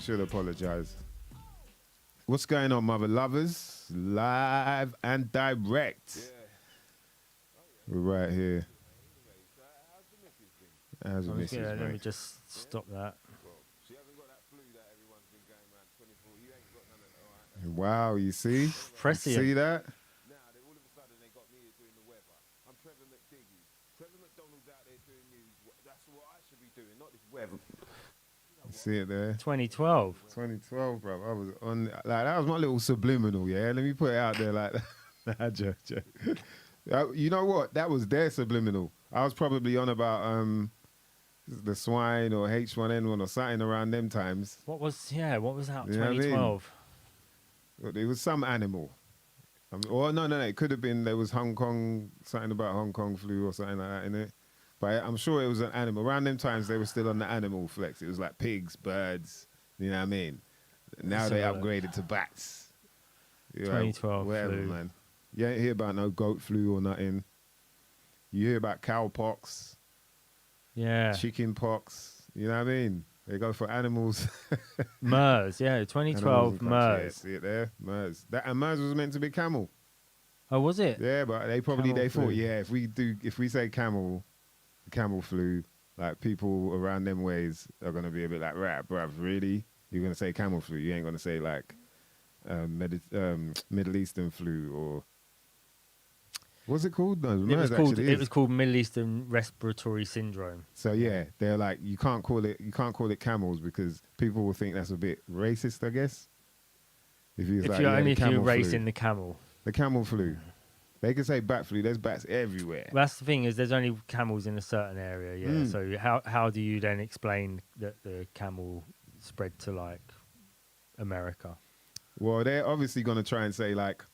should apologise. What's going on, mother lovers? Live and direct. Yeah. We're right here. How's the missus, Let mate? me just stop that. She hasn't got that flu that everyone's been going around 24. You ain't got none of that, all right? Wow, you see? Prescient. See that? Now, all of a sudden, they got me doing the weather. I'm Trevor McDiggy. Trevor McDonald's out there doing news. That's what I should be doing, not this weather. See it there? 2012. 2012, bro. I was on, like, that was my little subliminal, yeah? Let me put it out there like that. Nah, joke. You know what? That was their subliminal. I was probably on about the swine or H1N1 or something around them times. What was out You know what I 2012? It was some animal. Or no, it could have been there was Hong Kong, something about Hong Kong flu or something like that in it. But I'm sure it was an animal. Around them times, they were still on the animal flex. It was like pigs, birds, you know what I mean? Now they upgraded to bats. 2012 whatever, flu. man. You ain't hear about no goat flu or nothing. You hear about cowpox, Yeah. chicken pox, you know what I mean? They go for animals. MERS, yeah, 2012 MERS. Yeah, see it there? MERS. And MERS was meant to be camel. Oh, was it? Yeah, but they Camel thought, flu. yeah, if we say camel flu, like people around them ways are gonna be a bit like, right, bruv, really? You're gonna say camel flu? You ain't gonna say like Middle Eastern flu or what's it called? No, It was called Middle Eastern Respiratory Syndrome. So yeah, they're like, you can't call it camels because people will think that's a bit racist, I guess. If you're racing the camel. The camel flu. They can say bat flu. There's bats everywhere. That's the thing, is there's only camels in a certain area, yeah. So how do you then explain that the camel spread to like America? Well, they're obviously going to try and say like,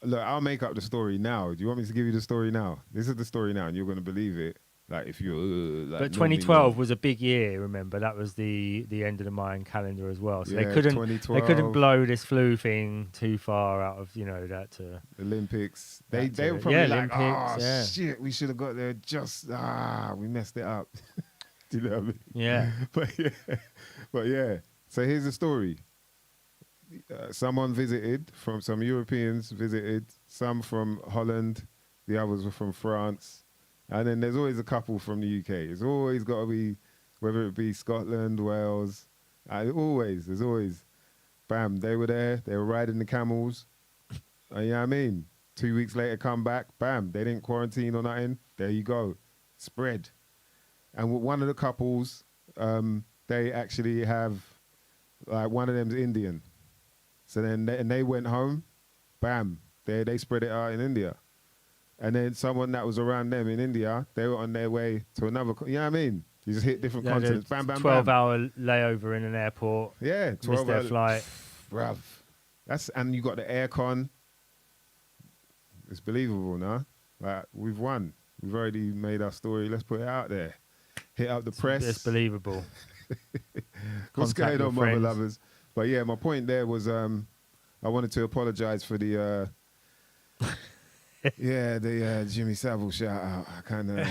look, I'll make up the story now. Do you want me to give you the story now? This is the story now, and you're going to believe it. Like if you're like. But 2012 was a big year. Remember, that was the end of the Mayan calendar as well. So yeah, they couldn't blow this flu thing too far out of that to Olympics. They were probably like, Olympics, shit, we should have got there. We messed it up. Do you know what I mean? Yeah. but yeah. So here's the story. Some Europeans visited, some from Holland, the others were from France. And then there's always a couple from the UK. It's always got to be, whether it be Scotland, Wales, there's always, bam, they were there, they were riding the camels. You know what I mean? 2 weeks later, come back, bam, they didn't quarantine or nothing. There you go, spread. And with one of the couples, they actually have, like one of them's Indian. So then they went home, bam, they spread it out in India. And then someone that was around them in India, they were on their way to another, you know what I mean? You just hit different continents, bam, bam, 12-hour layover in an airport. Yeah, 12 their flight. Bruv. And you got the aircon. It's believable now. Like, we've won. We've already made our story. Let's put it out there. Hit up the press. It's believable. What's Contact going on, your mother friends. lovers? But yeah, my point there was I wanted to apologise for the the Jimmy Savile shout out. I kind of,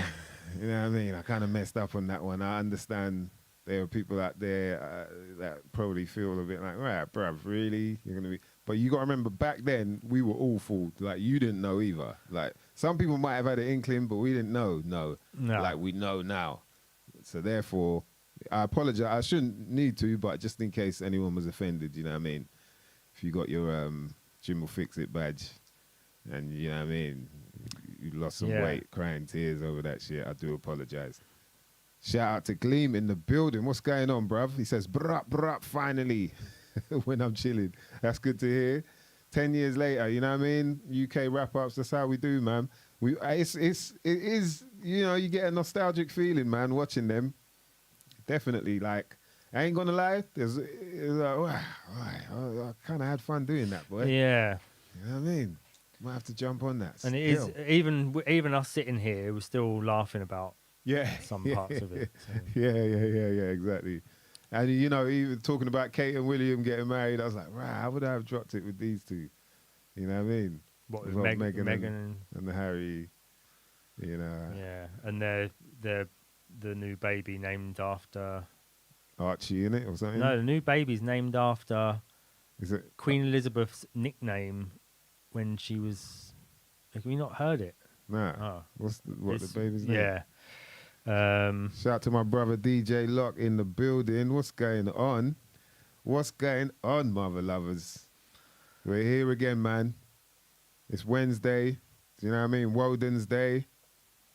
you know what I mean? I kind of messed up on that one. I understand there are people out there that probably feel a bit like, right, bruv, really? You're going to be... But you got to remember, back then, we were all fooled. Like, you didn't know either. Like, some people might have had an inkling, but we didn't know. No. Like, we know now. So therefore, I apologize. I shouldn't need to, but just in case anyone was offended, you know what I mean? If you got your Jim will fix it badge, and you know what I mean, you lost some weight, crying tears over that shit, I do apologize. Shout out to Gleam in the building. What's going on, bruv? He says, bruh, finally, when I'm chilling. That's good to hear. 10 years later, you know what I mean? UK wrap-ups, that's how we do, man. It is, you know, you get a nostalgic feeling, man, watching them. Definitely, like, I ain't gonna lie, I kind of had fun doing that, boy. Yeah. You know what I mean? Might have to jump on that. And it is, even us sitting here, we're still laughing about some parts of it. So. Yeah, exactly. And, you know, even talking about Kate and William getting married, I was like, right, how would I have dropped it with these two? You know what I mean? What with Meghan and Harry, you know. Yeah, and the new baby named after... Archie, in it or something? No, the new baby's named after Is it? Queen Elizabeth's nickname when she was. Have you not heard it? Nah. Oh, What the it's- baby's name? Yeah. Shout out to my brother DJ Lock in the building. What's going on? What's going on, mother lovers? We're here again, man. It's Wednesday. Do you know what I mean? Woden's Day.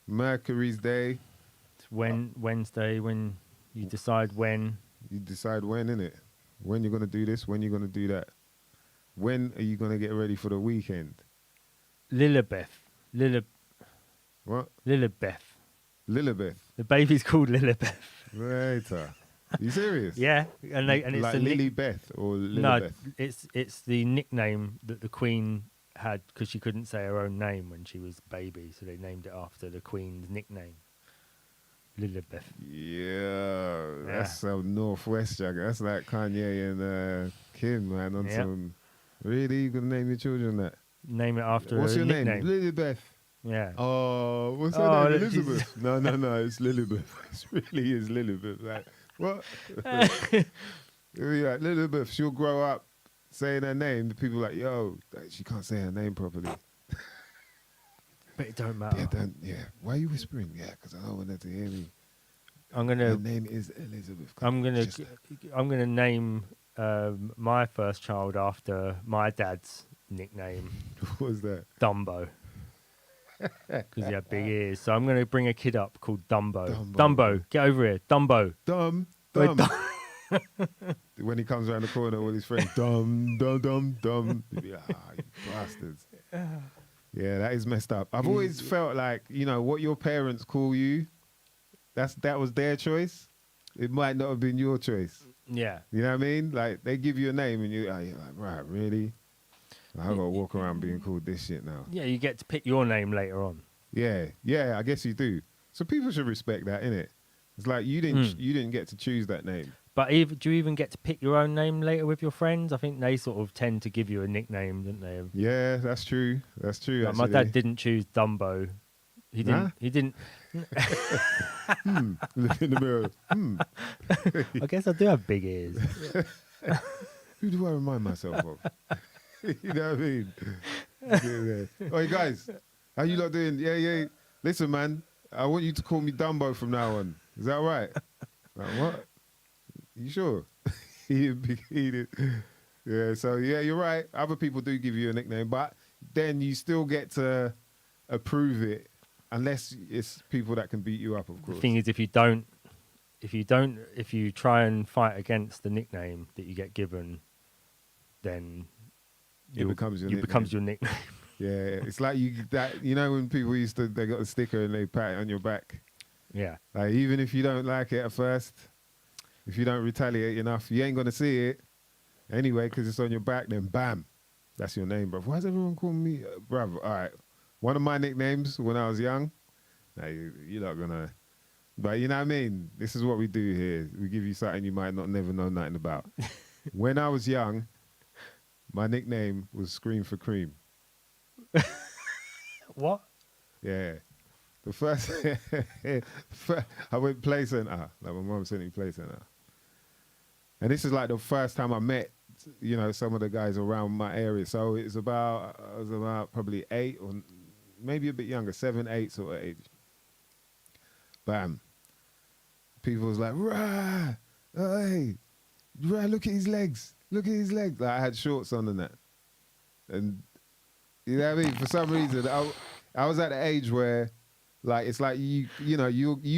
Mercury's Day. It's Wednesday when you decide when. You decide when, innit? When you're going to do this, when you're going to do that. When are you going to get ready for the weekend? Lilibeth. What? Lilibeth. Lilibeth. The baby's called Lilibeth. Later. You serious? Yeah, and it's like a Lily Beth or no, Lilibeth? it's the nickname that the Queen had because she couldn't say her own name when she was baby, so they named it after the Queen's nickname, Lilibeth. Yeah, Yeah. that's some Northwest jagger. That's like Kanye and Kim, man. On Yep. some, really? You gonna name your children that? Name it after What's a your name? nickname. Lilibeth. Yeah. Oh, what's her Oh, name? look, she's- Elizabeth. No, it's Lilibeth. It really is Lilibeth. Like, what? You're like, Lilibeth, she'll grow up saying her name. The people are like, yo, she can't say her name properly. But it don't matter. Yeah. Why are you whispering? Yeah, because I don't want her to hear me. I'm Her gonna name is Elizabeth. I'm gonna Just- I'm gonna name my first child after my dad's nickname, What was that? Dumbo. Because he had big ears. So I'm going to bring a kid up called Dumbo. Dumbo. Dumbo, get over here. Dumbo. Dumb. Wait, When he comes around the corner with his friends, dumb. You'd be like, you bastards. Yeah, that is messed up. I've always felt like, what your parents call you, that was their choice. It might not have been your choice. Yeah. You know what I mean? Like, they give you a name and you're like, right, really? I got to walk around being called this shit now. Yeah, you get to pick your name later on. Yeah, I guess you do. So people should respect that, innit? It's like you didn't get to choose that name. But do you even get to pick your own name later with your friends? I think they sort of tend to give you a nickname, don't they? Yeah, that's true. That's true. Like my actually. dad didn't choose Dumbo. He didn't. Nah? He didn't. Look in the mirror. I guess I do have big ears. Who do I remind myself of? You know what I mean? Yeah. Hey guys, how you lot doing? Yeah. Listen, man, I want you to call me Dumbo from now on. Is that all right? Like, what? You sure? He did. Yeah. So yeah, you're right. Other people do give you a nickname, but then you still get to approve it, unless it's people that can beat you up, of The course. thing is, if you try and fight against the nickname that you get given, then It becomes your nickname. Yeah, it's like when people they got a sticker and they pat it on your back. Yeah. Like, even if you don't like it at first, if you don't retaliate enough, you ain't gonna see it anyway because it's on your back. Then bam, that's your name, bro. Why does everyone call me, bruv? All right, one of my nicknames when I was young. Now you're not gonna, but you know what I mean. This is what we do here. We give you something you might not never know nothing about. When I was young, my nickname was Scream for Cream. What? Yeah. The first, I went play center. Like, my mum sent me play center. And this is like the first time I met, some of the guys around my area. So I was about probably 8 or maybe a bit younger, 7, 8 sort of age. Bam. People was like, rah, hey, rah, look at his legs. Look at his legs. Like, I had shorts on and that. And, you know what I mean? For some reason, I was at the age where, like, it's like you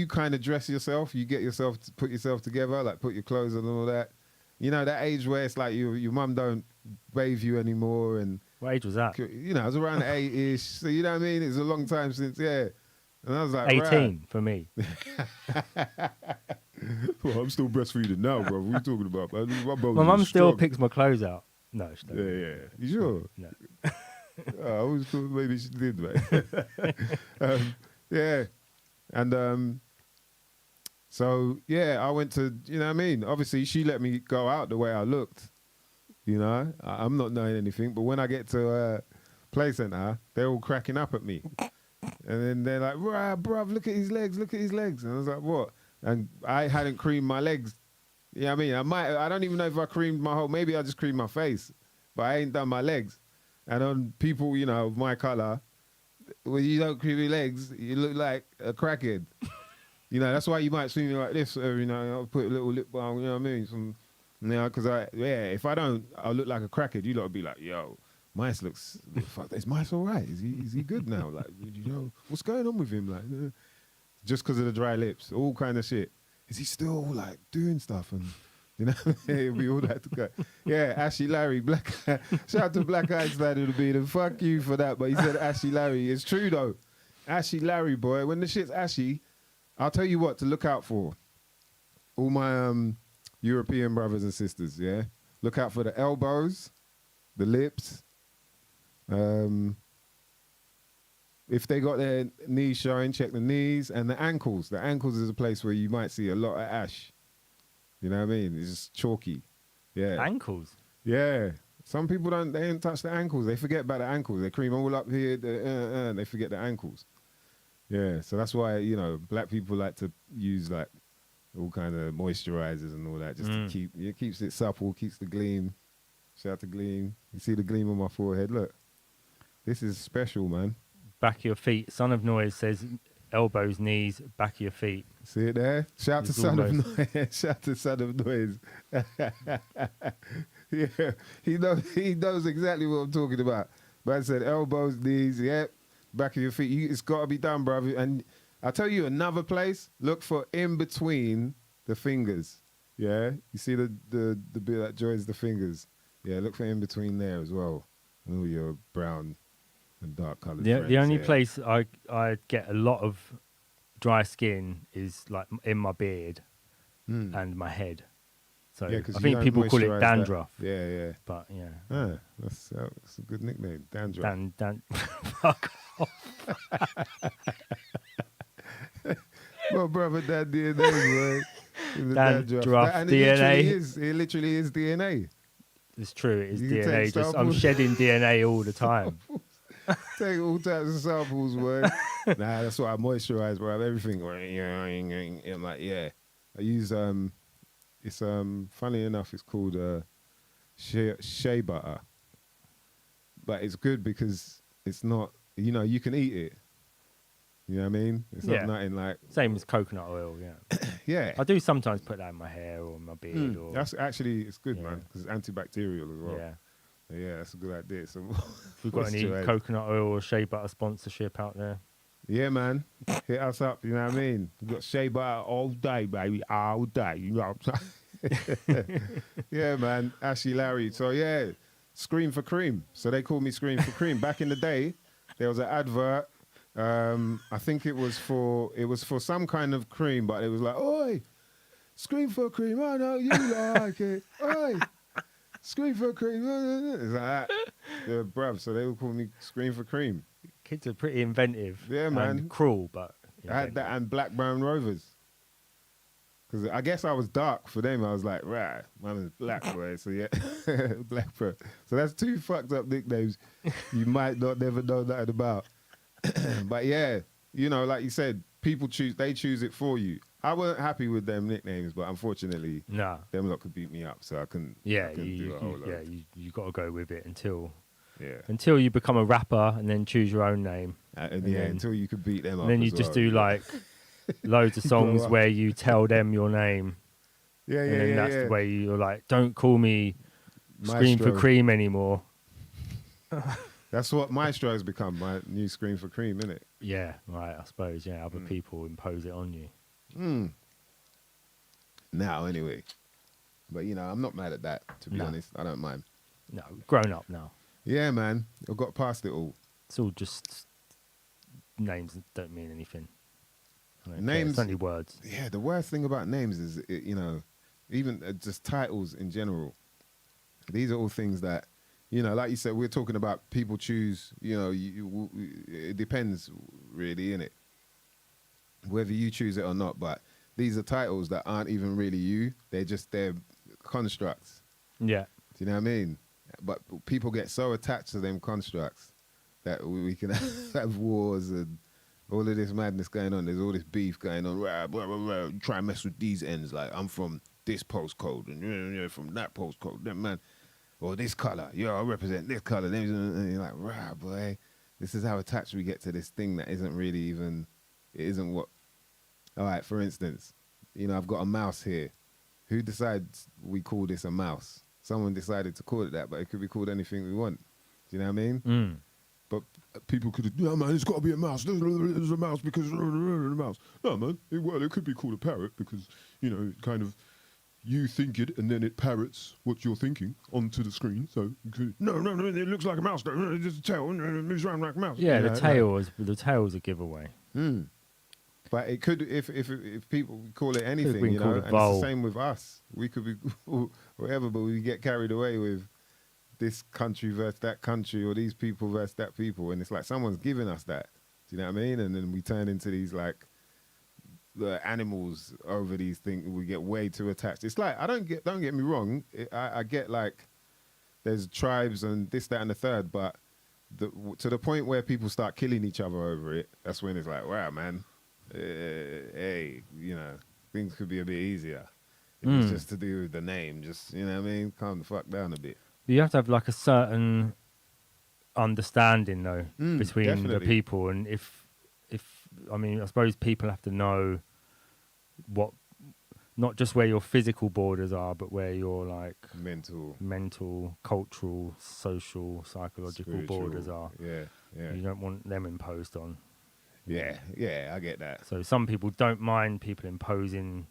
kind of dress yourself. You get yourself to put yourself together, like put your clothes on and all that. You know, that age where it's like your mum don't bathe you anymore. And, What age was that? I was around 8-ish. So, you know what I mean? It's a long time since, yeah. And I was like, 18 for me. Well, I'm still breastfeeding now, bro. What are you talking about? My mum still picks my clothes out. No, she doesn't. Yeah. You sure? No. I always thought maybe she did, mate. Yeah. And so, yeah, I went to, you know what I mean? Obviously, she let me go out the way I looked. I'm not knowing anything. But when I get to play center, they're all cracking up at me. And then they're like, right, bruv, look at his legs. And I was like, what? And I hadn't creamed my legs Yeah, I mean, I don't even know if I creamed my whole, maybe I just creamed my face, but I ain't done my legs. And on people, you know, of my color, when you don't cream your legs, you look like a crackhead. You know, that's why you might see me like this, you know, I'll put a little lip balm, you know what I mean? You know, because if I don't, I'll look like a crackhead. You lot will be like, yo, Mice looks, fuck, is Mice all right? Is he good now? Like, you know, what's going on with him? Like, just because of the dry lips, all kind of shit. Is he still like doing stuff? And, you know, it'll be all that to go. Yeah, Ashy Larry, shout out to Black Einstein, it'll be the fuck you for that. But he said Ashy Larry. It's true though. Ashy Larry, boy, when the shit's ashy, I'll tell you what to look out for. All my European brothers and sisters, yeah? Look out for the elbows, the lips. If they got their knees showing, check the knees and the ankles. The ankles is a place where you might see a lot of ash. You know what I mean? It's just chalky. Yeah. Ankles? Yeah. Some people they ain't touch the ankles. They forget about the ankles. They cream all up here, they forget the ankles. Yeah, so that's why, you know, black people like to use like all kind of moisturizers and all that just to it keeps it supple, keeps the gleam. Shout out to gleam. You see the gleam on my forehead? Look. This is special, man. Back of your feet. Son of Noise says elbows, knees, back of your feet. See it there? Shout to Son of Noise. Shout to Son of Noise. Yeah, he knows exactly what I'm talking about. But I said elbows, knees, yep, back of your feet. It's got to be done, brother. And I'll tell you another place. Look for in between the fingers. Yeah, you see the bit that joins the fingers. Yeah, look for in between there as well. All your brown and dark coloured. The only place I get a lot of dry skin is like in my beard and my head. So yeah, I think people call it dandruff. That. Yeah. But yeah. Ah, that's a good nickname, dandruff. Fuck off. Well, brother, that DNA, boy. Dandruff and DNA. It literally is DNA. It's true, it is You DNA. I'm shedding DNA all the time. Take all types of samples, boy. Nah, that's why I moisturize, bro. Everything. I'm like, yeah. I use it's funny enough, it's called shea butter, but it's good because it's not, you know, you can eat it. You know what I mean? It's not nothing like same as coconut oil. Yeah. Yeah. I do sometimes put that in my hair or my beard. Or that's actually it's good, man, because it's antibacterial as well. Yeah, that's a good idea. So if we've got any coconut oil or shea butter sponsorship out there, yeah, man, hit us up. You know what I mean? We've got shea butter all day, baby, all day. You know what I'm saying? Yeah, man, Ashy Larry. So yeah, Scream for Cream. So they called me Scream for Cream. Back in the day, there was an advert. I think it was for some kind of cream, but it was like, oi, Scream for Cream. I know you like it. Oi. Scream for Cream. It's like that. Yeah, bruv. So they would call me Scream for Cream. Kids are pretty inventive. Yeah, man. And cruel, but inventive. I had that and Black Brown Rovers. Because I guess I was dark for them. I was like, right, man is black, boy. So yeah, Black Brown. So that's two fucked up nicknames you might not never know nothing about. But yeah, you know, like you said, people choose it for you. I wasn't happy with them nicknames, but unfortunately, them lot could beat me up, so I couldn't. Yeah, you got to go with it until until you become a rapper and then choose your own name. Until you could beat them up. And then you just do like loads of songs where you tell them your name. Yeah, and then that's the way you're like, don't call me Scream for Cream anymore. That's what Maestro has become, my new Scream for Cream, isn't it? Yeah, right, I suppose. Yeah, other people impose it on you. Now, anyway. But, you know, I'm not mad at that, to be honest. I don't mind. No, grown up now. Yeah, man. I've got past it all. It's all just names that don't mean anything. Names. It's only words. Yeah, the worst thing about names is, you know, even just titles in general. These are all things that, you know, like you said, we're talking about people choose, you know, it depends really, innit? Whether you choose it or not, but these are titles that aren't even really you. They're constructs. Yeah. Do you know what I mean? But people get so attached to them constructs that we can have wars and all of this madness going on. There's all this beef going on. Rah, blah, blah, blah. Try and mess with these ends. Like, I'm from this postcode and from that postcode, that man, or this color. I represent this color. And you're like, right, boy, this is how attached we get to this thing that isn't really even. It isn't what. All right, for instance, I've got a mouse here. Who decides we call this a mouse? Someone decided to call it that, but it could be called anything we want. Do you know what I mean? Mm. But people could, yeah, man, it's got to be a mouse. There's a mouse because a mouse. No, man, it could be called a parrot because, kind of you think it and then it parrots what you're thinking onto the screen. So, no, it looks like a mouse. It's a tail and it moves around like a mouse. Yeah, the tail's a giveaway. Mm. But it could, if people call it anything, and it's the same with us. We could be whatever, but we get carried away with this country versus that country, or these people versus that people, and it's like someone's giving us that. Do you know what I mean? And then we turn into these like the animals over these things. We get way too attached. It's like don't get me wrong. I get like there's tribes and this, that, and the third, but to the point where people start killing each other over it, that's when it's like, wow, man. Hey, things could be a bit easier if it's just to do with the name. Just, calm the fuck down a bit. You have to have like a certain understanding though between definitely. the people, and if I suppose people have to know what, not just where your physical borders are, but where your like mental, cultural, social, psychological spiritual borders are. Yeah. You don't want them imposed on. Yeah, I get that. So some people don't mind people imposing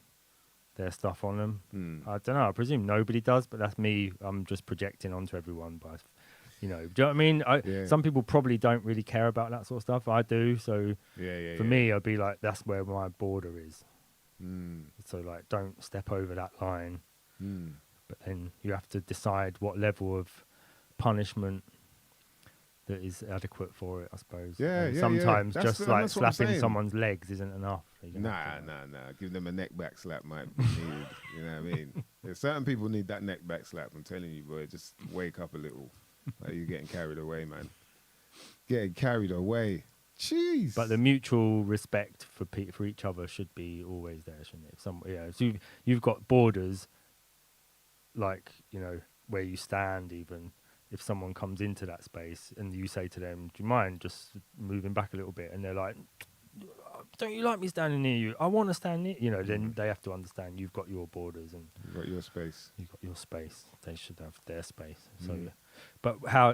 their stuff on them. I don't know. I presume nobody does, but that's me. I'm just projecting onto everyone. But do you know what I mean? Some people probably don't really care about that sort of stuff. I do. So for me, I'd be like, that's where my border is. So like, don't step over that line. But then you have to decide what level of punishment that is adequate for it, I suppose. Sometimes just like slapping someone's legs isn't enough. Nah. Give them a neck back slap might be needed. You know what I mean? There's certain people need that neck back slap. I'm telling you, boy, just wake up a little. Like, you're getting carried away, man. Getting carried away. Jeez. But the mutual respect for each other should be always there, shouldn't it? So you've got borders, like, where you stand even. If someone comes into that space and you say to them, do you mind just moving back a little bit? And they're like, don't you like me standing near you? I want to stand near, then they have to understand you've got your borders and you've got your space. You've got your space. They should have their space. So, but how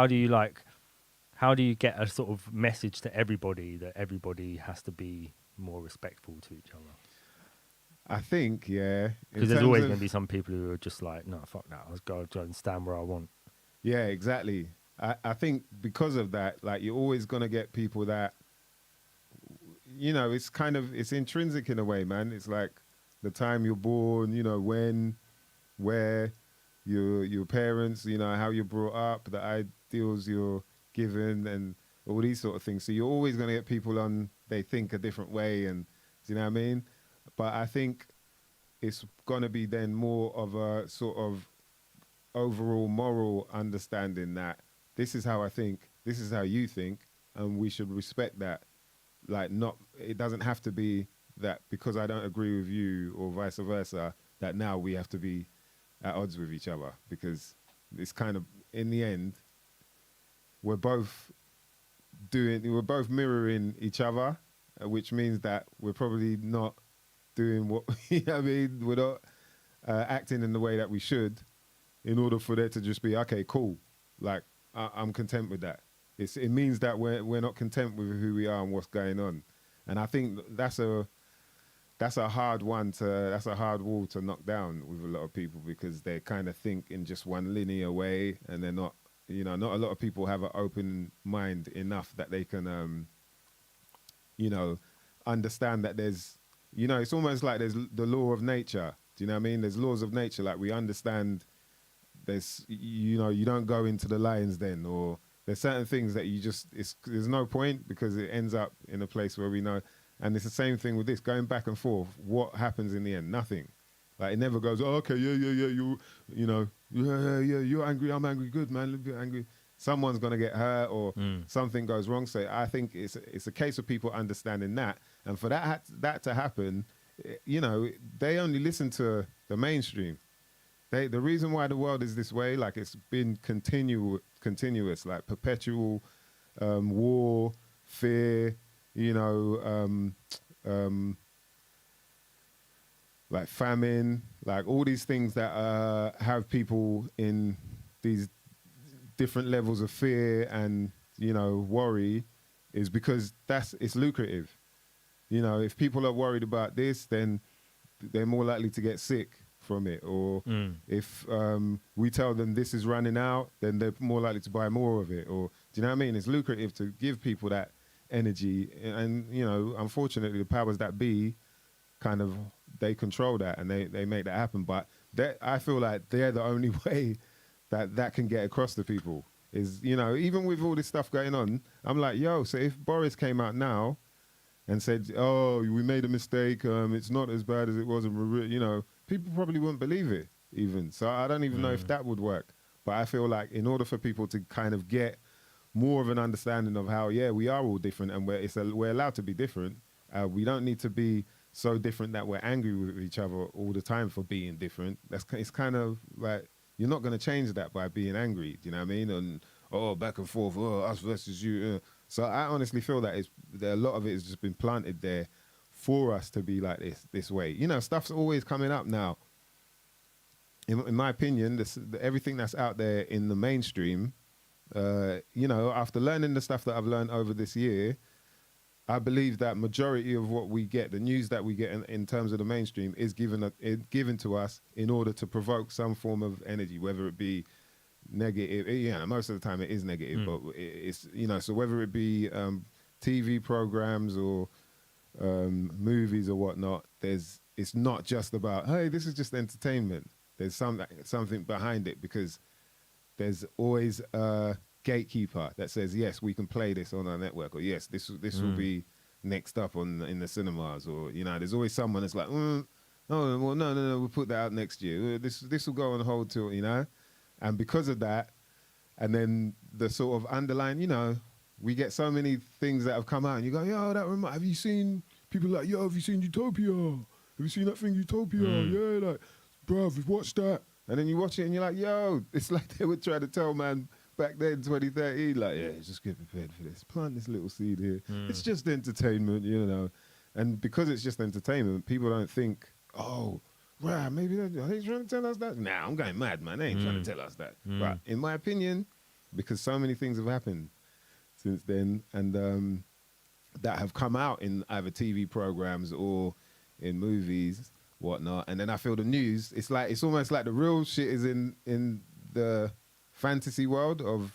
do you get a sort of message to everybody that everybody has to be more respectful to each other? I think, because there's always going to be some people who are just like, no, fuck that. I'll go and stand where I want. Yeah, exactly. I think because of that, like, you're always going to get people that, it's intrinsic in a way, man. It's like the time you're born, when, where, your parents, how you're brought up, the ideals you're given, and all these sort of things. So you're always going to get people they think a different way, and do you know what I mean? But I think it's going to be then more of a sort of overall moral understanding that this is how I think, this is how you think, and we should respect that. Like, it doesn't have to be that because I don't agree with you or vice versa, that now we have to be at odds with each other, because it's kind of, in the end, we're both mirroring each other, which means that we're probably not doing what, we're not acting in the way that we should, in order for there to just be, okay, cool, like, I'm content with that. It means that we're not content with who we are and what's going on. And I think that's a hard wall to knock down with a lot of people, because they kind of think in just one linear way, and they're not, not a lot of people have an open mind enough that they can, understand that there's, it's almost like there's the law of nature. Do you know what I mean? There's laws of nature. Like, we understand there's, you don't go into the lion's den, or there's certain things that there's no point, because it ends up in a place where we know. And it's the same thing with this, going back and forth. What happens in the end? Nothing. Like, it never goes, oh, okay, you're angry, I'm angry, good, man, a bit angry. Someone's going to get hurt, or something goes wrong. So I think it's a case of people understanding that. And for that to happen, they only listen to the mainstream. The reason why the world is this way, like it's been continuous, like perpetual war, fear, you know, like famine, like all these things that have people in these different levels of fear and, you know, worry, is because it's lucrative. You know, if people are worried about this, then they're more likely to get sick from it. Or if we tell them this is running out, then they're more likely to buy more of it. Or, do you know what I mean? It's lucrative to give people that energy. And, you know, unfortunately, the powers that be kind of, they control that and they make that happen. But I feel like they're the only way that can get across to people. Is, you know, even with all this stuff going on, I'm like, yo, so if Boris came out now and said, oh, we made a mistake, it's not as bad as it was, you know, people probably wouldn't believe it even. So I don't even know if that would work. But I feel like in order for people to kind of get more of an understanding of how, yeah, we are all different and we're allowed to be different. We don't need to be so different that we're angry with each other all the time for being different. It's kind of like, you're not going to change that by being angry. Do you know what I mean? And, oh, back and forth, oh, us versus you. So I honestly feel that a lot of it has just been planted there for us to be like this way. You know, stuff's always coming up now. In my opinion, everything that's out there in the mainstream, you know, after learning the stuff that I've learned over this year, I believe that majority of what we get, the news that we get in terms of the mainstream, is given to us in order to provoke some form of energy, whether it be negative. Yeah, most of the time it is negative, but it's, you know, so whether it be TV programs or movies or whatnot, it's not just about, hey, this is just entertainment. There's something behind it, because there's always a gatekeeper that says, yes, we can play this on our network, or yes, this will be next up in the cinemas, or, you know, there's always someone that's like, oh, well, no, we'll put that out next year. This will go on hold till, you know, and because of that, and then the sort of underlying, you know, we get so many things that have come out, and you go, yo, have you seen people like, yo, have you seen Utopia? Have you seen that thing Utopia? Yeah, like, bruv, we've watched that. And then you watch it and you're like, yo, it's like they were trying to tell man back then, 2013, like, yeah, just get prepared for this. Plant this little seed here. It's just entertainment, you know. And because it's just entertainment, people don't think, oh, right, maybe are they trying to tell us that? Nah, I'm going mad, man. They ain't trying to tell us that. But in my opinion, because so many things have happened since then, and that have come out in either TV programs or in movies, whatnot. And then I feel the news, it's almost like the real shit is in the fantasy world of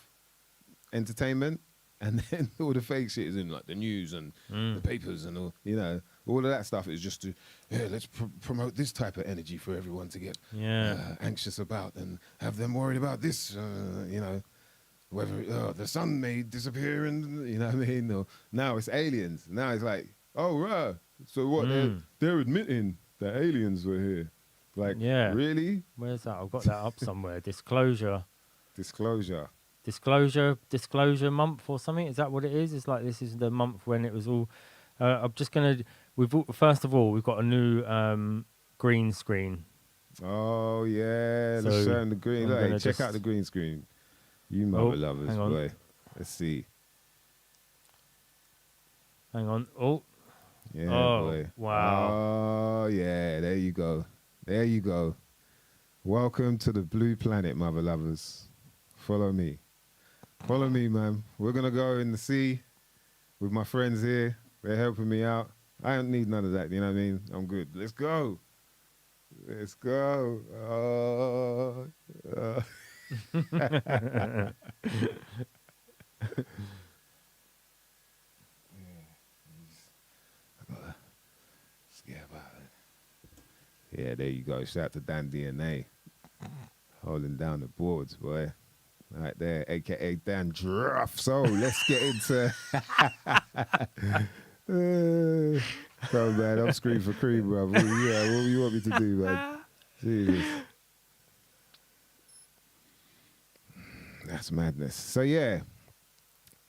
entertainment, and then all the fake shit is in like the news and the papers and all, you know, all of that stuff is just to, yeah, let's promote this type of energy for everyone to get anxious about and have them worried about this, you know, whether the sun may disappear and, you know what I mean, or now it's aliens. Now it's like, oh, right, so what, they're admitting that aliens were here. Like, really? Where's that? I've got that up somewhere. Disclosure month or something. Is that what it is? It's like, this is the month when it was all. I'm just gonna. First of all, we've got a new green screen. Oh yeah, so let's show the green. Like, check out the green screen. You mother lovers, boy. Let's see. Hang on. Oh. Yeah, boy. Wow. Oh, yeah. There you go. There you go. Welcome to the blue planet, mother lovers. Follow me. Follow me, man. We're going to go in the sea with my friends here. They're helping me out. I don't need none of that, you know what I mean? I'm good. Let's go. Let's go. Yeah, there you go. Shout out to DNA. Holding down the boards, boy. Right there, a.k.a. Dandruff. So, let's get into... Come, man. I'm screaming for cream, bro. What do you want me to do, man? Jesus. That's madness. So, yeah.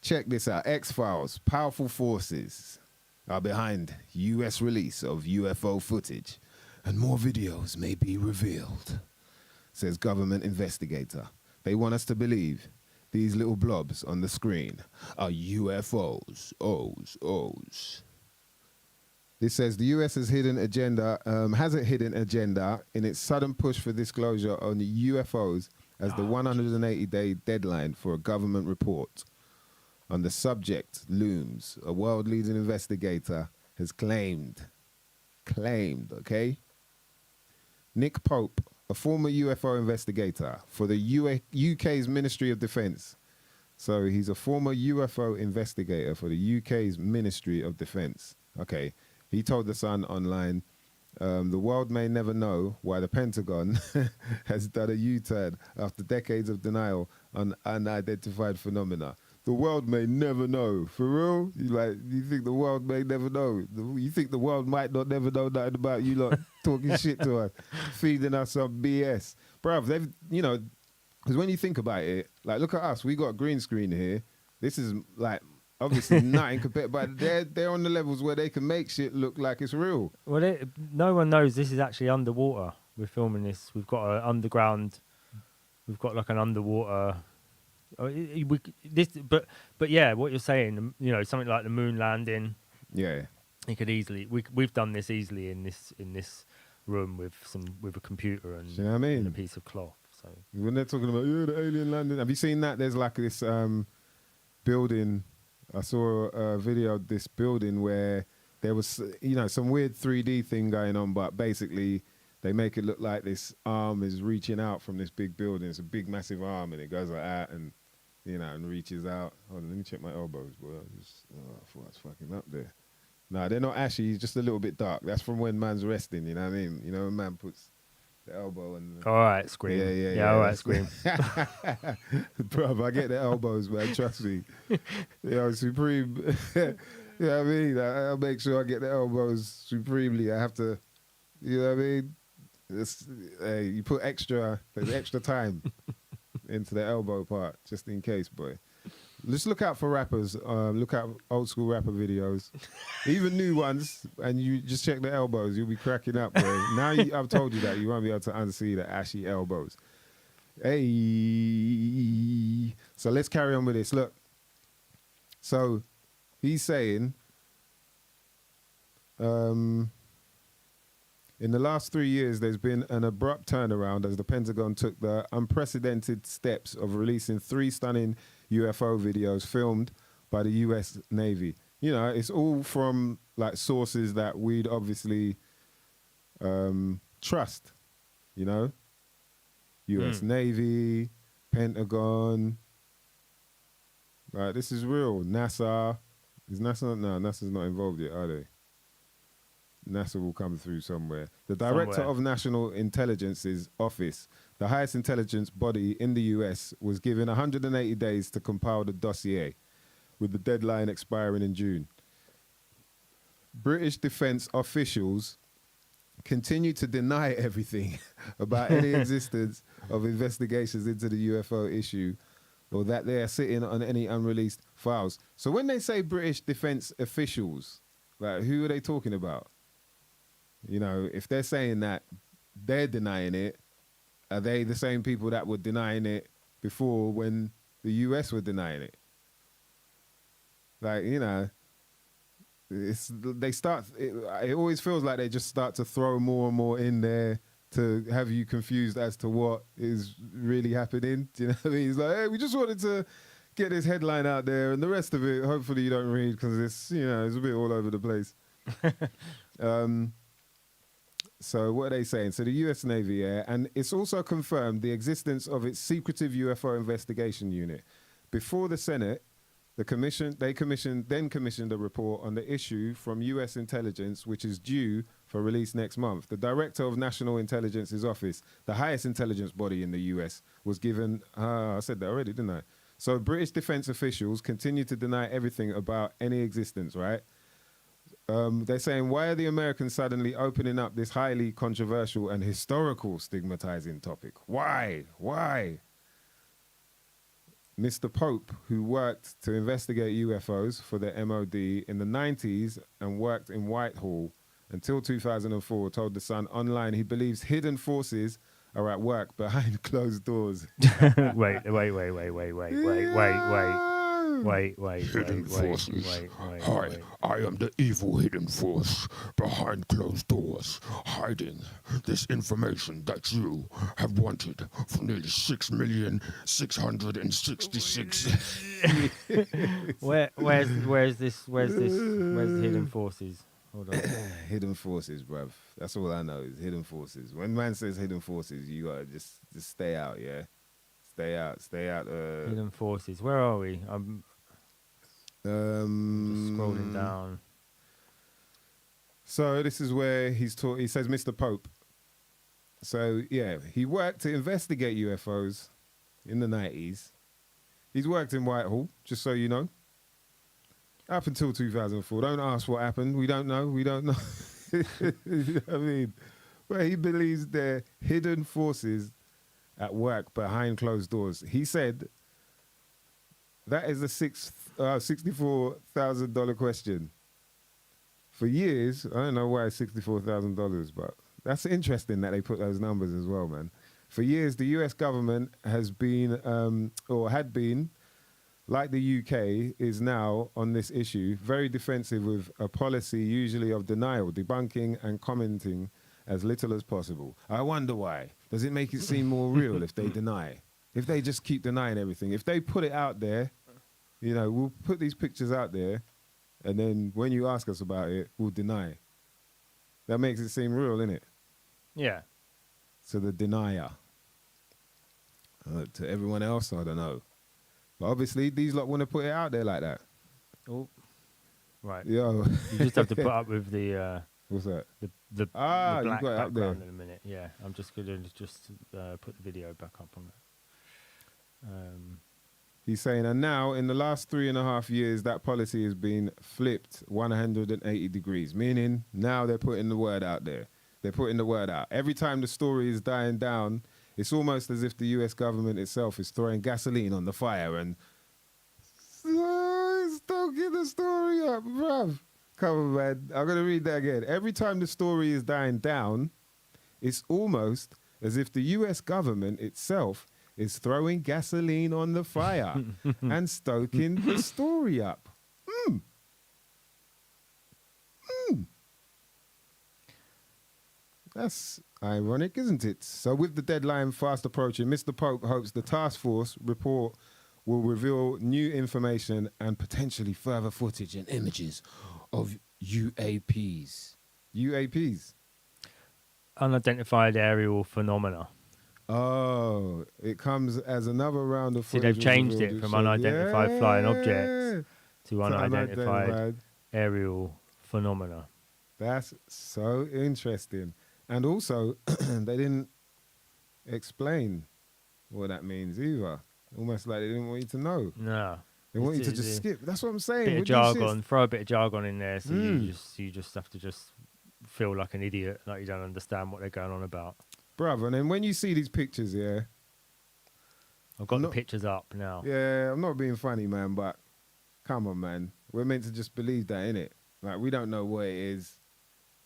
Check this out. X-Files. Powerful forces are behind U.S. release of UFO footage. and more videos may be revealed, says government investigator. They want us to believe these little blobs on the screen are UFOs. O's. This says the US has a hidden agenda in its sudden push for disclosure on the UFOs as the 180-day deadline for a government report on the subject looms. A world-leading investigator has claimed, okay? Nick Pope, a former UFO investigator for the UK's Ministry of Defence. So he's a former UFO investigator for the UK's Ministry of Defence. Okay. He told The Sun online, the world may never know why the Pentagon has done a U-turn after decades of denial on unidentified phenomena. The world may never know. For real? You think the world may never know? You think the world might not never know nothing about you lot talking shit to us, feeding us some BS. Bruv, they've, because when you think about it, like, look at us. We got a green screen here. This is, like, obviously nothing compared, but they're on the levels where they can make shit look like it's real. Well, no one knows this is actually underwater. We're filming this. We've got an underground. We've got like an underwater. But yeah, what you're saying, something like the moon landing. Yeah, it could easily. We've done this easily in this room with a computer and, you know what I mean? and a piece of cloth. So when they're talking about the alien landing, have you seen that? There's like this building. I saw a video of this building where there was, some weird 3D thing going on, but basically they make it look like this arm is reaching out from this big building. It's a big, massive arm, and it goes like that and, and reaches out. Hold on, let me check my elbows, boy. I thought I was fucking up there. No, they're not ashy. It's just a little bit dark. That's from when man's resting, you know what I mean? When man puts the elbow and... All right, Scream. Yeah, all right, Scream. Bruv, I get the elbows, man. Trust me. Supreme. You know what I mean? I'll make sure I get the elbows supremely. I have to, you know what I mean? You put there's extra time into the elbow part, just in case, boy. Just look out for rappers. Look out old school rapper videos, even new ones, and you just check the elbows. You'll be cracking up, boy. Now I've told you that you won't be able to unsee the ashy elbows. Hey, so let's carry on with this. Look, so he's saying, in the last 3 years, there's been an abrupt turnaround as the Pentagon took the unprecedented steps of releasing 3 stunning UFO videos filmed by the US Navy. It's all from like sources that we'd obviously trust, US Navy, Pentagon. Right, this is real. NASA. Is NASA? No, NASA's not involved yet, are they? NASA will come through somewhere. The Director of National Intelligence's office, the highest intelligence body in the US, was given 180 days to compile the dossier, with the deadline expiring in June. British defence officials continue to deny everything about any existence of investigations into the UFO issue or that they are sitting on any unreleased files. So when they say British defence officials, like, who are they talking about? If they're saying that they're denying it, are they the same people that were denying it before when the US were denying it? Like, it always feels like they just start to throw more and more in there to have you confused as to what is really happening. Do you know what I mean? It's like, hey, we just wanted to get this headline out there, and the rest of it, hopefully you don't read because it's, it's a bit all over the place. So what are they saying? So the US Navy, and it's also confirmed the existence of its secretive UFO investigation unit. Before the Senate, they commissioned a report on the issue from US intelligence, which is due for release next month. The Director of National Intelligence's office, the highest intelligence body in the US, was given, I said that already, didn't I? So British defense officials continue to deny everything about any existence, right? They're saying, why are the Americans suddenly opening up this highly controversial and historical stigmatizing topic? Why? Mr. Pope, who worked to investigate UFOs for the MOD in the 90s and worked in Whitehall until 2004, told The Sun online he believes hidden forces are at work behind closed doors. Wait. Hidden forces. Hi, I am the evil hidden force behind closed doors, hiding this information that you have wanted for nearly 6,666,000. Where's the hidden forces? Hold on. Hidden forces, bruv. That's all I know is hidden forces. When man says hidden forces, you gotta just stay out, yeah? Stay out. Hidden forces. Where are we? I'm just scrolling down. So this is where he says Mr. Pope. So yeah, he worked to investigate UFOs in the 90s. He's worked in Whitehall, just so you know. Up until 2004. Don't ask what happened. We don't know. You know what I mean? But he believes there are hidden forces at work behind closed doors. He said that is a $64,000 question. For years, I don't know why it's $64,000, but that's interesting that they put those numbers as well, man. For years, the US government has been, or had been, like the UK, is now on this issue, very defensive with a policy usually of denial, debunking and commenting as little as possible. I wonder why. Does it make it seem more real if they deny? If they just keep denying everything? If they put it out there, you know, we'll put these pictures out there, and then when you ask us about it, we'll deny. That makes it seem real, innit? Yeah. To the denier. To everyone else, I don't know. But obviously, these lot want to put it out there like that. Oh, right. Yo. You just have to put up with the What's that? the You black got it up there. background in a minute. Yeah, I'm just gonna put the video back up on that. He's saying, and now in the last 3.5 years, that policy has been flipped 180 degrees, meaning now they're putting the word out there. They're putting the word out. Every time the story is dying down, it's almost as if the US government itself is throwing gasoline on the fire and stoking the story up, bruv. Come on, man. I'm going to read that again. Every time the story is dying down, it's almost as if the US government itself is throwing gasoline on the fire and stoking the story up. That's ironic, isn't it? So with the deadline fast approaching, Mr. Pope hopes the task force report will reveal new information and potentially further footage and images of UAPs. UAPs? Unidentified aerial phenomena. Oh, it comes as another round of See, footage. they've changed it from unidentified flying objects to To unidentified aerial phenomena. That's so interesting. And also, they didn't explain what that means either. Almost like they didn't want you to know. No. They want you to just skip. That's what I'm saying. Bit of jargon. Throw a bit of jargon in there, so you just have to just feel like an idiot, like you don't understand what they're going on about. Bruv, and then when you see these pictures, yeah. I've got the pictures up now. Yeah, I'm not being funny, man, but come on, man. We're meant to just believe that, innit? Like, we don't know what it is.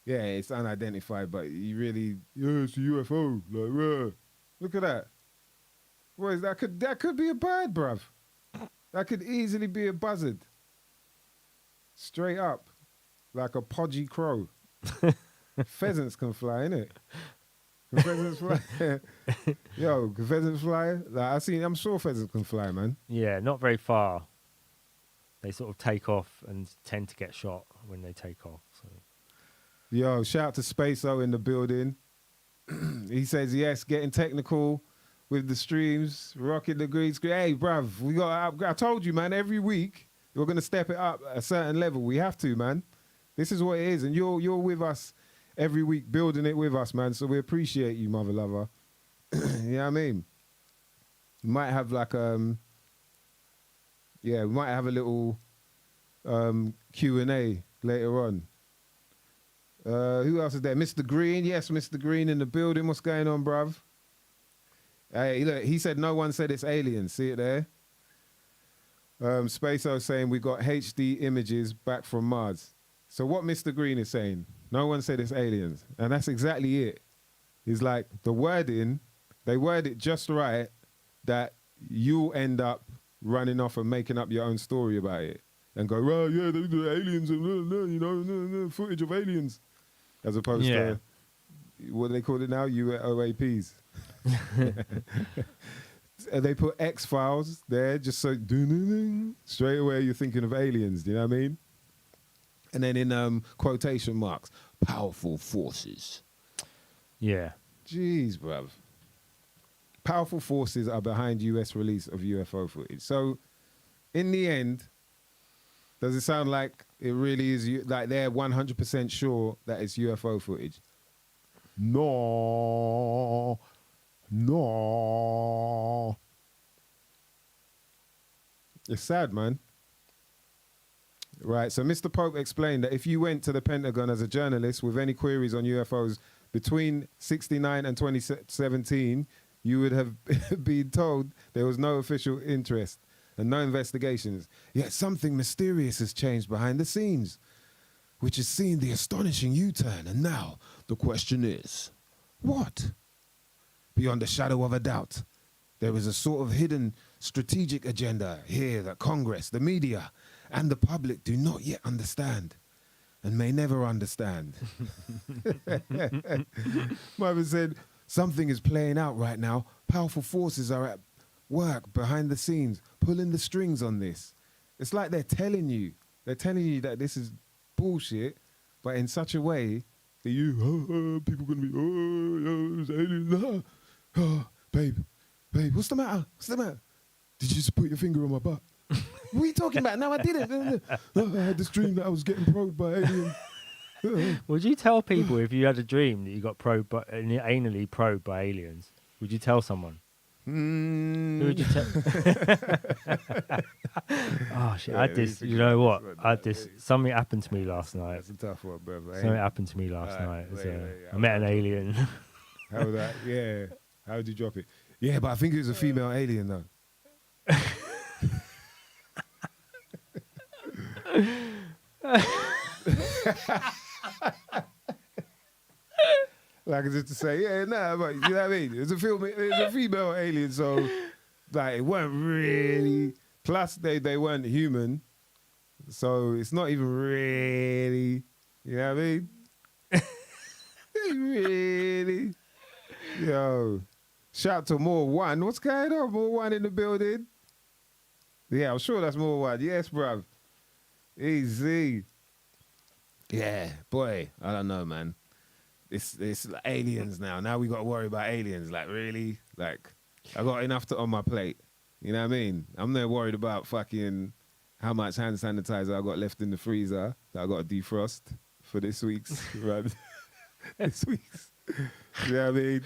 Yeah, it's unidentified, but you really, yeah, it's a UFO. Like, yeah. Look at that. What is that? That could be a bird, bruv. That could easily be a buzzard. Straight up. Like a podgy crow. Pheasants can fly, innit? Can pheasants fly? Yo, can pheasants fly? Like, I'm sure pheasants can fly, man. Yeah, not very far. They sort of take off and tend to get shot when they take off. So. Yo, shout out to Space-O in the building. He says, yes, getting technical with the streams, rocking the green screen. Hey, bruv, we got. I told you, man, every week we're going to step it up at a certain level. We have to, man. This is what it is. And you're with us every week, building it with us, man. So we appreciate you, mother lover. You know what I mean? You might have like, we might have a little Q&A later on. Who else is there? Mr. Green. Yes, Mr. Green in the building. What's going on, bruv? Hey, look, he said no one said it's aliens. See it there? Space-O saying we got HD images back from Mars. So what Mr. Green is saying, no one said it's aliens. And that's exactly it. He's like, the wording, they word it just right that you'll end up running off and making up your own story about it. And go, right, yeah, the aliens, you know, footage of aliens. As opposed to, what do they call it now? UAPs. And they put X-Files there just so, straight away you're thinking of aliens, do you know what I mean? And then in quotation marks, powerful forces. Yeah. Jeez, bruv. Powerful forces are behind US release of UFO footage. So, in the end, does it sound like it really is, like they're 100% sure that it's UFO footage? No. It's sad, man. Right, so Mr. Pope explained that if you went to the Pentagon as a journalist with any queries on UFOs between 69 and 2017, you would have been told there was no official interest and no investigations. Yet something mysterious has changed behind the scenes, which has seen the astonishing U-turn. And now the question is, what? Beyond a shadow of a doubt, there is a sort of hidden strategic agenda here that Congress, the media, and the public do not yet understand and may never understand. Marvin said, something is playing out right now. Powerful forces are at work behind the scenes, pulling the strings on this. It's like they're telling you that this is bullshit, but in such a way that people are going to be, it's aliens, babe, what's the matter? Did you just put your finger on my butt? What are you talking about? No, I didn't. I had this dream that I was getting probed by aliens. Would you tell people if you had a dream that you got anally probed by aliens? Would you tell someone? Who would you tell? Oh shit! Yeah, I had this. You know what? I had this. Something happened to me last night. That's a tough one, brother. Something happened to me last night. I met an alien. How was that? Yeah. How did you drop it? Yeah, but I think it was a female alien though. Like, just to say, yeah, nah, but you know what I mean? It's a female alien, so like it weren't really. Plus, they weren't human, so it's not even really. You know what I mean? Really, yo. Shout out to More One. What's going on? More One in the building. Yeah, I'm sure that's More One. Yes, bruv. Easy. Yeah, boy. I don't know, man. It's aliens now. Now we got to worry about aliens. Like, really? Like, I got enough on my plate. You know what I mean? I'm not worried about fucking how much hand sanitizer I got left in the freezer that I got to defrost for this week's run. This week's. You know what I mean?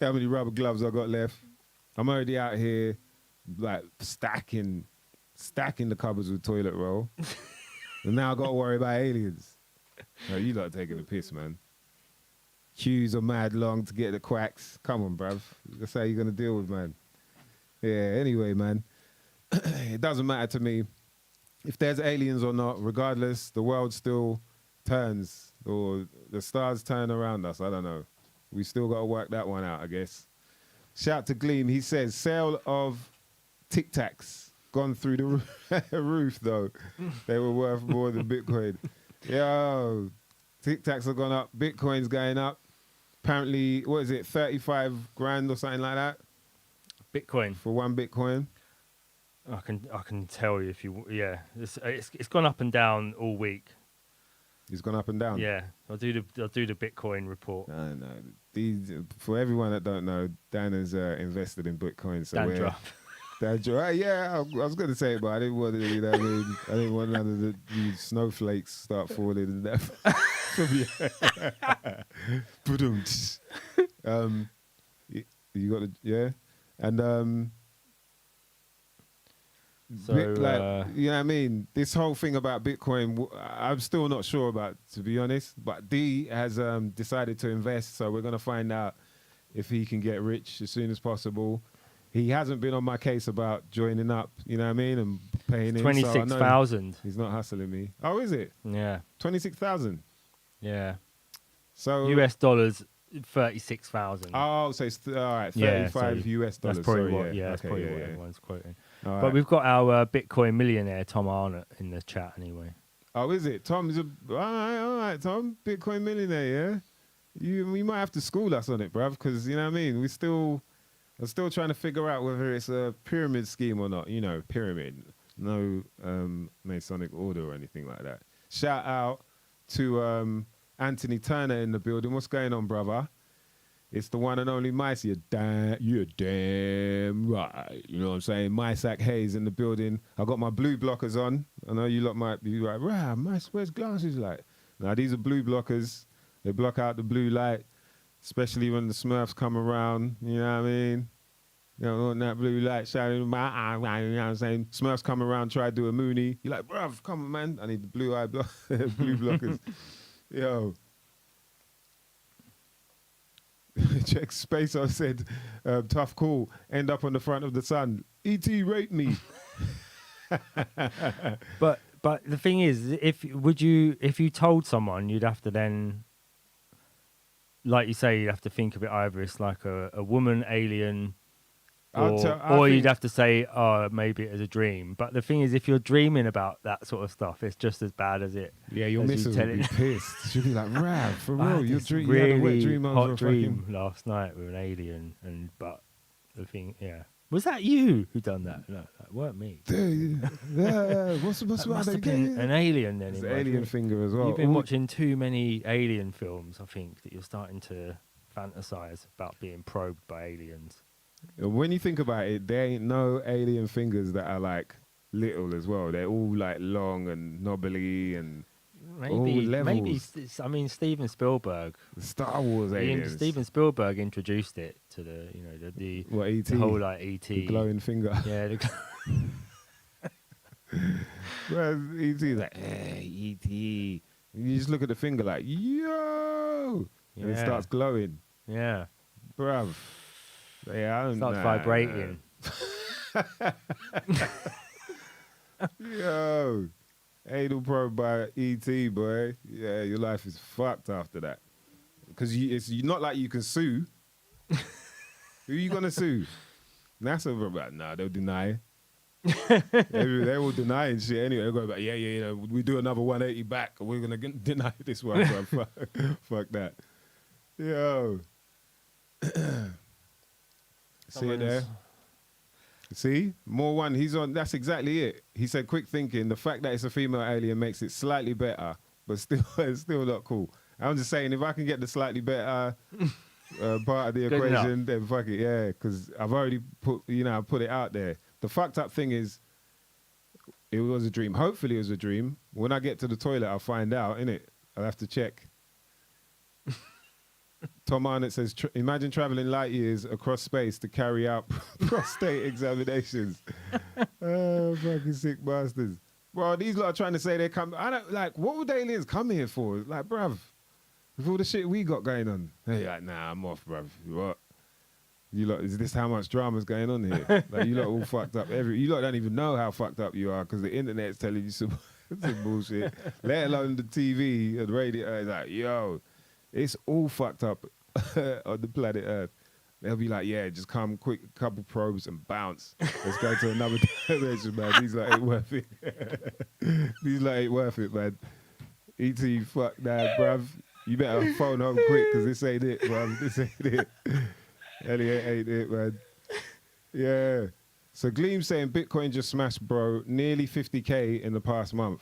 How many rubber gloves I got left? I'm already out here, like, stacking the cupboards with toilet roll. And now I got to worry about aliens. No, you lot taking the piss, man. Queues are mad long to get the quacks. Come on, bruv. That's how you're going to deal with, man. Yeah, anyway, man. It doesn't matter to me if there's aliens or not. Regardless, the world still turns, or the stars turn around us. I don't know. We still got to work that one out, I guess. Shout to Gleam. He says, sale of Tic Tacs gone through the roof, though. They were worth more than Bitcoin. Yo, Tic Tacs have gone up. Bitcoin's going up. Apparently, what is it, 35 grand or something like that? Bitcoin. For one Bitcoin? I can tell you if you, yeah. It's gone up and down all week. It's gone up and down? Yeah. I'll do the Bitcoin report. No. For everyone that don't know, Dan is invested in Bitcoin. So Dandruff. Yeah, I was going to say it, but I didn't want to, you know what I mean? I didn't want none of the snowflakes start falling and that. You got yeah? And, so, you know what I mean? This whole thing about Bitcoin, I'm still not sure about, to be honest. But D has decided to invest, so we're going to find out if he can get rich as soon as possible. he hasn't been on my case about joining up, you know what I mean, and paying in. 26,000. He's not hustling me. Oh, is it? Yeah. 26,000. Yeah. So US dollars, 36,000. Oh, so it's all right, 35 yeah, so US dollars. That's probably Sorry, what. Yeah, that's okay, probably what everyone's quoting. All But right. we've got our Bitcoin millionaire Tom Arnott in the chat anyway. Oh, is it? Tom's all right, Tom, Bitcoin millionaire. Yeah, we might have to school us on it, bruv, because you know what I mean. I'm still trying to figure out whether it's a pyramid scheme or not. You know, pyramid, no Masonic order or anything like that. Shout out to Anthony Turner in the building. What's going on, brother? It's the one and only Mice. You're damn right. You know what I'm saying? Mice Hayes in the building. I got my blue blockers on. I know you lot might be like, "Rah, Mice, where's glasses?" Like, now these are blue blockers. They block out the blue light, especially when the Smurfs come around. You know what I mean? You don't want that blue light shining in my eye. You know what I'm saying? Smurfs come around, try to do a Mooney. You're like, bruv, come on, man. I need the blue blue blockers. Yo. Check space. I said, tough call. End up on the front of the sun. E.T. raped me. But the thing is, if you told someone, you'd have to then, like you say, you'd have to think of it either it's like a woman alien, or you'd have to say, oh, maybe it was a dream. But the thing is, if you're dreaming about that sort of stuff, it's just as bad as it. Yeah, your missus will be pissed. She'll be like, Rav, for real, you had a really wet dream hot dream last night with an alien, but the thing, yeah. Was that you who done that? No, that weren't me. What's That must have been an alien then. It's an alien finger as well. You've been watching too many alien films, I think, that you're starting to fantasize about being probed by aliens. When you think about it, there ain't no alien fingers that are like little as well. They're all like long and knobbly and all levels. I mean, Steven Spielberg. The Star Wars aliens. Steven Spielberg introduced it to the what, E.T.? the whole like E.T. The glowing finger. Yeah. Whereas E.T.'s like, E.T. You just look at the finger like, yo, and it starts glowing. Yeah, bruv. Yeah, I don't know. Starts vibrating. Yo, anal probe by E.T., boy. Yeah, your life is fucked after that. Because it's not like you can sue. Who you gonna sue? NASA will be like, nah, they'll deny. They will deny and shit anyway. They'll go back, yeah, we do another 180 back, and we're gonna deny this one, bro. Fuck that. Yo. See it there? See? More one. He's on. That's exactly it. He said, quick thinking. The fact that it's a female alien makes it slightly better, but still, it's still not cool. I'm just saying, if I can get the slightly better part of the equation, then fuck it, yeah. Because I've already put it out there. The fucked up thing is, it was a dream. Hopefully it was a dream. When I get to the toilet, I'll find out, innit? I'll have to check. Tom Arnott says, imagine traveling light years across space to carry out prostate examinations. Oh, fucking sick bastards. Bro, these lot are trying to say they come. I don't, like, what would aliens come here for? Like, bruv, with all the shit we got going on. They're like, nah, I'm off, bruv. What? You lot, is this how much drama's going on here? Like, you lot all fucked up. You lot don't even know how fucked up you are because the internet's telling you some bullshit. Let alone the TV and radio. It's like, yo, it's all fucked up on the planet Earth. They'll be like, yeah, just come quick, couple probes and bounce. Let's go to another dimension, man. These like ain't worth it. These like ain't worth it, man. E.T., fuck that, bruv. You better phone home quick because this ain't it, bruv. This ain't it. Elliot ain't it, man. Yeah. So Gleam saying Bitcoin just smashed, bro, nearly 50K in the past month.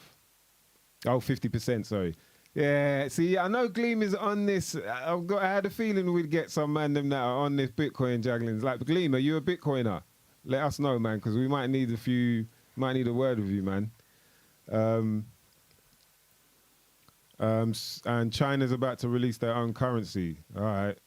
Oh, 50%, sorry. Yeah, see, I know Gleam is on this. I had a feeling we'd get some man them that are on this Bitcoin juggling. Like, Gleam, are you a Bitcoiner? Let us know, man, because we might need a word with you, man. And China's about to release their own currency. All right.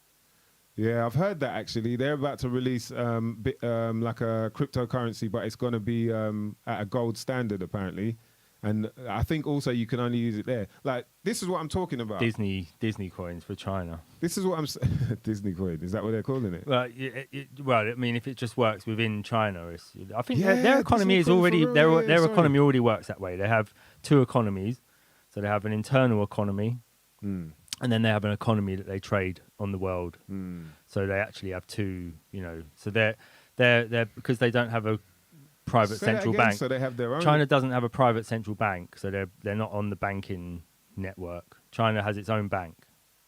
Yeah, I've heard that, actually. They're about to release like a cryptocurrency, but it's going to be at a gold standard, apparently. And I think also you can only use it there. Like, this is what I'm talking about. Disney coins for China. This is what I'm saying. Disney coin. Is that what they're calling it? Well, well, I mean, if it just works within China, I think Yeah, their economy Disney is coin for already real, their sorry. economy already works that way. They have two economies, so they have an internal economy, and then they have an economy that they trade on the world. So they actually have two, you know. So they're because they don't have a private central bank. So they have their own. China doesn't have a private central bank, so they're not on the banking network. China has its own bank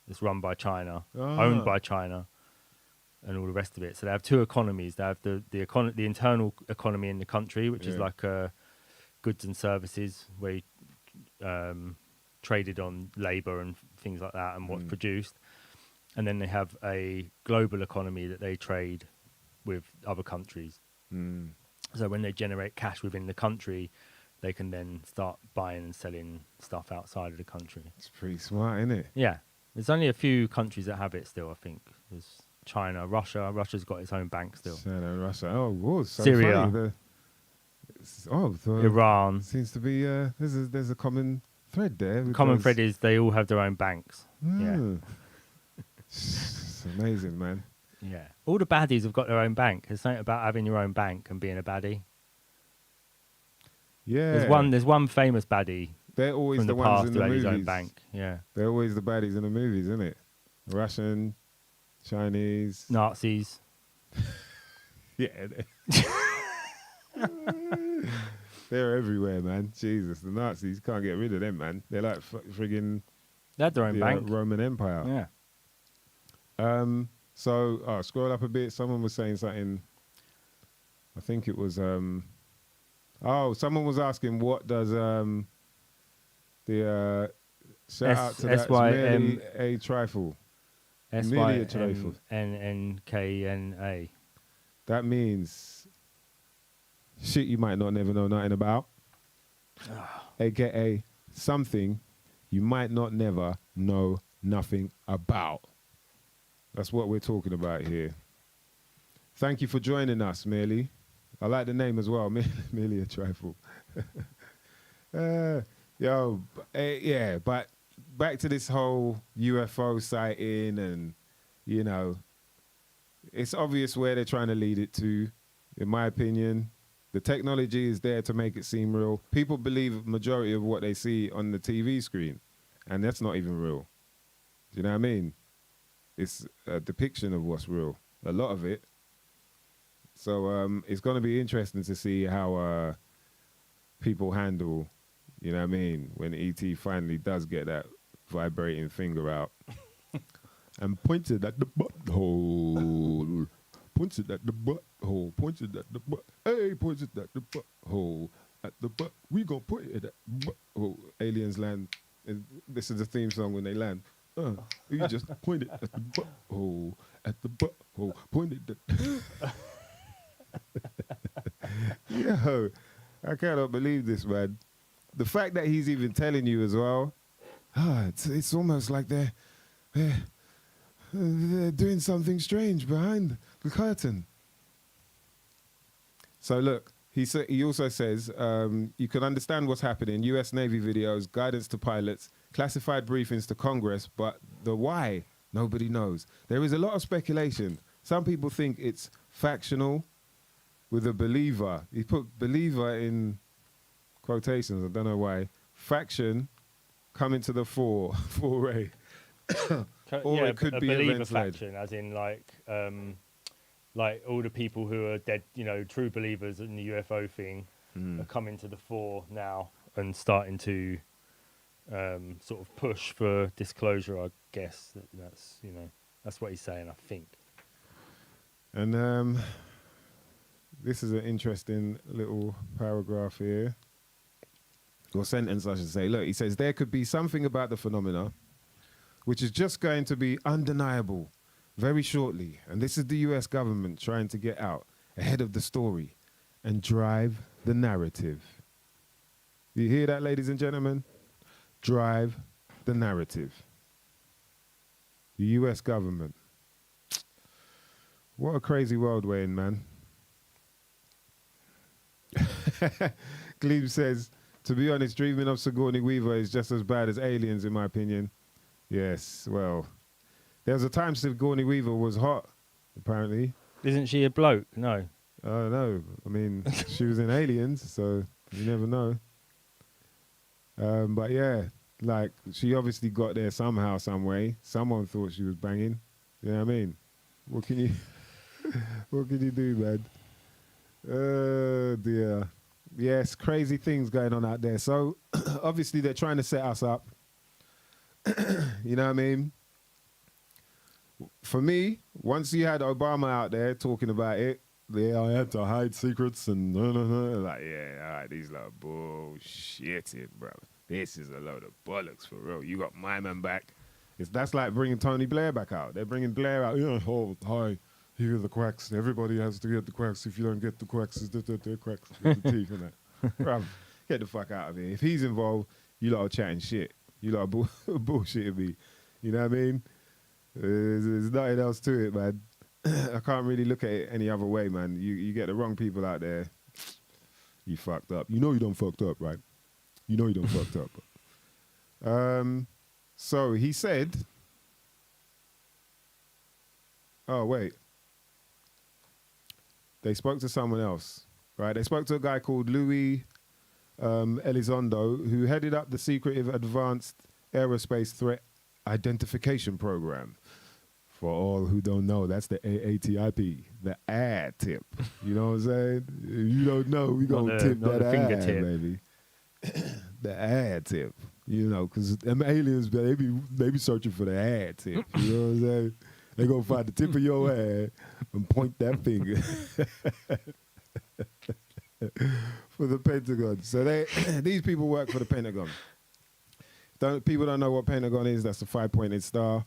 that's run by China, owned by China, and all the rest of it. So they have two economies. They have the internal economy in the country, which is like goods and services, where you traded on labour and things like that, and what's produced. And then they have a global economy that they trade with other countries. So when they generate cash within the country, they can then start buying and selling stuff outside of the country. It's pretty smart, isn't it? Yeah. There's only a few countries that have it still, I think. There's China, Russia. Russia's got its own bank still. China, Russia. Oh, whoa, so Syria. Funny. Iran. Seems to be, there's a common thread there. The common thread is they all have their own banks. Yeah. It's amazing, man. Yeah. All the baddies have got their own bank. There's something about having your own bank and being a baddie. Yeah. There's one famous baddie They're always from the the ones past in who the had his movies. own bank. Yeah. They're always the baddies in the movies, isn't it? Russian, Chinese. Nazis. Yeah. They're everywhere, man. Jesus, the Nazis, can't get rid of them, man. They're like friggin' They had their own bank. Roman Empire. Yeah. So, scroll up a bit. Someone was saying something. I think it was. Someone was asking, what does the shout out to that a trifle. SYMNNKNA. That means shit you might not never know nothing about, aka something you might not never know nothing about. That's what we're talking about here. Thank you for joining us, Merely. I like the name as well, Merely a Trifle. Yeah, but back to this whole UFO sighting and, you know, it's obvious where they're trying to lead it to, in my opinion. The technology is there to make it seem real. People believe majority of what they see on the TV screen, and that's not even real. Do you know what I mean? It's a depiction of what's real, a lot of it. So it's going to be interesting to see how people handle, you know what I mean, when E.T. finally does get that vibrating finger out and pointed at the butthole. Pointed at the butthole. Pointed at the butt. Hey, pointed at the butthole. At the butt. We gonna put it at the butthole. Aliens land. And this is the theme song when they land. You just pointed at the butthole. At the butthole. Pointed at. Yo, I cannot believe this, man. The fact that he's even telling you as well. It's almost like they're doing something strange behind the curtain. So look, he also says you can understand what's happening. U.S. Navy videos, guidance to pilots, classified briefings to Congress, but the why, nobody knows. There is a lot of speculation. Some people think it's factional with a believer. He put believer in quotations. I don't know why. Faction coming to the foray. Or it could be a believer events-led. faction, as in like all the people who are dead, you know, true believers in the UFO thing are coming to the fore now and starting to sort of push for disclosure. I guess that's, you know, that's what he's saying, I think. And this is an interesting little paragraph here, or sentence, I should say. Look, he says, there could be something about the phenomena which is just going to be undeniable very shortly. And this is the US government trying to get out ahead of the story and drive the narrative. You hear that, ladies and gentlemen? Drive the narrative. The US government. What a crazy world we're in, man. Glebe says, To be honest, dreaming of Sigourney Weaver is just as bad as aliens, in my opinion. Yes, well, there was a time Sigourney Weaver was hot, apparently. Isn't she a bloke? No. I don't know. I mean, she was in Aliens, so you never know. But yeah, like, she obviously got there somehow, some way. Someone thought she was banging. You know what I mean? What can you, what can you do, man? Oh, dear. Yes, crazy things going on out there. So, obviously, they're trying to set us up. You know what I mean? For me, once you had Obama out there talking about it, yeah, I had to hide secrets and like, yeah, all right, these lot of bullshitting, bro. This is a load of bollocks for real. You got my man back. That's like bringing Tony Blair back out. They're bringing Blair out. Yeah, oh, hi, here are the quacks. Everybody has to get the quacks. If you don't get the quacks, it's the quacks with the teeth and that. Bruv, get the fuck out of here. If he's involved, you lot are chatting shit. You lot are bullshitting me. You know what I mean? There's nothing else to it, man. I can't really look at it any other way, man. You get the wrong people out there. You fucked up. You know you done fucked up, right? You know you done fucked up. So he said, oh, wait. They spoke to someone else, right? They spoke to a guy called Louis Elizondo, who headed up the secretive Advanced Aerospace Threat Identification Program. For all who don't know, that's the AATIP, the ad tip. You know what I'm saying? If you don't know, we gonna tip that ad, baby. The ad tip, you know, because them aliens, they be searching for the ad tip. You know what I'm saying? They gonna find the tip of your ad and point that finger for the Pentagon. So these people work for the Pentagon. People don't know what Pentagon is. That's a 5-pointed star.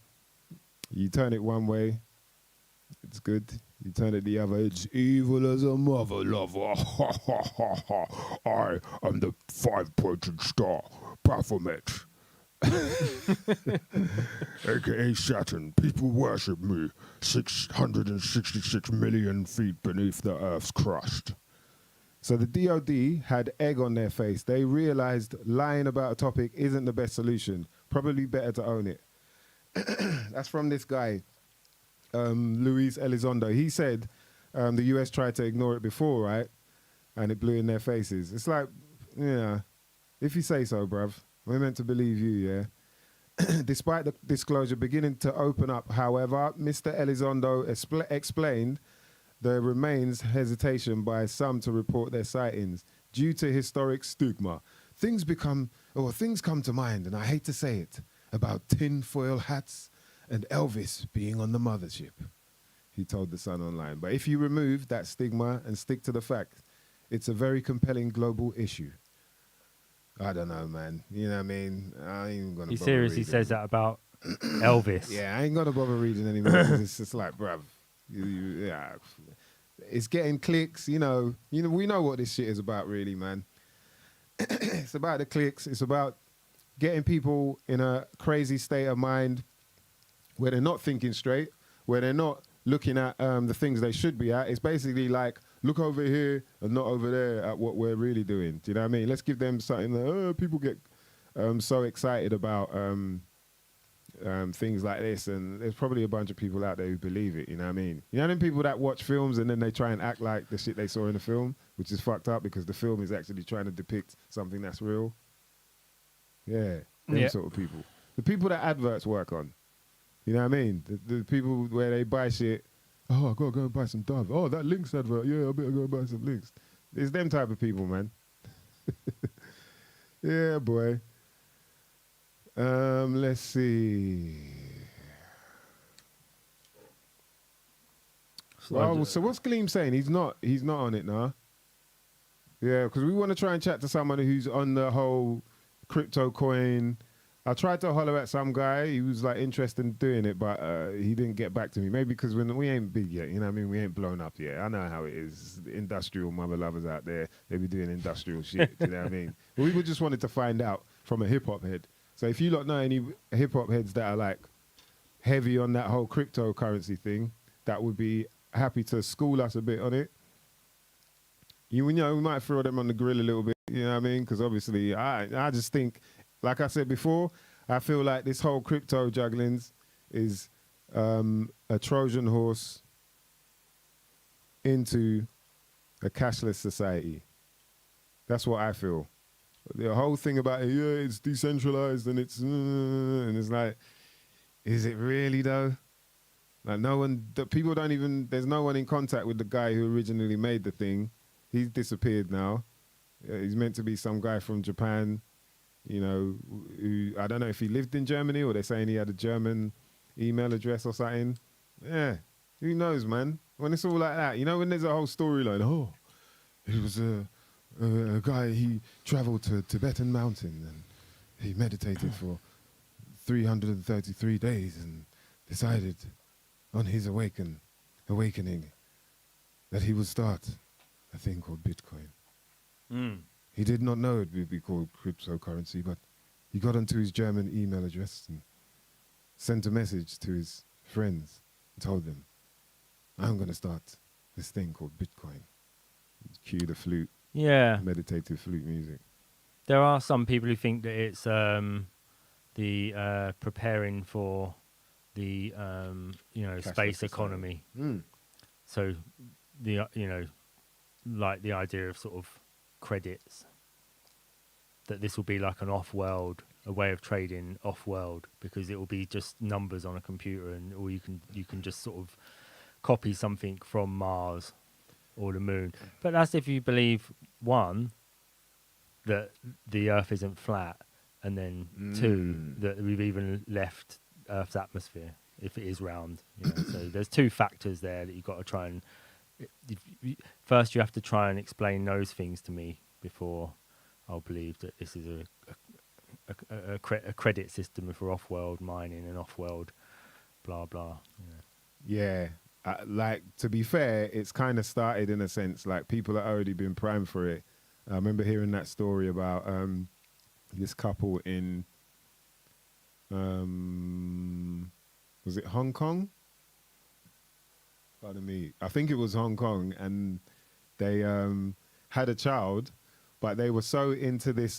You turn it one way, it's good. You turn it the other, it's evil as a mother lover. I am the 5-pointed star, Baphomet. AKA Saturn. People worship me 666 million feet beneath the Earth's crust. So the DOD had egg on their face. They realized lying about a topic isn't the best solution. Probably better to own it. That's from this guy, Luis Elizondo. He said the US tried to ignore it before, right? And it blew in their faces. It's like, yeah, if you say so, bruv, we're meant to believe you, yeah? Despite the disclosure beginning to open up, however, Mr. Elizondo explained there remains hesitation by some to report their sightings due to historic stigma. Things come to mind, and I hate to say it, about tinfoil hats and Elvis being on the mothership, he told The Sun Online. But if you remove that stigma and stick to the fact, it's a very compelling global issue. I don't know, man. You know what I mean? I ain't even gonna. He seriously says that about Elvis. Yeah, I ain't gonna bother reading anymore. 'Cause it's just like, bruv, yeah, it's getting clicks. You know, we know what this shit is about, really, man. It's about the clicks. It's about getting people in a crazy state of mind where they're not thinking straight, where they're not looking at the things they should be at. It's basically like, look over here and not over there at what we're really doing. Do you know what I mean? Let's give them something that people get so excited about things like this. And there's probably a bunch of people out there who believe it, you know what I mean? You know them people that watch films and then they try and act like the shit they saw in the film, which is fucked up because the film is actually trying to depict something that's real. Yeah, them sort of people. The people that adverts work on. You know what I mean? The people where they buy shit. Oh, I gotta go and buy some Dove. Oh, that Lynx advert. Yeah, I better go and buy some Lynx. It's them type of people, man. Yeah, boy. Let's see. So what's Gleam saying? He's not on it now. Yeah, because we want to try and chat to someone who's on the whole cryptocoin. I tried to holler at some guy. He was like interested in doing it, but he didn't get back to me. Maybe because we ain't big yet. You know what I mean? We ain't blown up yet. I know how it is. The industrial mother lovers out there, they be doing industrial shit. You know what I mean? But we just wanted to find out from a hip hop head. So if you lot know any hip hop heads that are like heavy on that whole cryptocurrency thing, that would be happy to school us a bit on it. You know, we might throw them on the grill a little bit. You know what I mean? Because obviously, I just think, like I said before, I feel like this whole crypto jugglings is a Trojan horse into a cashless society. That's what I feel. The whole thing about it, yeah, it's decentralized and it's like, is it really though? Like people don't even, there's no one in contact with the guy who originally made the thing. He's disappeared now. He's meant to be some guy from Japan, you know, who, I don't know if he lived in Germany or they're saying he had a German email address or something. Yeah, who knows, man? When it's all like that, you know, when there's a whole storyline, oh, he was a guy, he traveled to Tibetan mountain and he meditated for 333 days and decided on his awakening that he would start a thing called Bitcoin. He did not know it would be called cryptocurrency, but he got onto his German email address and sent a message to his friends and told them, I'm going to start this thing called Bitcoin. Cue the flute. Yeah. Meditative flute music. There are some people who think that it's the preparing for the space economy. So the like the idea of sort of credits, that this will be like an off-world, a way of trading off-world, because it will be just numbers on a computer, and or you can just sort of copy something from Mars or the moon. But that's if you believe, one, that the Earth isn't flat, and then two, that we've even left Earth's atmosphere if it is round. You know? So there's two factors there that you've got to try and... First, you have to try and explain those things to me before I'll believe that this is a credit system for off-world mining and off-world blah, blah. Yeah. Like, to be fair, it's kind of started in a sense, like people have already been primed for it. I remember hearing that story about this couple in, was it Hong Kong? Pardon me. I think it was Hong Kong, and they had a child, but they were so into this,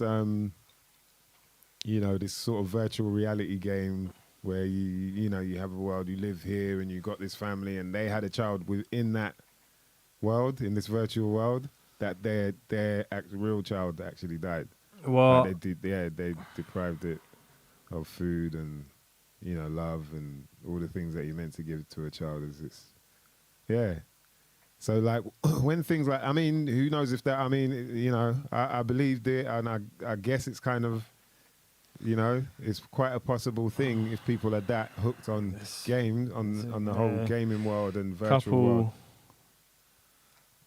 this sort of virtual reality game where you have a world, you live here, and you got this family, and they had a child within that world, in this virtual world, that their real child actually died. Well, like they deprived it of food and love and all the things that you're meant to give to a child. So like when things like, I mean, who knows if that, I mean, I believed it, and I guess it's kind of, it's quite a possible thing if people are that hooked on games, on the whole gaming world and virtual world.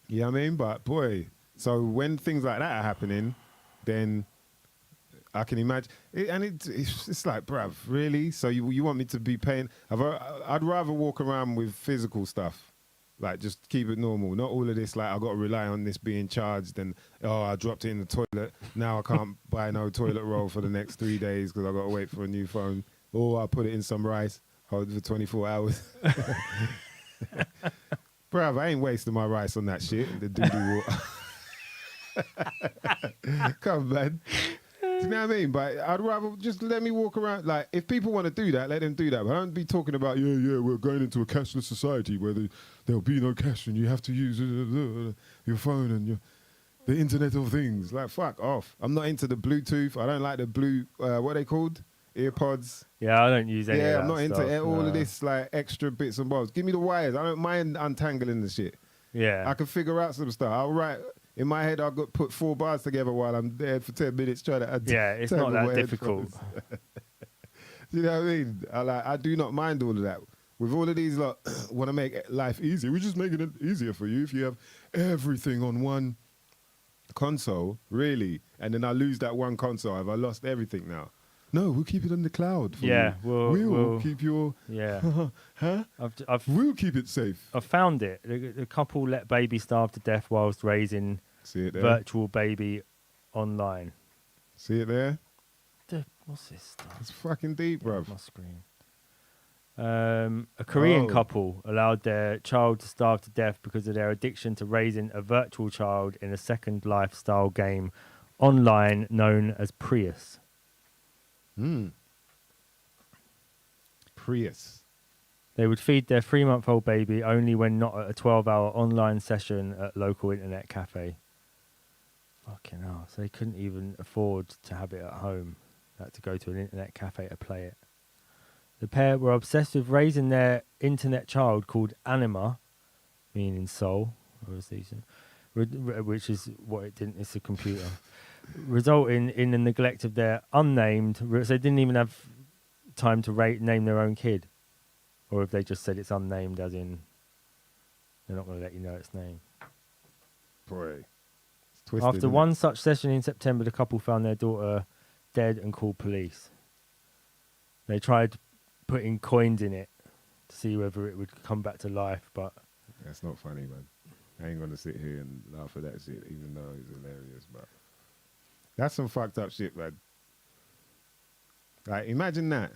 You know what I mean? But boy, so when things like that are happening, then I can imagine, it's like, bruv, really? So you want me to be paying? I'd rather walk around with physical stuff. Like, just keep it normal. Not all of this, like, I've got to rely on this being charged and, I dropped it in the toilet. Now I can't buy no toilet roll for the next 3 days because I've got to wait for a new phone. Or I put it in some rice, hold it for 24 hours. Bruv, I ain't wasting my rice on that shit. The doo-doo water. Come on, man. Do you know what I mean? But I'd rather just let me walk around. Like, if people want to do that, let them do that. But I don't be talking about, we're going into a cashless society where there'll be no cash and you have to use your phone and the Internet of Things. Like, fuck off. I'm not into the Bluetooth. I don't like the blue, what are they called? EarPods. Yeah, I don't use any of that. Yeah, I'm not into all of this, like, extra bits and bobs. Give me the wires. I don't mind untangling the shit. Yeah. I can figure out some stuff. I'll write... In my head, I've got to put 4 bars together while I'm there for 10 minutes trying to... Yeah, it's not that difficult. You know what I mean? I do not mind all of that. With all of these, want to make life easier. We're just making it easier for you if you have everything on one console, really. And then I lose that one console. Have I lost everything now? No, we'll keep it on the cloud for you. We'll keep your... Yeah. Huh? We'll keep it safe. I've found it. The couple let baby starve to death whilst raising virtual baby online. See it there? What's this stuff? It's fucking deep, bruv. My screen. A Korean couple allowed their child to starve to death because of their addiction to raising a virtual child in a Second Life style game online known as Prius. Prius. They would feed their 3-month-old baby only when not at a 12-hour online session at local internet cafe. Fucking hell. So they couldn't even afford to have it at home. They had to go to an internet cafe to play it. The pair were obsessed with raising their internet child called Anima, meaning soul, obviously, which is what it didn't, it's a computer, resulting in the neglect of their unnamed, so they didn't even have time to name their own kid. Or if they just said it's unnamed, as in, they're not going to let you know its name. Boy. It's twisted, After one such session in September, the couple found their daughter dead and called police. They tried putting coins in it to see whether it would come back to life, but that's not funny, man. I ain't gonna sit here and laugh at that shit, even though it's hilarious. But that's some fucked up shit, man. Like, imagine that.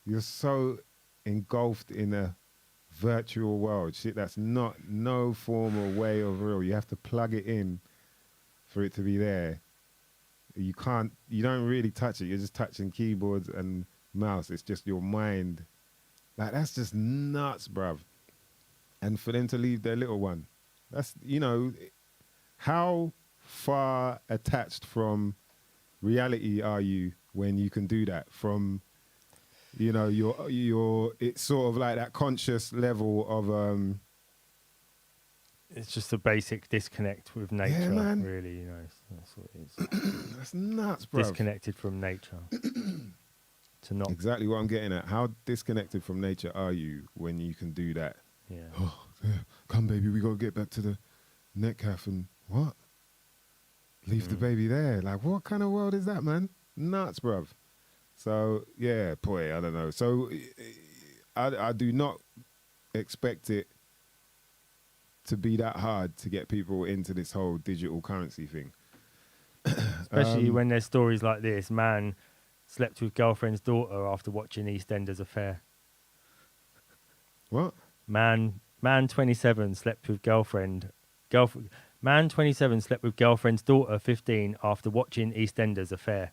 You're so engulfed in a virtual world, shit that's not no form or way of real. You have to plug it in for it to be there. You don't really touch it. You're just touching keyboards and mouse. It's just your mind. Like, that's just nuts, bruv. And for them to leave their little one, that's, how far attached from reality are you when you can do that? From, it's sort of like that conscious level of it's just a basic disconnect with nature, yeah, man. really, that's what it is. That's nuts, bruv. Disconnected from nature. To not exactly what I'm getting at. How disconnected from nature are you when you can do that? Yeah. Oh, yeah. Come, baby, we got to get back to the net cafe and what? Leave the baby there. Like, what kind of world is that, man? Nuts, bruv. So, yeah, boy, I don't know. So, I do not expect it to be that hard to get people into this whole digital currency thing. Especially when there's stories like this. Man slept with girlfriend's daughter after watching EastEnders affair. What? Man 27 slept with Man 27 slept with girlfriend's daughter 15 after watching EastEnders affair.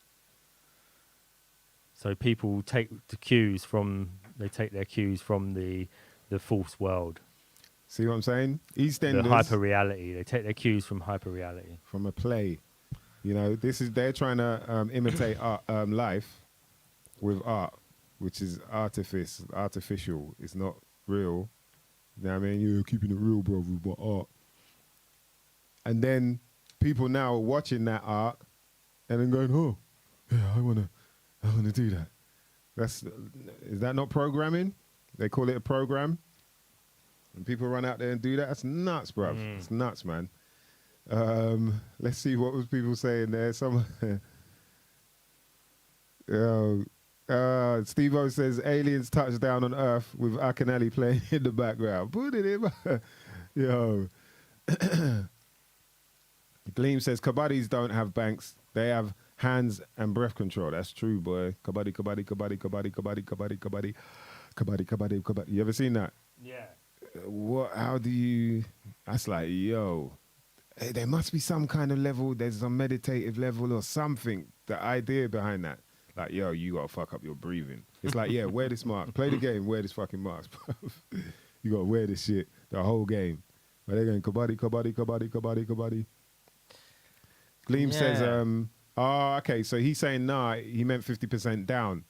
So people take their cues from the false world. See what I'm saying? EastEnders. The hyper reality. They take their cues from hyper reality. From a play. They're trying to imitate art, life with art, which is artificial. It's not real. You know what I mean? You're keeping it real, bro, with my art. And then people now are watching that art and then going, oh, yeah, I wanna do that. Is that not programming? They call it a program. And people run out there and do that. That's nuts, bruv. It's nuts, man. Let's see what was people saying there. Steve-O says aliens touched down on Earth with Akinale playing in the background. Put it in. Yo. Gleam says Kabadis don't have banks. They have hands and breath control. That's true, boy. Kabadi. You ever seen that? Yeah. How do you... That's like, yo... Hey, there must be some kind of level, there's some meditative level or something, the idea behind that. Like, yo, you got to fuck up your breathing. It's like, yeah, wear this mask. Play the game, wear this fucking mask. You got to wear this shit the whole game. But they're going, kabadi. Gleam says, okay, so he's saying, he meant 50% down.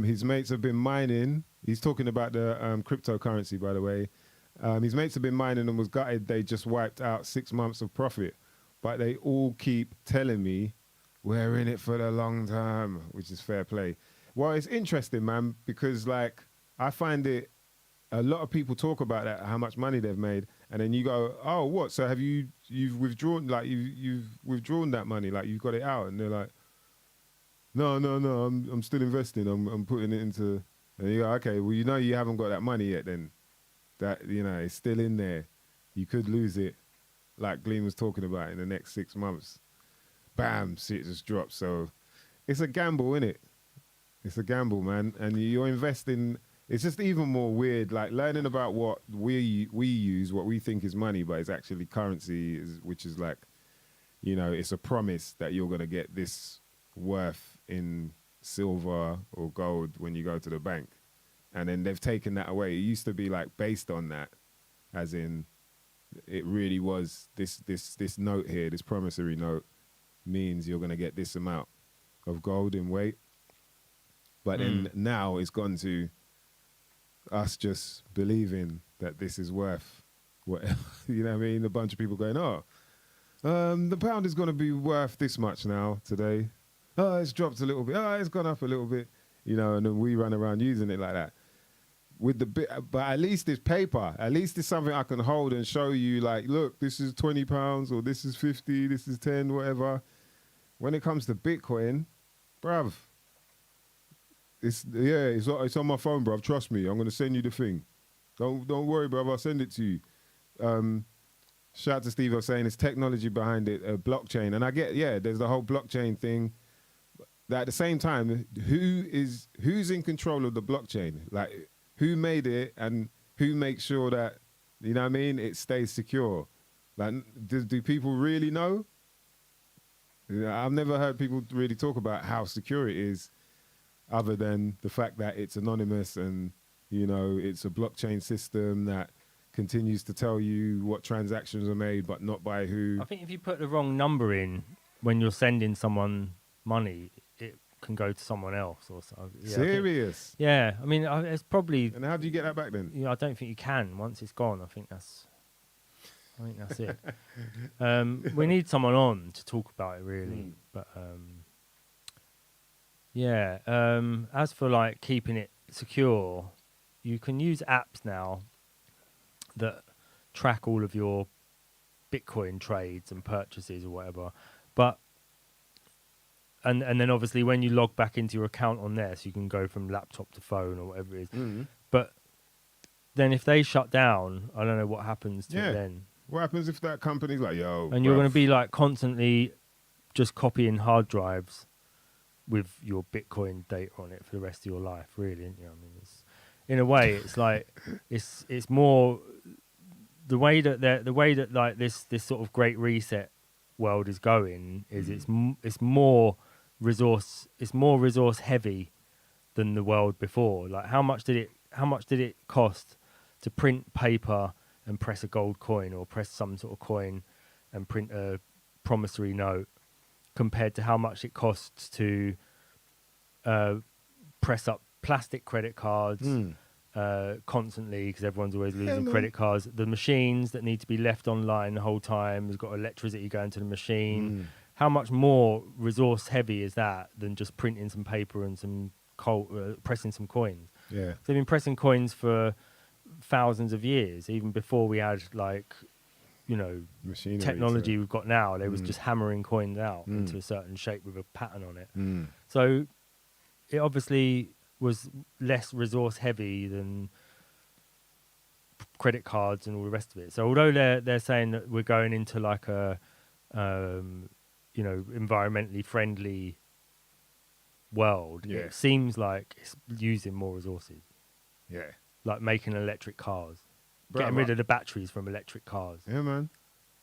His mates have been mining. He's talking about the cryptocurrency, by the way. His mates have been mining and was gutted they just wiped out 6 months of profit. But they all keep telling me we're in it for the long term, which is fair play. Well, it's interesting, man, because like I find it, a lot of people talk about that, how much money they've made, and then you go, oh, what? So have you've withdrawn, like you've withdrawn that money, like you've got it out, and they're like, no, I'm still investing, I'm putting it into, and you go, okay, well, you haven't got that money yet then. That, it's still in there. You could lose it, like Gleam was talking about, in the next 6 months. Bam, shit just drops. So it's a gamble, innit? It's a gamble, man. And you're investing it's just even more weird, like learning about what we use, what we think is money, but it's actually currency, which is like, you know, it's a promise that you're going to get this worth in silver or gold when you go to the bank. And then they've taken that away. It used to be like based on that, as in it really was this note here, this promissory note means you're going to get this amount of gold in weight. But then now it's gone to us just believing that this is worth whatever. You know what I mean? A bunch of people going, oh, the pound is going to be worth this much now today. Oh, it's dropped a little bit. Oh, it's gone up a little bit. You know, and then we run around using it like that. With the bit, but at least it's paper. At least it's something I can hold and show you. Like, look, this is £20, or this is 50, this is 10, whatever. When it comes to Bitcoin, bruv, it's on my phone, bruv. Trust me, I'm gonna send you the thing. Don't worry, bruv. I'll send it to you. Shout out to Steve for saying it's technology behind it, blockchain, and I get there's the whole blockchain thing. That at the same time, who's in control of the blockchain? Like, who made it and who makes sure that, you know what I mean, it stays secure? Like, do people really know? I've never heard people really talk about how secure it is, other than the fact that it's anonymous and, you know, it's a blockchain system that continues to tell you what transactions are made, but not by who. I think if you put the wrong number in when you're sending someone money, it can go to someone else or something. Yeah, Serious? I mean, it's probably. And how do you get that back then? I don't think you can. Once it's gone, I think that's it. We need someone on to talk about it, really. But as for like keeping it secure, you can use apps now that track all of your Bitcoin trades and purchases or whatever. But and then obviously when you log back into your account on there, so you can go from laptop to phone or whatever it is. But then if they shut down, I don't know what happens to it then. What happens if that company's like, yo, and you're going to be like constantly just copying hard drives with your Bitcoin data on it for the rest of your life, really, isn't you? I mean, in a way, it's like it's more the way that like this sort of great reset world is going is it's more resource heavy than the world before. Like, how much did it cost to print paper and press a gold coin or press some sort of coin and print a promissory note, compared to how much it costs to press up plastic credit cards constantly, because everyone's always losing credit cards. The machines that need to be left online the whole time, there's got electricity going to the machine. How much more resource heavy is that than just printing some paper and some pressing some coins? Yeah, they've been pressing coins for thousands of years, even before we had, like, you know, machinery technology we've got now. They was just hammering coins out into a certain shape with a pattern on it. So it obviously was less resource heavy than credit cards and all the rest of it. So although they're saying that we're going into like a environmentally friendly world, it seems like it's using more resources. Yeah, like making electric cars, getting rid of the batteries from electric cars. Yeah, man.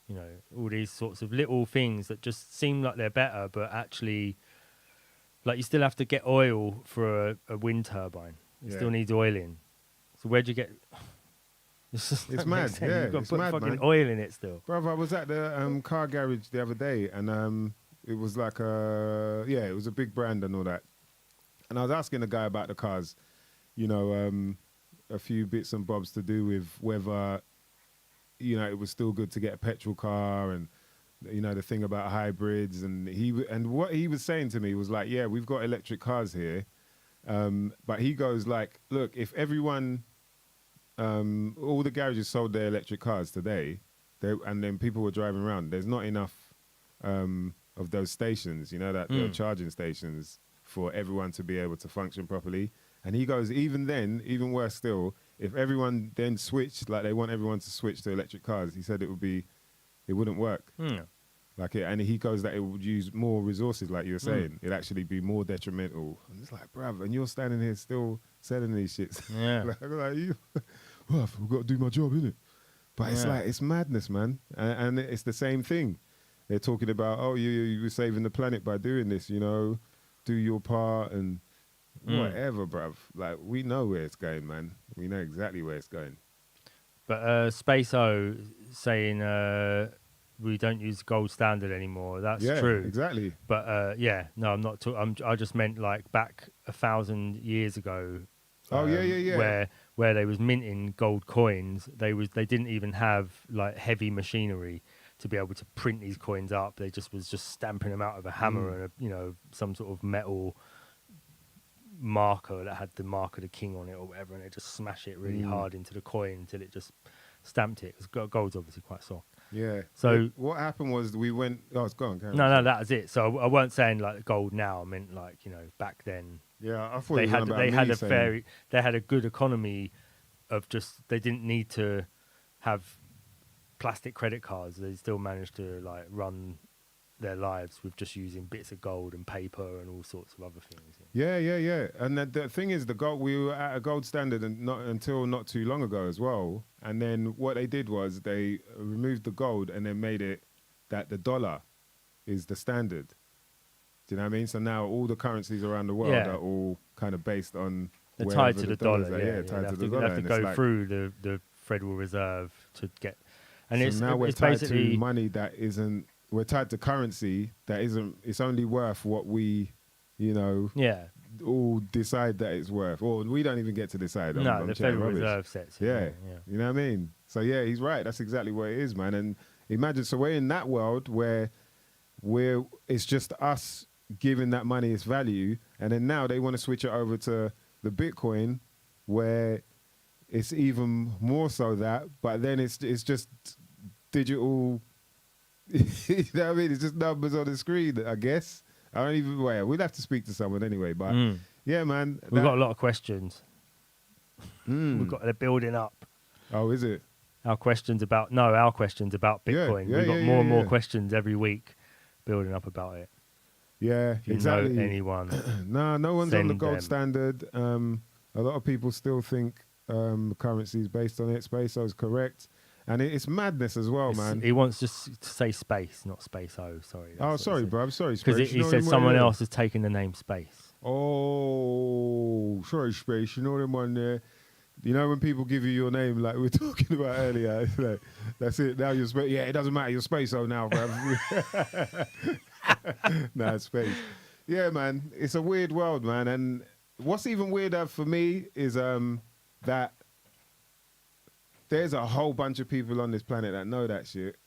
You know, all these sorts of little things that just seem like they're better, but actually, like, you still have to get oil for a wind turbine. It still needs oiling. So where'd you get? It's mad. Yeah, you've got to put mad, fucking man. oil in it still. Brother, I was at the car garage the other day, and it was like it was a big brand and all that. And I was asking the guy about the cars, you know, a few bits and bobs to do with whether, you know, it was still good to get a petrol car, and, you know, the thing about hybrids. And what he was saying to me was like, yeah, we've got electric cars here, but he goes like, look, if everyone, all the garages sold their electric cars today, and then people were driving around, there's not enough of those stations, you know, that the charging stations for everyone to be able to function properly. And he goes, even then, even worse still, if everyone then switched, like they want everyone to switch to electric cars, he said it wouldn't work. Like and he goes that it would use more resources, like you were saying. It'd actually be more detrimental. And it's like, bruv, and you're standing here still selling these shits. Yeah. like you, well, I've got to do my job, innit? But it's like, it's madness, man. And it's the same thing. They're talking about, oh, you were saving the planet by doing this, you know, do your part and whatever, bruv. Like, we know where it's going, man. We know exactly where it's going. But Space O saying we don't use gold standard anymore. That's true. Exactly. But no, I'm not. I just meant like back 1,000 years ago. Where they was minting gold coins, they didn't even have like heavy machinery to be able to print these coins up. They was just stamping them out of a hammer and some sort of metal marker that had the mark of the king on it or whatever, and they just smash it really hard into the coin until it just stamped it. Because gold's obviously quite soft. Yeah. So what happened was we went. Oh, it's gone. No, that was it. So I weren't saying like gold now. I meant like back then. Yeah, I thought they had a good economy of just they didn't need to have plastic credit cards. They still managed to like run their lives with just using bits of gold and paper and all sorts of other things. Yeah. And the thing is, the gold, we were at a gold standard and not too long ago as well. And then what they did was they removed the gold and then made it that the dollar is the standard. Do you know what I mean? So now all the currencies around the world are all kind of based on they're tied to the dollar. Tied to the dollar. They have to go through the Federal Reserve to get. And so it's now we're it's tied basically to money that isn't. We're tied to currency that isn't. It's only worth what we, all decide that it's worth, or we don't even get to decide. The Federal Reserve sets it. Yeah, you know what I mean. So yeah, he's right. That's exactly what it is, man. And imagine, so we're in that world where it's just us giving that money its value, and then now they want to switch it over to the Bitcoin, where it's even more so that, but then it's just digital. You know what I mean? It's just numbers on the screen, I guess. I don't even. Well, we'd have to speak to someone anyway. But yeah, man, we've got a lot of questions. They're building up. Oh, is it? Our questions about Bitcoin. We've got more and more questions every week building up about it. Yeah, if you exactly. know anyone? No one's on the gold standard. A lot of people still think currency is based on it. Space O is correct. And it's madness as well, man. He wants just to say space, not Space O. Sorry. Sorry, bro. I'm sorry, Space. Because he said someone else has taken the name Space. Oh, sorry, Space. You know them one there. You know when people give you your name, like we were talking about earlier, like, that's it. Now you're Space. Yeah, it doesn't matter. You're Space O now, bro. Nah, it's Space. Yeah, man. It's a weird world, man. And what's even weirder for me is that there's a whole bunch of people on this planet that know that shit,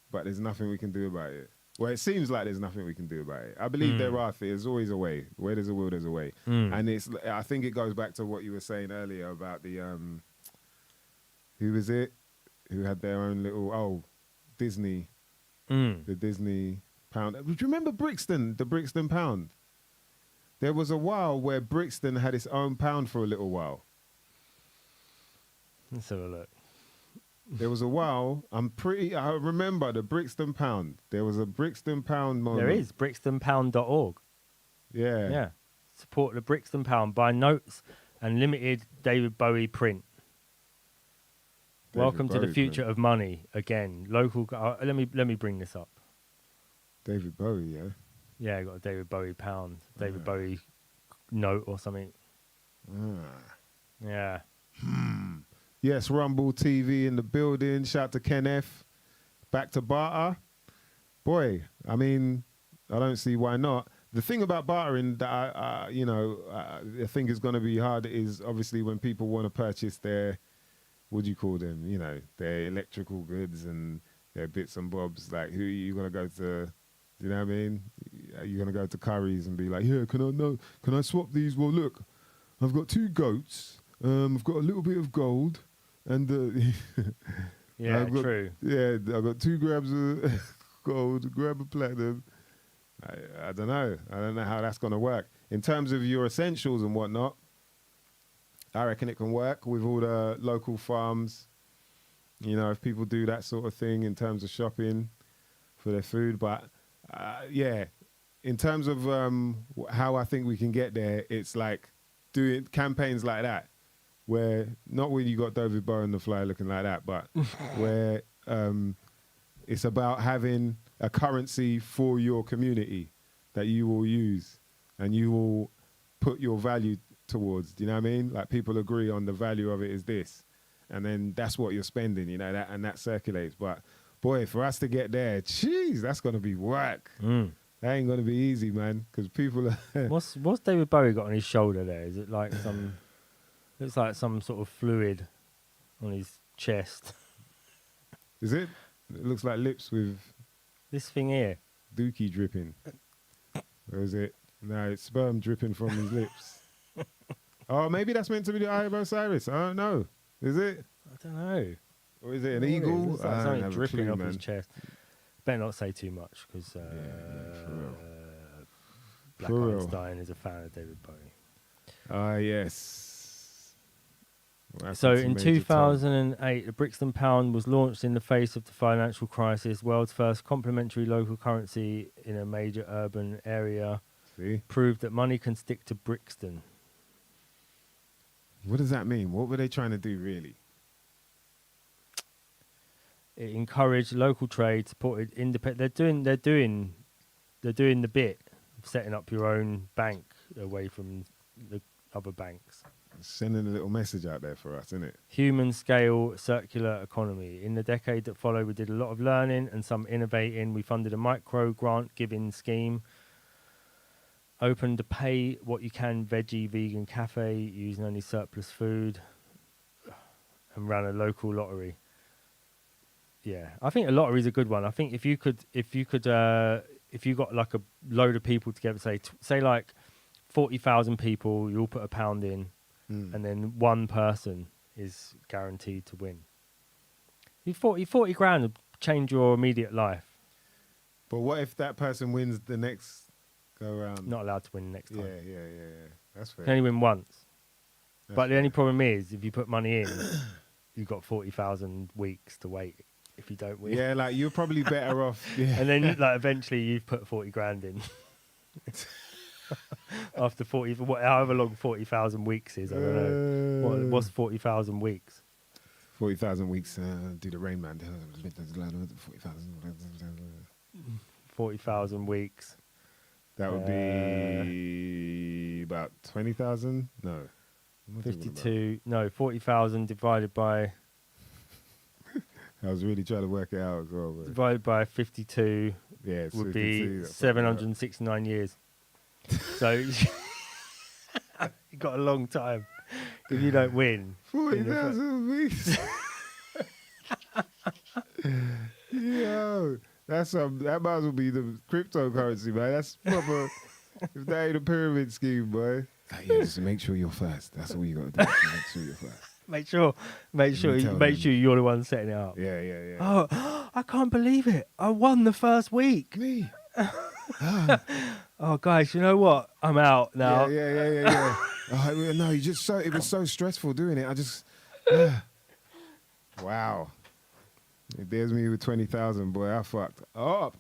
but there's nothing we can do about it. Well, it seems like there's nothing we can do about it. I believe there's always a way. Where there's a will, there's a way. And I think it goes back to what you were saying earlier about the, who was it? Who had their own little, Disney. The Disney pound. Do you remember Brixton, the Brixton pound? There was a while where Brixton had its own pound for a little while. Let's have a look. There was a while, I remember the Brixton pound. There was a Brixton pound moment. There is, brixtonpound.org. Yeah. Yeah. Support the Brixton pound. Buy notes and limited David Bowie print. Welcome to the future of money. Again, local. Let me bring this up. David Bowie, yeah. Yeah, I got a David Bowie pound, David Bowie note or something. Yeah. Yes, Rumble TV in the building. Shout to Ken F. Back to barter. Boy, I mean, I don't see why not. The thing about bartering that I think is going to be hard is obviously when people want to purchase their, what do you call them? You know, their electrical goods and their bits and bobs. Like, who are you going to go to? You know what I mean? Are you going to go to Curry's and be like, yeah, can I swap these? Well, look, I've got 2 goats. I've got a little bit of gold. And true. Yeah, I've got 2 grams of gold, a gram of platinum. I don't know. I don't know how that's going to work. In terms of your essentials and whatnot, I reckon it can work with all the local farms. You know, if people do that sort of thing in terms of shopping for their food. But yeah, in terms of how I think we can get there, it's like doing campaigns like that, where not when you got David Bowie and the Fly looking like that, but where it's about having a currency for your community that you will use and you will put your value towards. Do you know what I mean? Like people agree on the value of it is this, and then that's what you're spending. You know that, and that circulates. But boy, for us to get there, jeez, that's gonna be whack. That ain't gonna be easy, man. Because people are. What's David Bowie got on his shoulder there? Is it like some? Looks like some sort of fluid on his chest. Is it? It looks like lips with This thing here. dookie dripping. Or is it? No, it's sperm dripping from his lips. Oh, maybe that's meant to be the Eye of Osiris. I don't know. Is it? I don't know. Or is it an eagle? Looks like I don't something have a dripping clue, off man. his chest. Better not say too much because for real. Black For real. Einstein is a fan of David Bowie. Ah, yes. Well, So that's in Major Tom. 2008, the Brixton Pound was launched in the face of the financial crisis, world's first complementary local currency in a major urban area, See? proved that money can stick to Brixton. What does that mean? What were they trying to do, really? It encouraged local trade, supported independent. They're doing the bit of setting up your own bank away from the other banks. Sending a little message out there for us, isn't it? Human scale circular economy. In the decade that followed, we did a lot of learning and some innovating. We funded a micro grant giving scheme, opened a pay what you can veggie vegan cafe using only surplus food, and ran a local lottery. Yeah, I think a lottery is a good one. I think if you got like a load of people together, say like 40,000 people, you all put £1 in. And then one person is guaranteed to win. 40 grand would change your immediate life. But what if that person wins the next go round? Not allowed to win next time. Yeah. That's fair. Can only win once. That's But the fair. only problem is, if you put money in, you've got 40,000 weeks to wait if you don't win. Yeah, like you're probably better off. Yeah. And then like eventually you've put 40 grand in. After 40, however long 40,000 weeks is, I don't know. What's 40,000 weeks? 40,000 weeks. Do the Rain Man. 40,000 weeks. That would be about 20,000. No. What am I talking about? 52. No, 40,000 divided by I was really trying to work it out as well. But divided by 52 yeah, it's would 52, be that's 769 years. So you got a long time if you don't win. 40,000 weeks. Yo, that might as well be the cryptocurrency, man. That's proper. If that ain't a pyramid scheme, boy. Like, yeah, just make sure you're first. That's all you got to do. Make sure you're first. Make sure you're the one setting it up. Yeah. Oh, I can't believe it! I won the first week. Me. Oh, guys, you know what? I'm out now. Yeah. Oh, no, it was so stressful doing it. I just, wow. There's me with 20,000, boy. I fucked up.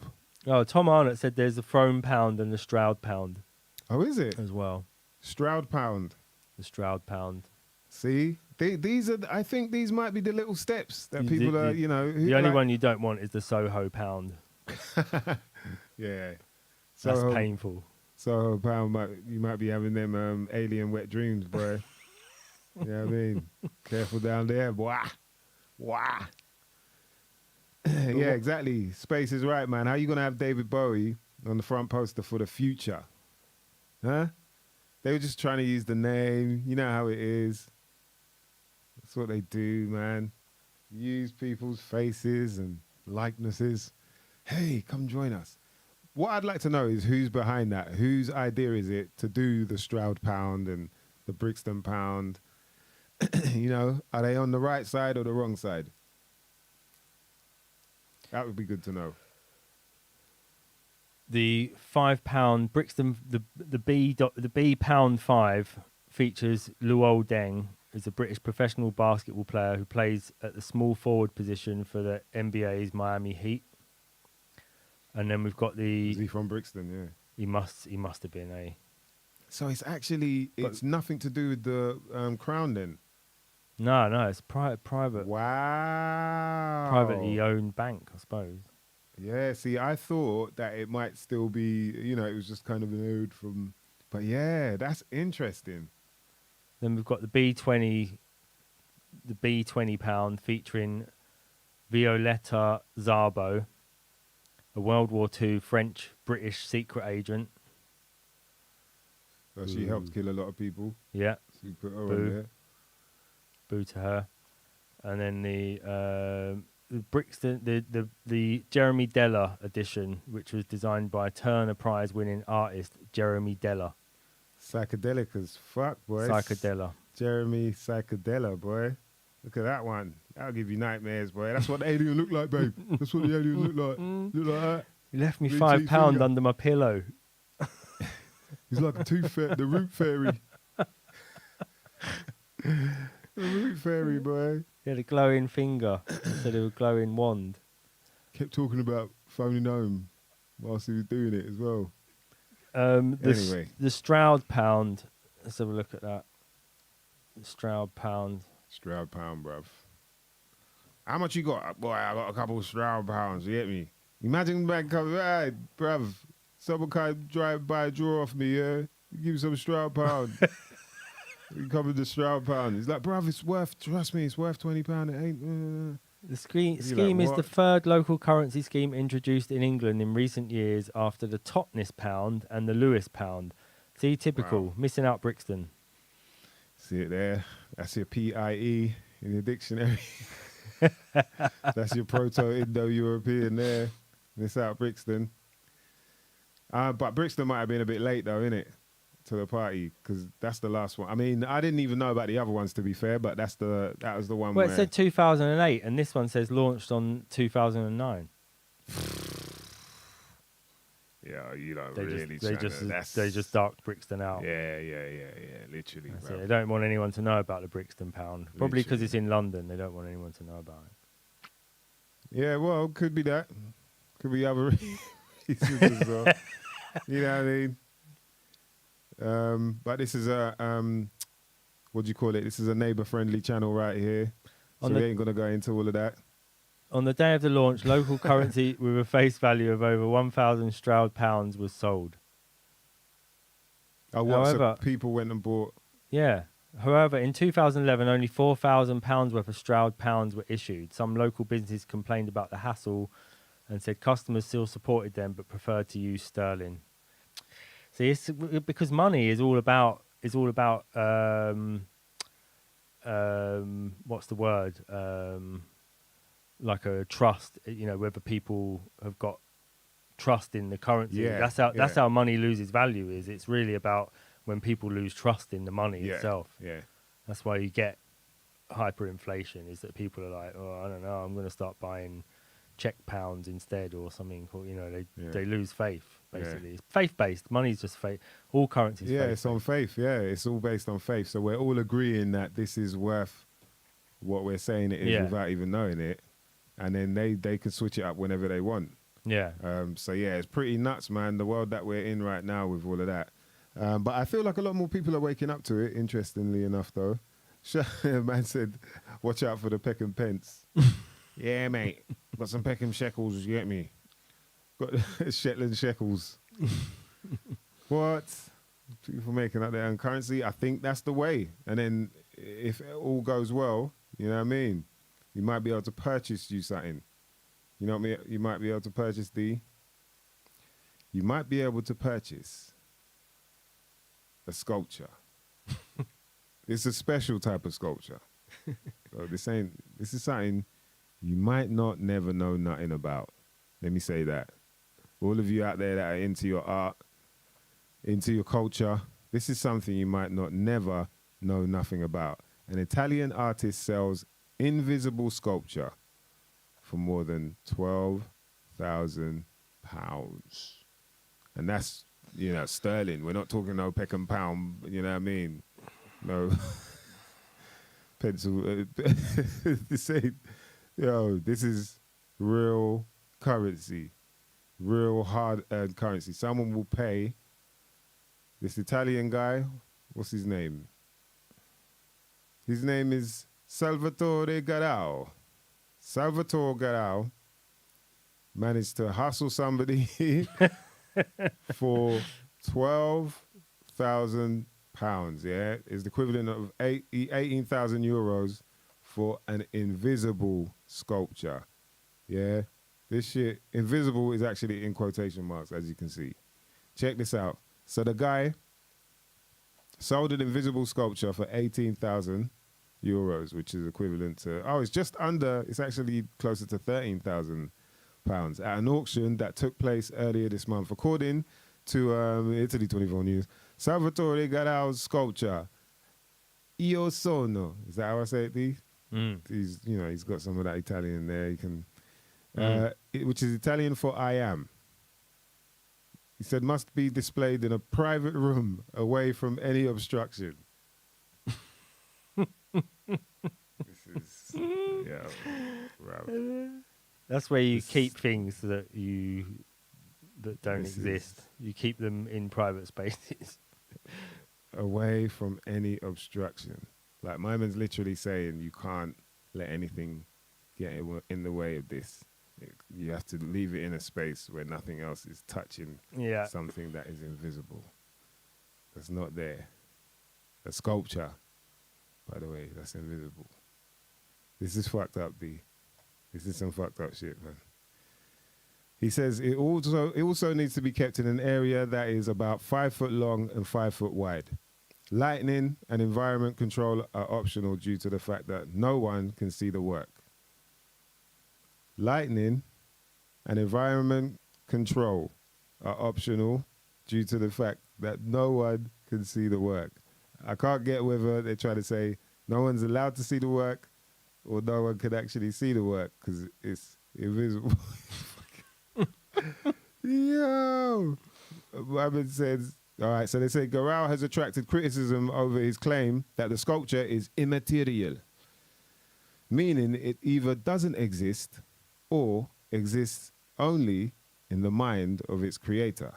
Oh, Tom Arnott said there's the Throne Pound and the Stroud Pound Oh, is it? as well. Stroud Pound. The Stroud Pound. See, these are. I think these might be the little steps that people are. You know, The only one you don't want is the Soho Pound. Yeah, That's Soho, painful. Soho Pound. You might be having them alien wet dreams, boy. You know what I mean? Careful down there, boy. Wah. Yeah, exactly. Space is right, man. How you gonna have David Bowie on the front poster for the future? Huh? They were just trying to use the name. You know how it is. That's what they do, man. Use people's faces and likenesses. Hey, come join us. What I'd like to know is who's behind that. Whose idea is it to do the Stroud Pound and the Brixton Pound? You know, are they on the right side or the wrong side? That would be good to know. The £5 Brixton, the B Pound 5 features Luol Deng, who's a British professional basketball player who plays at the small forward position for the NBA's Miami Heat. And then we've got Is he from Brixton? Yeah. He must have been So it's actually nothing to do with the Crown then. No, it's private. Wow. Privately owned bank, I suppose. Yeah. See, I thought that it might still be, it was just kind of an ode from. But yeah, that's interesting. Then we've got the B20 pound featuring Violetta Szabo, a World War II French-British secret agent. So she helped kill a lot of people. Yeah. So you put her Boo. on there. Boo to her. And then the Brixton, the Jeremy Deller edition, which was designed by Turner Prize-winning artist Jeremy Deller. Psychedelic as fuck, boy. Psychedella. Jeremy Psychedella, boy. Look at that one. That'll give you nightmares, boy. That's what the alien look like, babe. That's what the alien look like. Look like that. You left me Big £5 finger. under my pillow. He's like the the root fairy. The root fairy, boy. He had a glowing finger instead of a glowing wand. Kept talking about phoning home whilst he was doing it as well. The Stroud pound. Let's have a look at that. The Stroud pound. Stroud pound, bruv. How much you got? Boy, I got a couple of Stroud pounds. You get me? Imagine back comes, hey, bruv. Someone can't drive by a drawer off me, yeah? You give me some Stroud pound. You come with the Stroud pound. He's like, bruv, it's worth, trust me, it's worth £20. It ain't. The scheme like, is the third local currency scheme introduced in England in recent years after the Totnes pound and the Lewis pound. See, typical. Wow. Missing out Brixton. See it there? That's your PIE in your dictionary. That's your Proto-Indo-European there. Miss out Brixton. But Brixton might have been a bit late though, innit? To the party, because that's the last one. I mean, I didn't even know about the other ones, to be fair, but that was the one Well, where... it said 2008, and this one says launched on 2009. Yeah, you don't They really... just darked Brixton out. Yeah, literally. That's it. They don't want anyone to know about the Brixton pound. Probably because it's in London, they don't want anyone to know about it. Yeah, well, could be that. Could be other reasons as well. You know what I mean? But this is a what do you call it? This is a neighbour-friendly channel right here, so we ain't gonna go into all of that. On the day of the launch, local currency with a face value of over 1,000 Stroud pounds was sold. Oh, what? So people went and bought. Yeah. However, in 2011, only £4,000 worth of Stroud pounds were issued. Some local businesses complained about the hassle and said customers still supported them but preferred to use sterling. See, it's because money is all about what's the word? Like a trust, whether people have got trust in the currency. Yeah, that's how money loses value. It's really about when people lose trust in the money itself. Yeah. That's why you get hyperinflation, is that people are like, oh, I don't know, I'm going to start buying Czech pounds instead or something. They lose faith, basically. It's faith-based. Money's just faith. All currencies faith. Yeah, it's on faith. Yeah, it's all based on faith. So we're all agreeing that this is worth what we're saying it is without even knowing it. And then they can switch it up whenever they want. Yeah. So, yeah, it's pretty nuts, man, the world that we're in right now with all of that. But I feel like a lot more people are waking up to it, interestingly enough, though. Man said, watch out for the Peckham pence. Yeah, mate. Got some Peckham shekels, you get me? Got Shetland shekels. What? People making up their own currency. I think that's the way. And then if it all goes well, you know what I mean? You might be able to purchase you something. You know what I mean? You might be able to purchase you might be able to purchase a sculpture. It's a special type of sculpture. So this is something you might not never know nothing about. Let me say that. All of you out there that are into your art, into your culture, this is something you might not never know nothing about. An Italian artist sells invisible sculpture for more than £12,000. And that's, sterling. We're not talking no Peckham pound, you know what I mean? No pencil. This is real currency. real hard-earned currency. Someone will pay this Italian guy. What's his name? His name is Salvatore Garau. Salvatore Garau managed to hustle somebody for £12,000. Yeah, is the equivalent of 18,000 euros for an invisible sculpture. Yeah, this shit, invisible is actually in quotation marks, as you can see. Check this out. So the guy sold an invisible sculpture for 18,000 euros, which is equivalent to, it's actually closer to 13,000 pounds at an auction that took place earlier this month. According to Italy 24 News, Salvatore Garau's sculpture, Io Sono, is that how I say it, D? He's got some of that Italian there. He can, which is Italian for I am. He said must be displayed in a private room away from any obstruction. This is, right. That's where you keep things that don't exist. You keep them in private spaces. Away from any obstruction. Like, my man's literally saying you can't let anything get in the way of this. You have to leave it in a space where nothing else is touching something that is invisible. That's not there. A sculpture, by the way, that's invisible. This is fucked up, D. This is some fucked up shit, man. He says it also needs to be kept in an area that is about 5 foot long and 5 foot wide. Lighting and environment control are optional due to the fact that no one can see the work. Lighting and environment control are optional due to the fact that no one can see the work. I can't get whether they're trying to say no one's allowed to see the work or no one can actually see the work because it's invisible. Yo! Mohammed says, all right, so they say Garau has attracted criticism over his claim that the sculpture is immaterial, meaning it either doesn't exist or exists only in the mind of its creator.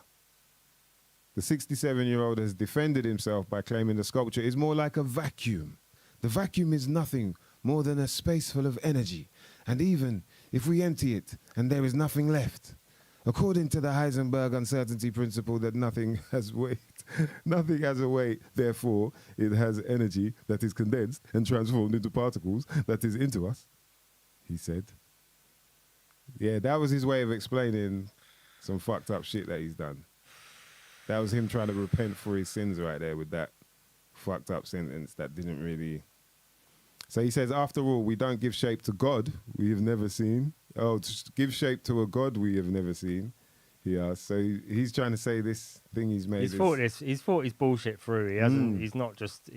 The 67-year-old has defended himself by claiming the sculpture is more like a vacuum. The vacuum is nothing more than a space full of energy, and even if we empty it and there is nothing left, according to the Heisenberg uncertainty principle that nothing has weight, nothing has a weight, therefore it has energy that is condensed and transformed into particles that is into us, he said. Yeah, that was his way of explaining some fucked up shit that he's done. That was him trying to repent for his sins right there with that fucked up sentence that didn't really... So he says, after all, we don't give shape to God we have never seen. Oh, to give shape to a God we have never seen, he asked. So he's trying to say this thing he's made. He's thought his bullshit through. He hasn't. He's not just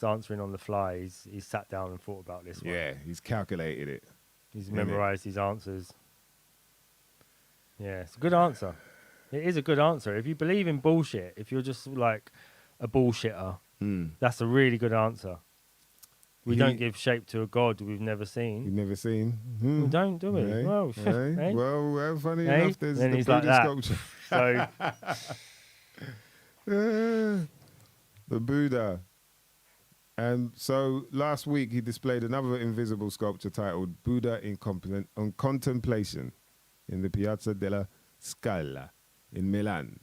answering on the fly. He's sat down and thought about this one. Yeah, he's calculated it. He's memorized his answers. Yeah, it's a good answer. It is a good answer. If you believe in bullshit, if you're just like a bullshitter, that's a really good answer. We don't give shape to a God we've never seen. You've never seen? We don't, do we? Hey, well, hey. Well, funny hey? enough, there's then the he's Buddha like sculpture. So, the Buddha. And so last week he displayed another invisible sculpture titled Buddha on Contemplation in the Piazza della Scala in Milan.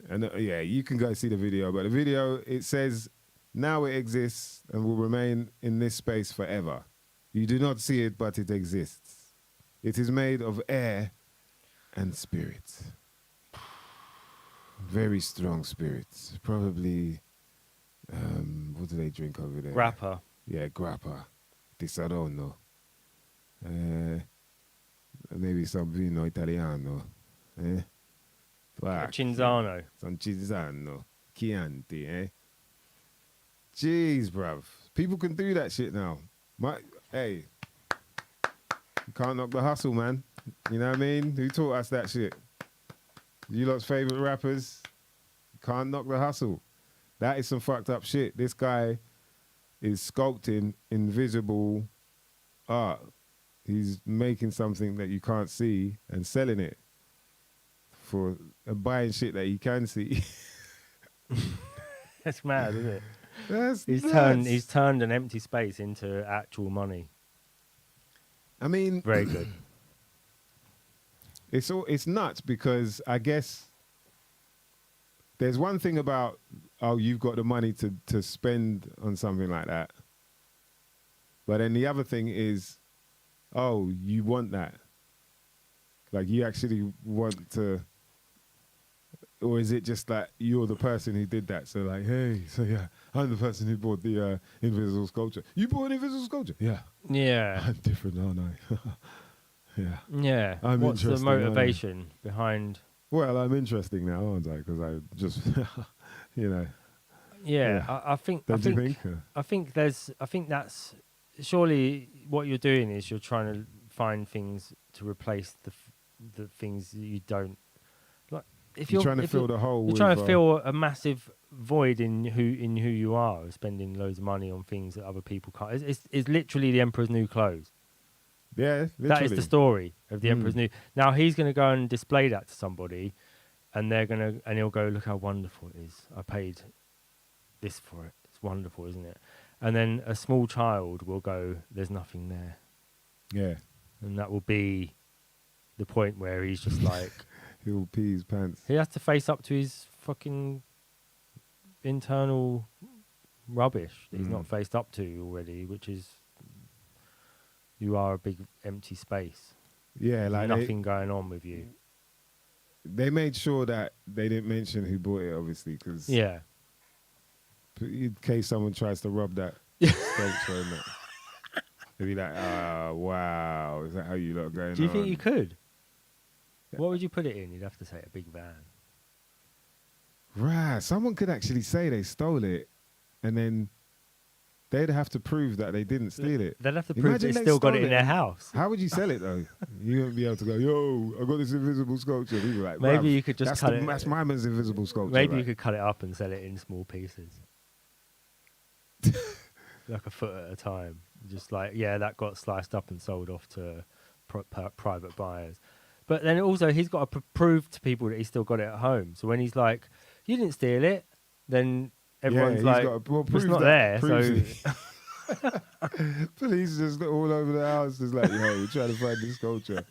And yeah, you can go see the video, but the video, it says, now it exists and will remain in this space forever. You do not see it, but it exists. It is made of air and spirit. Very strong spirits. Probably, what do they drink over there? grappa. Yeah, grappa. Di Saronno. Maybe some vino italiano. Cinzano. Some Cinzano. Chianti, eh? Jeez, bruv. People can do that shit now. Hey, you can't knock the hustle, man. You know what I mean? Who taught us that shit? You lot's favorite rappers? Can't knock the hustle. That is some fucked up shit. This guy is sculpting invisible art. He's making something that you can't see and selling it for buying shit that you can see. That's mad, isn't it? That's He's nuts. turned an empty space into actual money. I mean, Very good. it's nuts because I guess there's one thing about, oh, you've got the money to spend on something like that. But then the other thing is, oh, you want that. Like you actually want to, or is it just like you're the person who did that? So like, hey, so yeah, I'm the person who bought the invisible sculpture. You bought an invisible sculpture? Yeah. Yeah. I'm different, aren't I? Yeah. Yeah. I'm What's the interesting, aren't I? motivation behind? Well, I'm interesting now, aren't I? Because I just, you know. Yeah, Yeah. I think. Don't you think? I think that's surely what you're doing is you're trying to find things to replace the things that you don't like. If You're trying to fill the hole. You're trying to fill a massive void in who you are, spending loads of money on things that other people can't. It's literally the Emperor's New Clothes. Yeah, literally. That is the story of the Emperor's New. Now he's going to go and display that to somebody, and he'll go, look how wonderful it is. I paid this for it. It's wonderful, isn't it? And then a small child will go, there's nothing there. Yeah. And that will be the point where he's just like, He'll pee his pants. he has to face up to his fucking internal rubbish that he's not faced up to already, which is you are a big empty space. Yeah, like nothing going on with you. They made sure that they didn't mention who bought it, obviously, because Yeah. in case someone tries to rob that sculpture, and that, they'd be like, "Oh, wow, is that how you lot are going on?" Do you think you could? What would you put it in? You'd have to say a big van. Right, someone could actually say they stole it, and then they'd have to prove that they didn't steal it. They'd have to prove they still got it in their house. How would you sell it though? You wouldn't be able to go, "Yo, I got this invisible sculpture." People like, maybe you could just cut it. That's my man's invisible sculpture. Maybe like. you could cut it up and sell it in small pieces, like a foot at a time. Just like, yeah, that got sliced up and sold off to private buyers. But then also he's got to prove to people that he's still got it at home. So when he's like, "You didn't steal it," then everyone's like, "It's not there." So police just all over the house, just like, "Yo, we're trying to find this sculpture.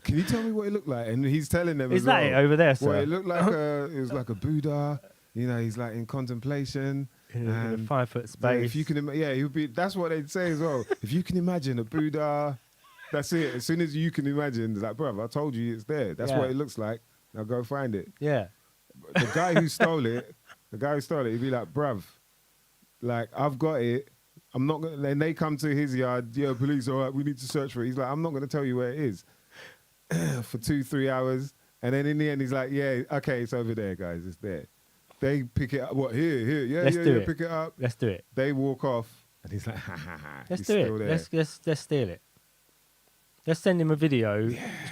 Can you tell me what it looked like?" And he's telling them, "Is that it over there, sir?" Well, it looked like it was like a Buddha. You know, he's like in contemplation. In a 5 foot space. If you can, he would be. That's what they'd say as well. If you can imagine a Buddha, that's it. As soon as you can imagine, it's like, "Bruv, I told you it's there. That's what it looks like. Now go find it." Yeah. The guy who stole it, he'd be like, "Bruv, like I've got it. I'm not gonna." Then they come to his yard. "Yeah, police. All right, we need to search for it." He's like, "I'm not gonna tell you where it is." For 2-3 hours, and then in the end, he's like, "Yeah, okay, it's over there, guys. It's there." They pick it up. What, here? Yeah, pick it up. Let's do it. They walk off, and he's like, "Ha ha ha." Let's do it. Let's steal it. Let's send him a video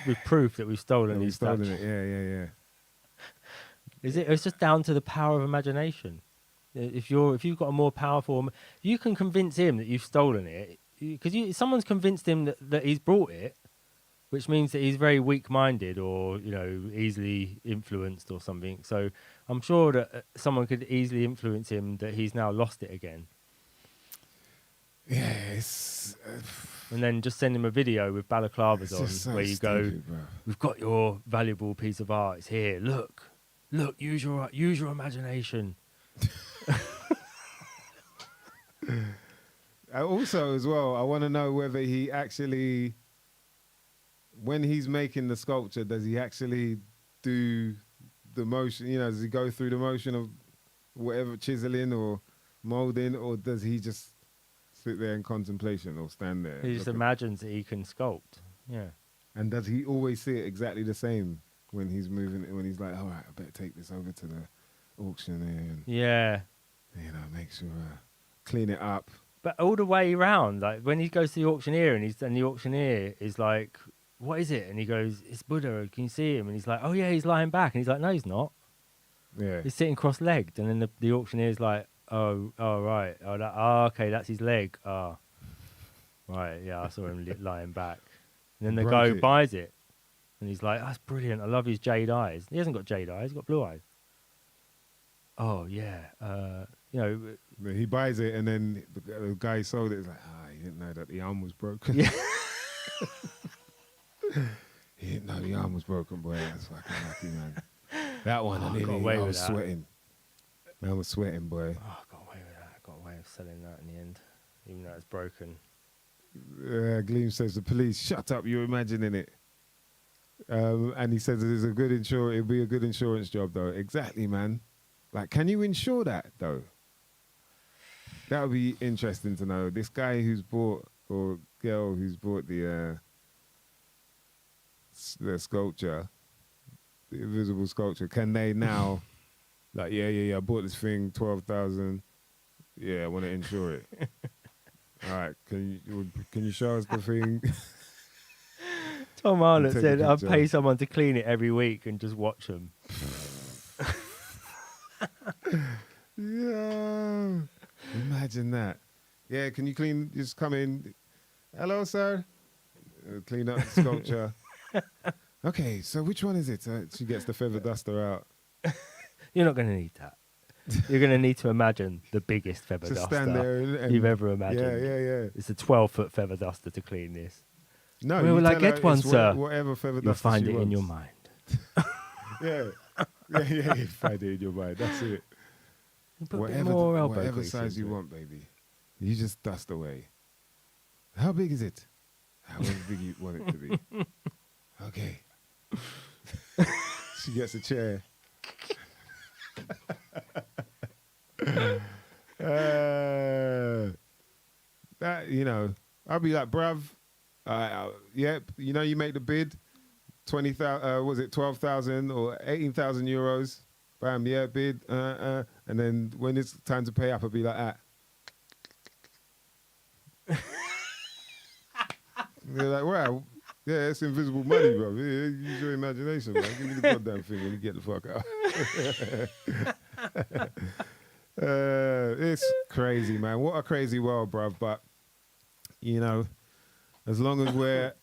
with proof that we've stolen his statue. It. Yeah. It's just down to the power of imagination. If you've got a more powerful, you can convince him that you've stolen it, because someone's convinced him that he's brought it, which means that he's very weak-minded or easily influenced or something. So I'm sure that someone could easily influence him that he's now lost it again. Yes. And then just send him a video with balaclavas on, so where you stupid, go, bro. "We've got your valuable piece of art. It's here. Look, use your imagination." Also, as well, I want to know whether he actually, when he's making the sculpture, does he actually do the motion? Does he go through the motion of whatever chiseling or molding, or does he just sit there in contemplation or stand there? He just imagines that he can sculpt. Yeah. And does he always see it exactly the same when he's moving it? When he's like, "All right, I better take this over to the auctioneer and make sure clean it up." But all the way around, like when he goes to the auctioneer and the auctioneer is like, "What is it?" And he goes, "It's Buddha. Can you see him?" And he's like, "Oh yeah, he's lying back." And he's like, "No, he's not. Yeah. He's sitting cross-legged." And then the auctioneer's like, Oh, right. Okay, that's his leg. Oh, right. Yeah, I saw him lying back. And then the guy who buys it, and he's like, "That's brilliant. I love his jade eyes." He hasn't got jade eyes. He's got blue eyes. Oh yeah, He buys it, and then the guy who sold it is like, he didn't know that the arm was broken. Yeah. He didn't know the arm was broken, boy. That's fucking lucky, man. That one, I was sweating. I was sweating, boy. Oh, I got away with that. I got away with selling that in the end, even though it's broken. Gleam says the police. Shut up! You're imagining it. And he says it'd be a good insurance job, though. Exactly, man. Like, can you insure that, though? That would be interesting to know. This guy who's bought, or girl who's bought the sculpture, the invisible sculpture, can they now, like, I bought this thing, 12,000. Yeah, I want to insure it. All right, can you show us the thing? Tom Arnold said, "I'll pay someone to clean it every week and just watch them." Yeah, imagine that. Yeah, can you clean? Just come in. Hello, sir. Clean up the sculpture. Okay, so which one is it? She gets the feather duster out. You're not going to need that. You're going to need to imagine the biggest feather duster stand there you've ever imagined. Yeah. It's a 12-foot feather duster to clean this. No, where will I get one, sir? Whatever feather duster you'll find it wants. in your mind. Yeah, you find it in your mind. That's it. Whatever size you want, baby. You just dust away. How big is it? However big you want it to be. Okay. She gets a chair. That, I'll be like, bruv, you make the bid, 20,000, was it 12,000 or 18,000 euros? Bam, yeah, bid, and then when it's time to pay up, I'll be like that. They're like, wow, yeah, it's invisible money, bro. Yeah, use your imagination, man. Give me the goddamn thing when you get the fuck out. It's crazy, man. What a crazy world, bruv. But, as long as we're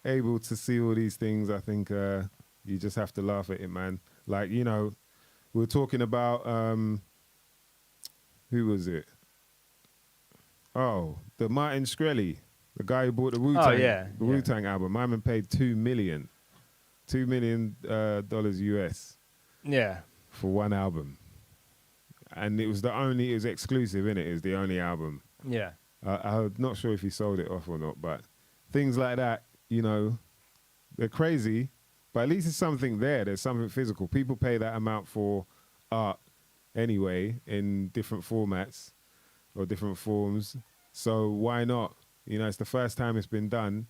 able to see all these things, I think you just have to laugh at it, man. Like, we were talking about, who was it? Oh, the Martin Shkreli, the guy who bought the Wu-Tang album. My man paid $2 million US. Yeah. For one album. And it was exclusive, innit? It was the only album. Yeah. I'm not sure if he sold it off or not, but things like that, they're crazy, but at least it's something there. There's something physical. People pay that amount for art anyway in different formats or different forms. So why not? It's the first time it's been done,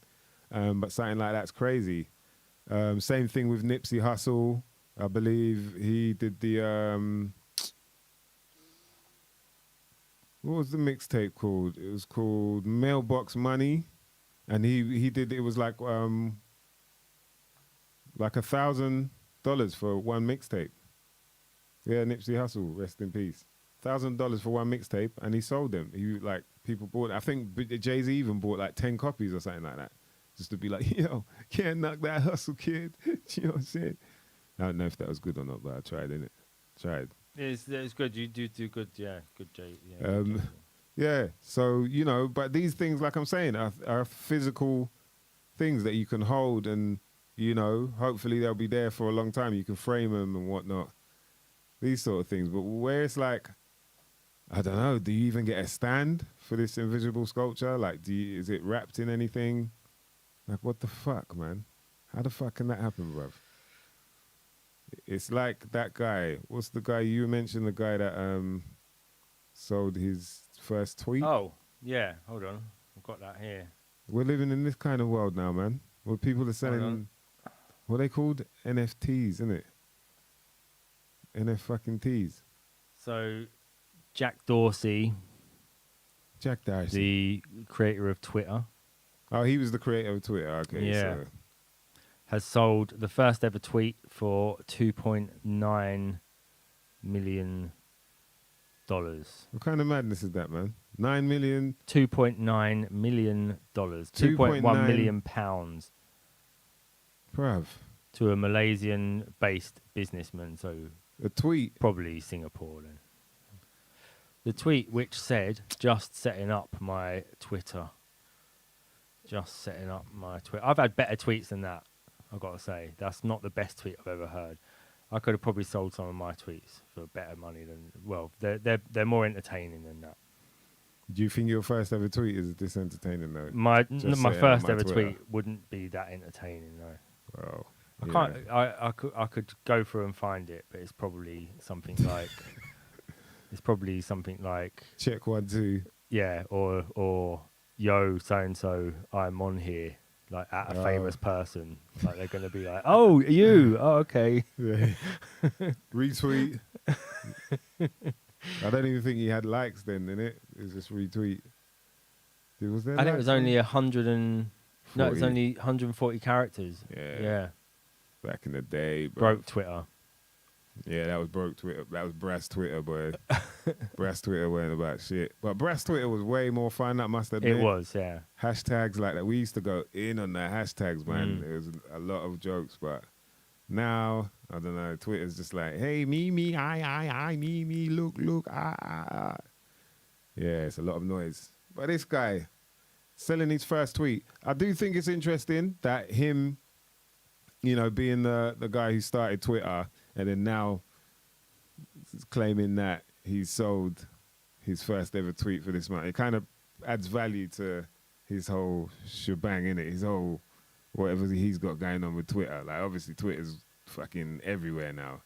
but something like that's crazy. Same thing with Nipsey Hussle. I believe he did the... what was the mixtape called? It was called Mailbox Money. And he did, it was like $1,000 for one mixtape. Yeah, Nipsey Hussle, rest in peace. $1,000 for one mixtape, and he sold them. People bought, I think Jay-Z even bought like 10 copies or something like that. Just to be like, can't knock that hustle, kid. You know what I'm saying? I don't know if that was good or not, but I tried, innit? Tried. It's good. You do good, yeah. Good, Jay. Yeah, yeah, so, but these things, like I'm saying, are physical things that you can hold and, hopefully they'll be there for a long time. You can frame them and whatnot. These sort of things. But where it's like, I don't know, do you even get a stand for this invisible sculpture? Like, is it wrapped in anything? Like, what the fuck, man? How the fuck can that happen, bruv? It's like that guy. What's the guy you mentioned? The guy that sold his first tweet? Oh, yeah. Hold on. I've got that here. We're living in this kind of world now, man. Where people are selling, what are they called? NFTs, isn't it? NF-fucking-Ts. So, Jack Dorsey. The creator of Twitter. Oh, he was the creator of Twitter. Okay. Yeah. So. Has sold the first ever tweet for $2.9 million. What kind of madness is that, man? 9 million? $2.9 million. 2.1 million pounds. Bruv. To a Malaysian-based businessman, so A tweet. probably Singapore then. The tweet which said, just setting up my Twitter. Just setting up my Twitter. I've had better tweets than that, I've got to say. That's not the best tweet I've ever heard. I could have probably sold some of my tweets for better money than... Well, they're more entertaining than that. Do you think your first ever tweet is this entertaining though? My first ever Twitter. tweet wouldn't be that entertaining, no. Well, I can't. I could go through and find it, but it's probably something like. Check 1, 2. Yeah, or yo, so and so, I'm on here, like at a famous person. Like they're gonna be like, oh, you, oh, okay. Yeah. Retweet. I don't even think he had likes then, innit? It was just retweet. Was there? I think it was only 100 and no, it was 40. only 140 characters. Yeah. Back in the day, bro. Broke Twitter. Yeah, that was broke Twitter. That was Brass Twitter, boy. Brass Twitter weren't about shit. But Brass Twitter was way more fun, that must have been. It was, yeah. Hashtags like that. We used to go in on the hashtags, man. There was a lot of jokes, but now, I don't know, Twitter's just like, hey, me, I, me, look, ah. Yeah, it's a lot of noise. But this guy, selling his first tweet, I do think it's interesting that him, you know, being the guy who started Twitter, and then now claiming that he sold his first ever tweet for this month. It kind of adds value to his whole shebang, innit? His whole whatever he's got going on with Twitter. Like, obviously, Twitter's fucking everywhere now.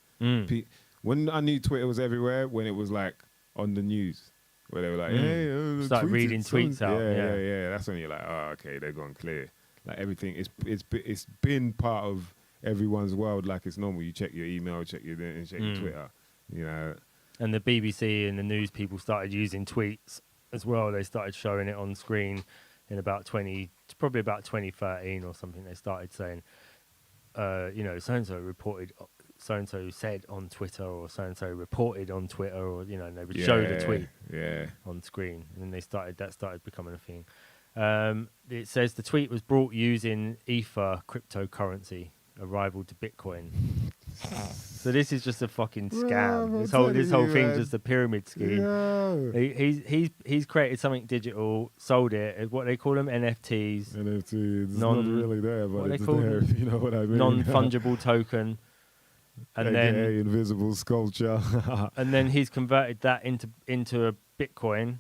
When I knew Twitter was everywhere, when it was like on the news, where they were like, hey, start reading tweets out. Yeah. That's when you're like, oh, okay, they're gone clear. Like everything, it's been part of everyone's world like it's normal. You check your email, check your Twitter, you know. And the BBC and the news people started using tweets as well. They started showing it on screen in probably about 2013 or something. They started saying, you know, so-and-so reported, so-and-so said on Twitter, or so-and-so reported on Twitter, or, you know, and they would show the tweet on screen. And then that started becoming a thing. It says the tweet was brought using Ether cryptocurrency, a rival to Bitcoin. So this is just a fucking scam. This whole thing's just a pyramid scheme. He's created something digital, sold it. What they call them, NFTs. NFTs. It's not really there, but it's there. You know what I mean? Non-fungible token. And AKA then invisible sculpture. and then he's converted that into a Bitcoin.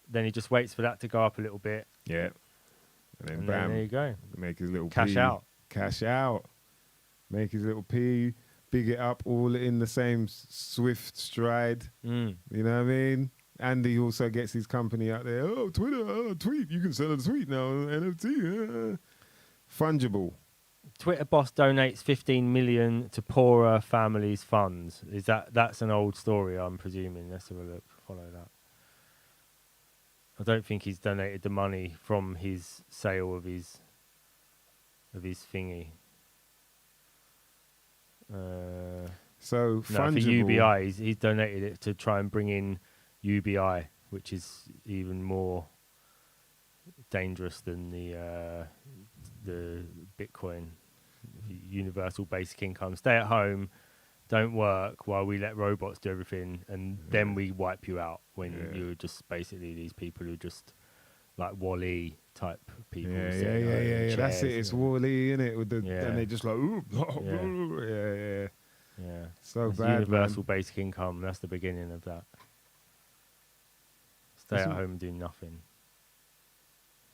Then he just waits for that to go up a little bit. Yeah. And then bam. There you go. Make his little Cash P. out. Cash out. Make his little P. Big it up all in the same swift stride. You know what I mean? Andy also gets his company out there. Oh, Twitter, tweet. You can sell a tweet now. NFT. Fungible. Twitter boss donates 15 million to poorer families' funds. That's an old story, I'm presuming. Let's have a look. Follow that. I don't think he's donated the money from his sale of his thingy. So for fungible. UBI, he's donated it to try and bring in UBI, which is even more dangerous than the Bitcoin, universal basic income. Stay at home, don't work while we let robots do everything, and then we wipe you out when you're just basically these people who just like Wall-E type people. Yeah. That's it. It's Wall-E, innit? With the and they just like, ooh, yeah. So that's bad. Universal basic income. That's the beginning of that. Stay at home and do nothing.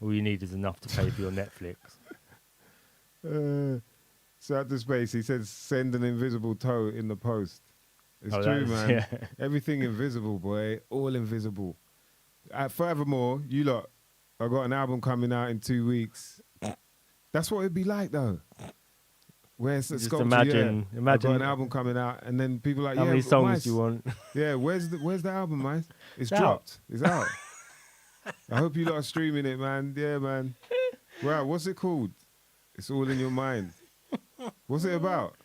All you need is enough to pay for your Netflix. So at the space, he says, send an invisible toe in the post. It's true, man. Yeah. Everything invisible, boy. All invisible. Furthermore, you lot, I got an album coming out in 2 weeks. That's what it'd be like, though. Where's the Just sculpture? imagine. I got an album coming out, and then people are like, how many songs do you want? Yeah, where's the album, man? It's out. dropped. It's out. I hope you lot are streaming it, man. Yeah, man. Right, what's it called? It's all in your mind. What's it about?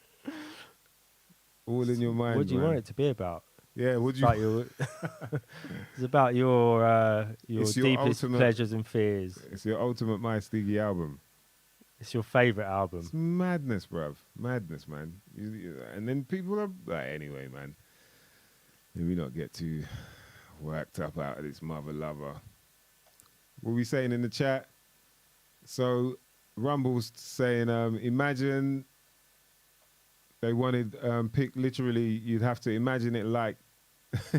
All in your mind. What do you want it to be about? Yeah, what do you? It's about your It's your deepest ultimate- pleasures and fears. It's your ultimate My Stiggy album. It's your favorite album. It's madness, bruv. Madness, man. And then people are like, anyway, man. Let me not get too worked up out of this mother lover. What we saying in the chat? So Rumble's saying, imagine they wanted pick literally. You'd have to imagine it like,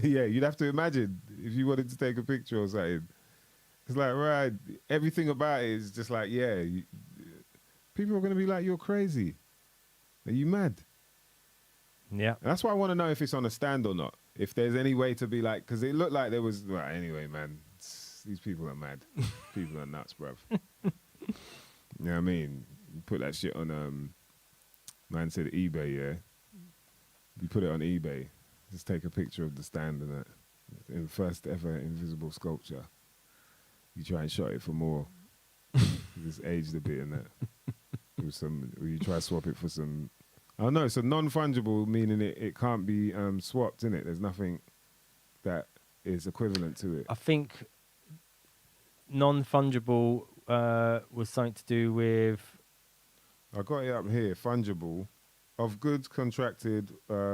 yeah, you'd have to imagine if you wanted to take a picture or something. It's like, right, everything about it is just like, yeah. People are going to be like, you're crazy. Are you mad? Yeah. And that's why I want to know if it's on a stand or not. If there's any way to be like, because it looked like there was, right, anyway, man, these people are mad. People are nuts, bruv. You know what I mean? You put that shit on, man said eBay, yeah? You put it on eBay, just take a picture of the stand and that. In the first ever invisible sculpture. You try and shot it for more. Just aged a bit in that. With some, or you try to swap it for some. I don't know. So non-fungible, meaning it can't be swapped, innit? There's nothing that is equivalent to it. I think non-fungible was something to do with. I got it up here. Fungible, of goods contracted A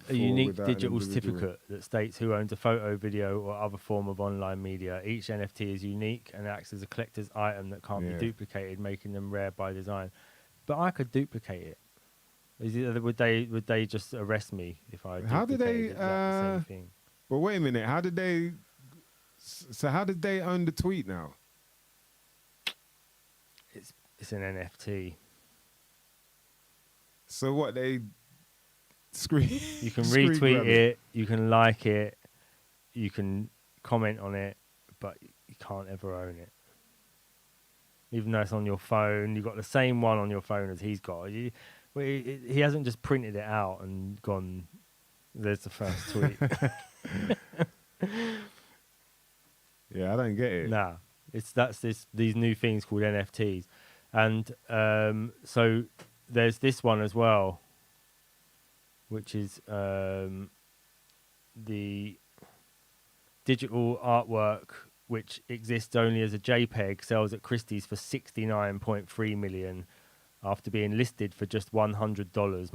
unique digital certificate that states who owns a photo, video, or other form of online media. Each NFT is unique and acts as a collector's item that can't be duplicated, making them rare by design. But I could duplicate it. Would they just arrest me if I? How did they? The same thing? But wait a minute. How did they? So how did they own the tweet now? It's an NFT. So what they screen? You can retweet it, you can like it, you can comment on it, but you can't ever own it. Even though it's on your phone, you've got the same one on your phone as he's got. He hasn't just printed it out and gone, there's the first tweet. Yeah, I don't get it. Nah, these new things called NFTs. And so there's this one as well, which is the digital artwork, which exists only as a JPEG, sells at Christie's for $69.3 million after being listed for just $100,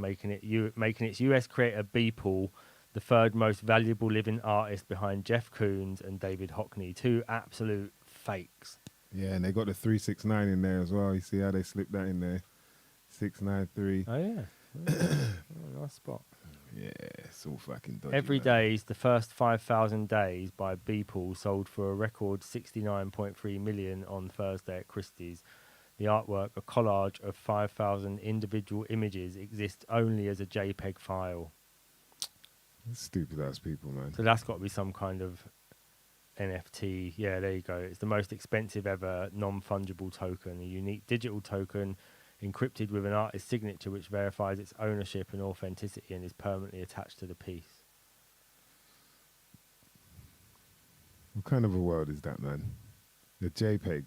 making its US creator Beeple the third most valuable living artist behind Jeff Koons and David Hockney, two absolute fakes. Yeah, and they got the 369 in there as well. You see how they slipped that in there? 693. Oh, yeah. Oh, nice spot. Yeah, it's all fucking dodgy. Every Day's The First 5,000 Days by Beeple sold for a record $69.3 million on Thursday at Christie's. The artwork, a collage of 5,000 individual images, exists only as a JPEG file. Stupid ass people, man. So that's got to be some kind of NFT. Yeah, there you go. It's the most expensive ever non-fungible token, a unique digital token encrypted with an artist's signature which verifies its ownership and authenticity and is permanently attached to the piece. What kind of a world is that, man? The JPEG.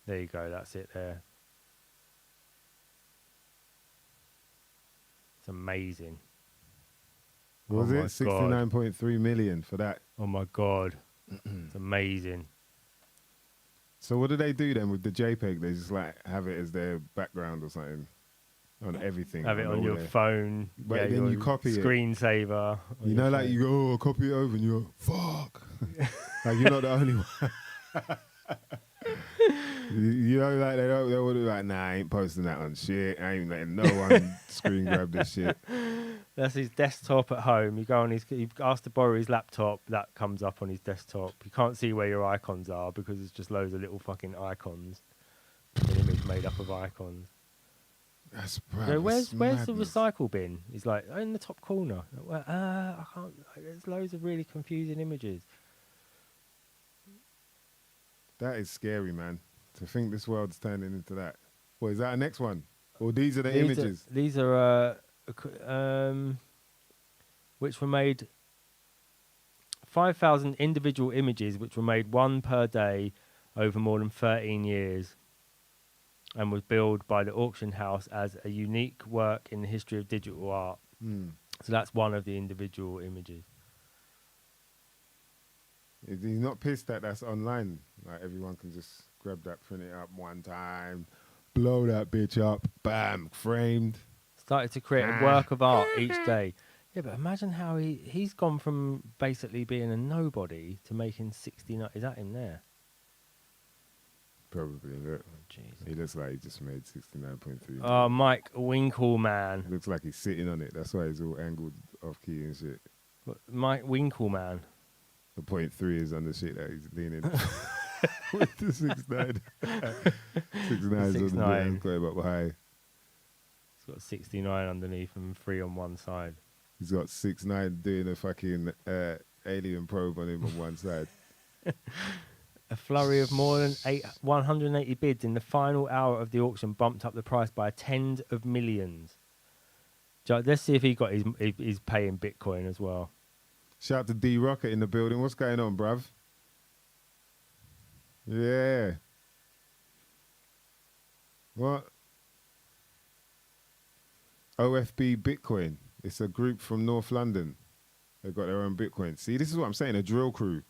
There you go. That's it there. It's amazing. What was it? 69.3 million for that. Oh my God. It's amazing. So what do they do then with the JPEG? They just like have it as their background or something on everything. Have it on your phone. But yeah, then you copy it. Screensaver. You know, like you go, oh, copy it over and you go, fuck. Like you're not the only one. You know, like they would be like, nah, I ain't posting that on shit. I ain't letting no one screen grab this shit. That's his desktop at home. You go on you ask to borrow his laptop, that comes up on his desktop. You can't see where your icons are because it's just loads of little fucking icons. An image made up of icons. That's so where's the recycle bin? He's like, oh, in the top corner. Well, I can't. There's loads of really confusing images. That is scary, man. To think this world's turning into that. Well, is that our next one? Or these are the images? These are which were made 5,000 individual images, which were made one per day over more than 13 years, and was billed by the auction house as a unique work in the history of digital art. So that's one of the individual images. He's not pissed that that's online. Like everyone can just grab that, print it up one time. blow that bitch up, bam, framed. Started to create a work of art each day. Yeah, but imagine how he's gone from basically being a nobody to making 69. Is that him there? Probably. Look. Oh, Jesus. He looks like he just made 69.3. Oh, Mike Winkle, man. Looks like he's sitting on it. That's why he's all angled off key and shit. Mike Winkle, man. The 0.3 is on the shit that he's leaning with the 6.9. 6.9 is on the bit going up high. He's got 69 underneath and 3 on one side. He's got 6.9 doing a fucking alien probe on him on one side. A flurry of more than 180 bids in the final hour of the auction bumped up the price by tens of millions. Let's see if he got he's paying Bitcoin as well. Shout out to D Rocket in the building. What's going on, bruv? Yeah. What? OFB Bitcoin. It's a group from North London. They've got their own Bitcoin. See, this is what I'm saying. A drill crew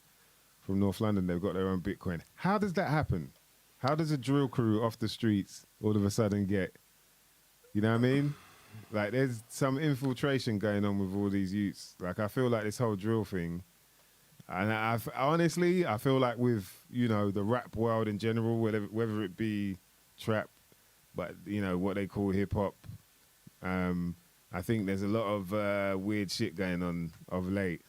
from North London, they've got their own Bitcoin. How does that happen? How does a drill crew off the streets all of a sudden get, you know what I mean? Like, there's some infiltration going on with all these youths. Like, I feel like this whole drill thing, and honestly, I feel like with, you know, the rap world in general, whether it be trap, but, you know, what they call hip-hop, I think there's a lot of weird shit going on of late.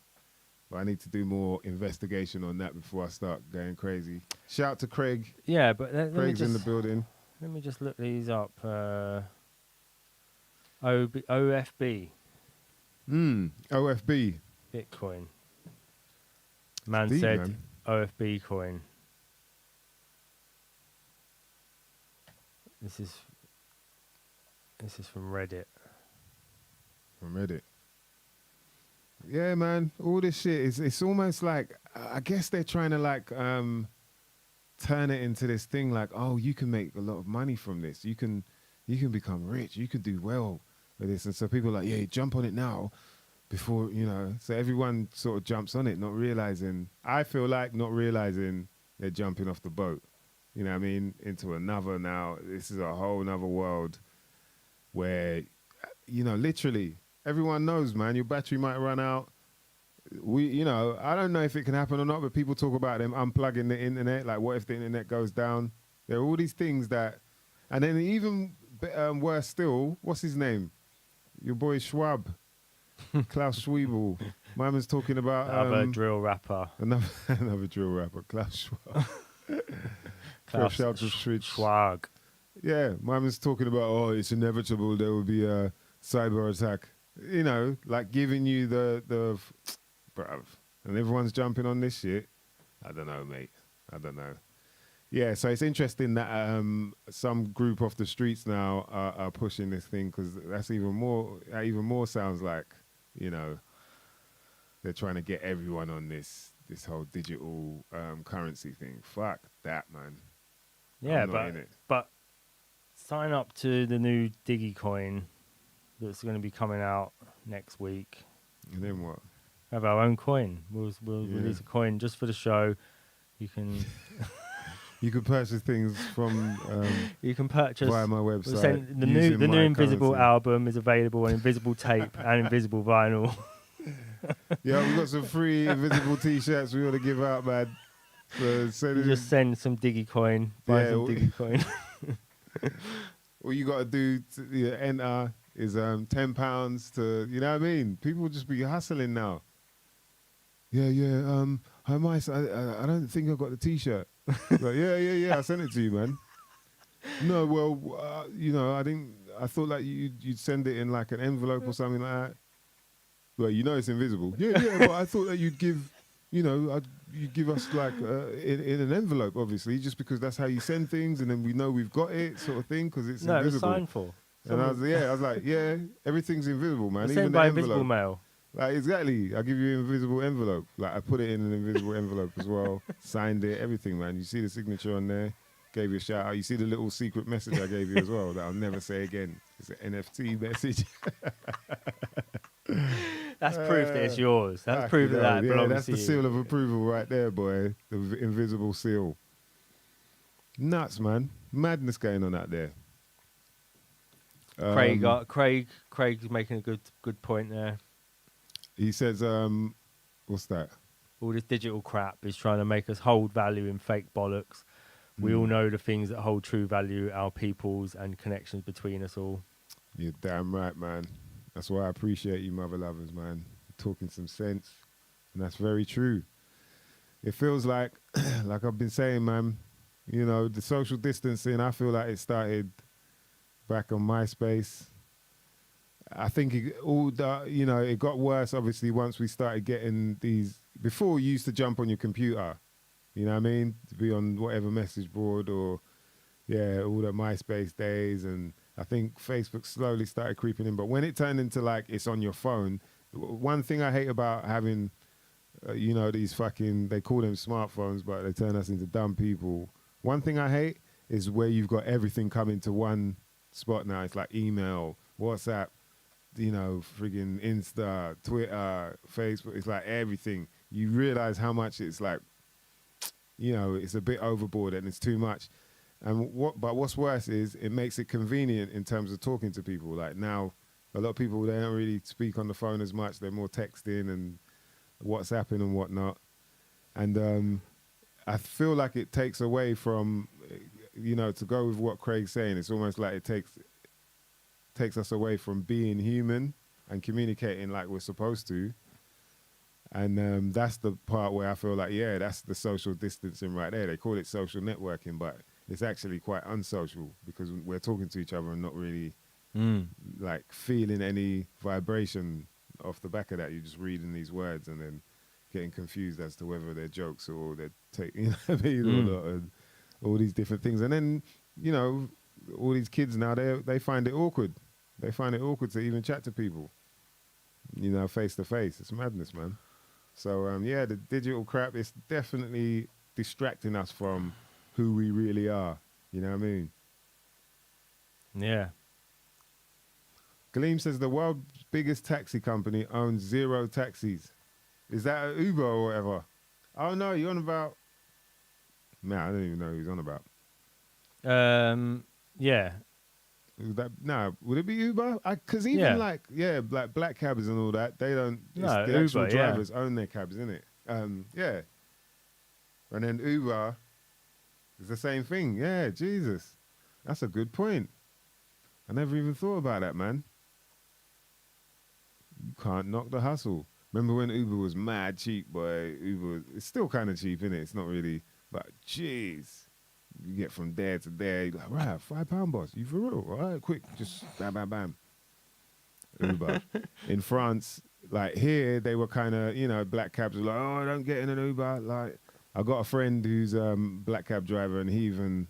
But I need to do more investigation on that before I start going crazy. Shout out to Craig. Yeah, but Craig's in the building. Let me just look these up. OFB. OFB. Bitcoin. Man Deep, said man. OFB coin. This is from Reddit. From Reddit. Yeah, man. All this shit it's almost like I guess they're trying to like turn it into this thing like, oh, you can make a lot of money from this. You can become rich. You can do well with this. And so people are like, yeah, jump on it now before, you know. So everyone sort of jumps on it, not realizing. I feel like not realizing they're jumping off the boat. You know what I mean? Into another now. This is a whole nother world where, you know, literally everyone knows, man, your battery might run out. You know, I don't know if it can happen or not, but people talk about them unplugging the internet. Like, what if the internet goes down? There are all these things that, and then even worse still, what's his name? Your boy Schwab, Klaus Schwabel. My man's talking about Another drill rapper. Another drill rapper, Klaus Schwab. Klaus Schwab. Yeah, my man's talking about, oh, it's inevitable there will be a cyber attack. You know, like giving you the bruv. And everyone's jumping on this shit. I don't know, mate. I don't know. Yeah, so it's interesting that some group off the streets now are pushing this thing, because that even more sounds like, you know, they're trying to get everyone on this whole digital currency thing. Fuck that, man. Yeah, but sign up to the new DigiCoin that's going to be coming out next week. And then what? Have our own coin. We'll release a coin just for the show. You can you can purchase things from you can purchase via my website. The new Invisible currency. album is available on Invisible tape and Invisible vinyl. Yeah, we've got some free Invisible t-shirts we want to give out, man. So you just send some DigiCoin, buy some DigiCoin. All you got to do to enter is £10 to, you know what I mean? People just be hustling now. Yeah. How am I don't think I got the t-shirt. Like, yeah. I sent it to you, man. No, well, you know, I thought like you'd send it in like an envelope or something like that. Well, you know it's invisible. Yeah, but I thought that you'd give, you know, you'd give us like in an envelope, obviously, just because that's how you send things, and then we know we've got it, sort of thing, because it's invisible. No, it's signed for. And I was like, yeah, everything's invisible, man. It's even sent by the invisible envelope. mail. Like, exactly. I give you an invisible envelope. Like, I put it in an invisible envelope as well. Signed it, everything, man. You see the signature on there. Gave you a shout out. You see the little secret message I gave you as well that I'll never say again. It's an NFT message. That's proof that it's yours. That's proof that belongs to you. That's the seal of approval right there, boy. The invisible seal. Nuts, man. Madness going on out there. Craig's making a good point there. He says, what's that? All this digital crap is trying to make us hold value in fake bollocks. We all know the things that hold true value, our peoples and connections between us all. You're damn right, man. That's why I appreciate you, mother lovers, man. Talking some sense. And that's very true. It feels like I've been saying, man, you know, the social distancing, I feel like it started back on MySpace. I think it got worse, obviously, once we started getting these. Before, you used to jump on your computer, you know what I mean, to be on whatever message board or, all the MySpace days. And I think Facebook slowly started creeping in. But when it turned into like it's on your phone, one thing I hate about having, these fucking, they call them smartphones, but they turn us into dumb people. One thing I hate is where you've got everything coming to one spot now. It's like email, WhatsApp, friggin' Insta, Twitter, Facebook. It's like everything. You realize how much it's like, it's a bit overboard and it's too much. But what's worse is it makes it convenient in terms of talking to people. Like now, a lot of people, they don't really speak on the phone as much. They're more texting and WhatsApping and whatnot. And I feel like it takes away from, to go with what Craig's saying, it's almost like it takes us away from being human and communicating like we're supposed to. And that's the part where I feel like, that's the social distancing right there. They call it social networking, but it's actually quite unsocial because we're talking to each other and not really like feeling any vibration off the back of that. You're just reading these words and then getting confused as to whether they're jokes or they're or not, and all these different things. And then, all these kids now, they find it awkward. They find it awkward to even chat to people, face to face. It's madness, man. So, the digital crap is definitely distracting us from who we really are. You know what I mean? Yeah. Gleam says the world's biggest taxi company owns 0 taxis. Is that an Uber or whatever? Oh, no, you're on about... Nah, I don't even know who he's on about. Yeah. Would it be Uber? Because even like black cabs and all that, they don't. The Uber, actual drivers own their cabs, isn't it? And then Uber is the same thing. Yeah, Jesus, that's a good point. I never even thought about that, man. You can't knock the hustle. Remember when Uber was mad cheap, boy? It's still kind of cheap, isn't it? It's not really, but jeez. You get from there to there, you're like, right, £5, boss. You for real? All right, quick, just bam, bam, bam. Uber. In France, like here, they were kind of, black cabs were like, oh, don't get in an Uber. Like, I got a friend who's black cab driver, and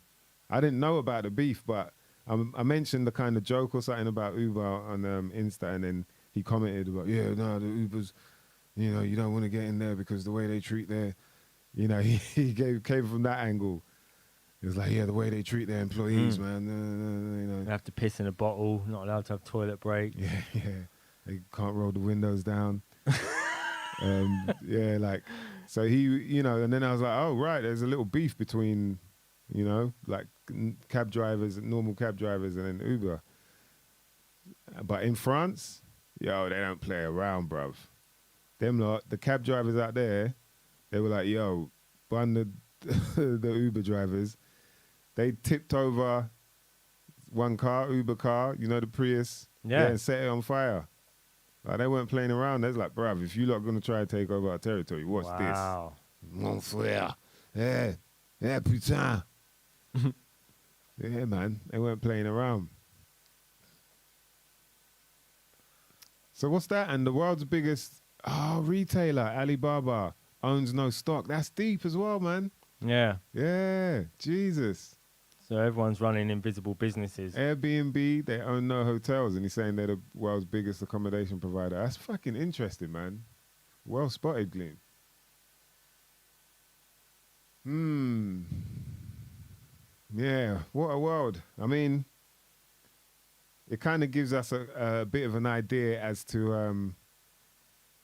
I didn't know about the beef, but I mentioned the kind of joke or something about Uber on Insta, and then he commented about, the Ubers, you don't want to get in there because the way they treat their, he came from that angle. It was like, the way they treat their employees, man. They have to piss in a bottle, not allowed to have toilet break. Yeah. They can't roll the windows down. So he, and then I was like, oh, right, there's a little beef between, like cab drivers, normal cab drivers, and then Uber. But in France, they don't play around, bruv. Them lot, the cab drivers out there, they were like, bun the Uber drivers. They tipped over one car, Uber car, the Prius, and set it on fire. Like, they weren't playing around. They was like, bruv, if you lot going to try and take over our territory, what's this? Mon frère. Yeah, putain. Yeah, man. They weren't playing around. So what's that? And the world's biggest retailer, Alibaba, owns no stock. That's deep as well, man. Yeah. Yeah, Jesus. So everyone's running invisible businesses. Airbnb, they own no hotels, and he's saying they're the world's biggest accommodation provider. That's fucking interesting, man. Well spotted, Gleam. Yeah, what a world. I mean, it kind of gives us a bit of an idea as to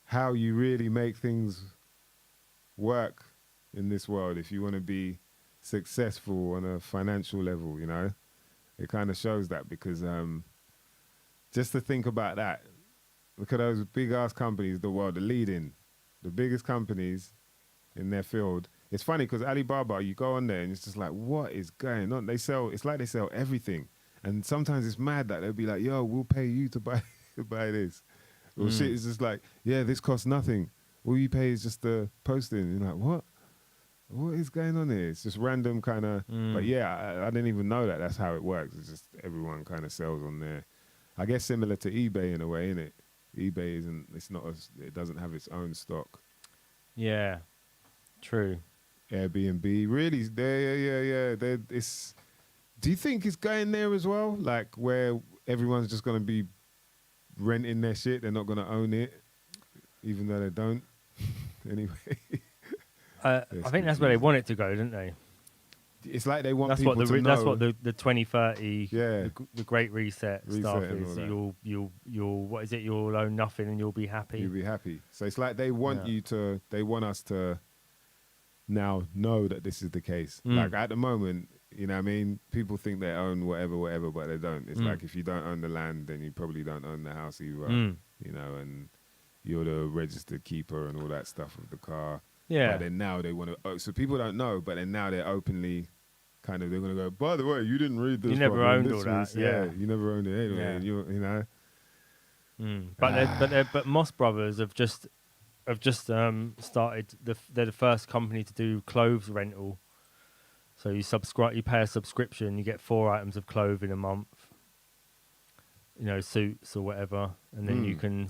how you really make things work in this world if you want to be successful on a financial level, It kind of shows that because just to think about that. Look at those big ass companies, the biggest companies in their field. It's funny because Alibaba, you go on there and it's just like, what is going on? It's like they sell everything. And sometimes it's mad that they'll be like, yo, we'll pay you to buy this. Or shit is just like, yeah, this costs nothing. All you pay is just the posting. You're like, what? What is going on here? It's just random kind of, but yeah, I didn't even know that that's how it works. It's just everyone kind of sells on there. I guess similar to eBay in a way, innit? eBay it doesn't have its own stock. Yeah, true. Airbnb, really? Yeah. Do you think it's going there as well? Like where everyone's just going to be renting their shit, they're not going to own it, even though they don't. Anyway. I think that's where they want it to go, don't they? It's like they want that's people to know. That's what the 2030, yeah, the Great Reset stuff is. You'll what is it? You'll own nothing and you'll be happy. You'll be happy. So it's like they want they want us to now know that this is the case. Like at the moment, you know what I mean? People think they own whatever, but they don't. It's like if you don't own the land, then you probably don't own the house either. You know, and you're the registered keeper and all that stuff of the car. Yeah. But then now they want to. So people don't know, but then now they're openly kind of. They're going to go. By the way, you didn't read this. You never owned all that. Yeah. You never owned it anyway. Yeah. You know. But Moss Brothers have just started. They're the first company to do clothes rental. So you pay a subscription, you get 4 items of clothing a month. You know, suits or whatever, and then you can.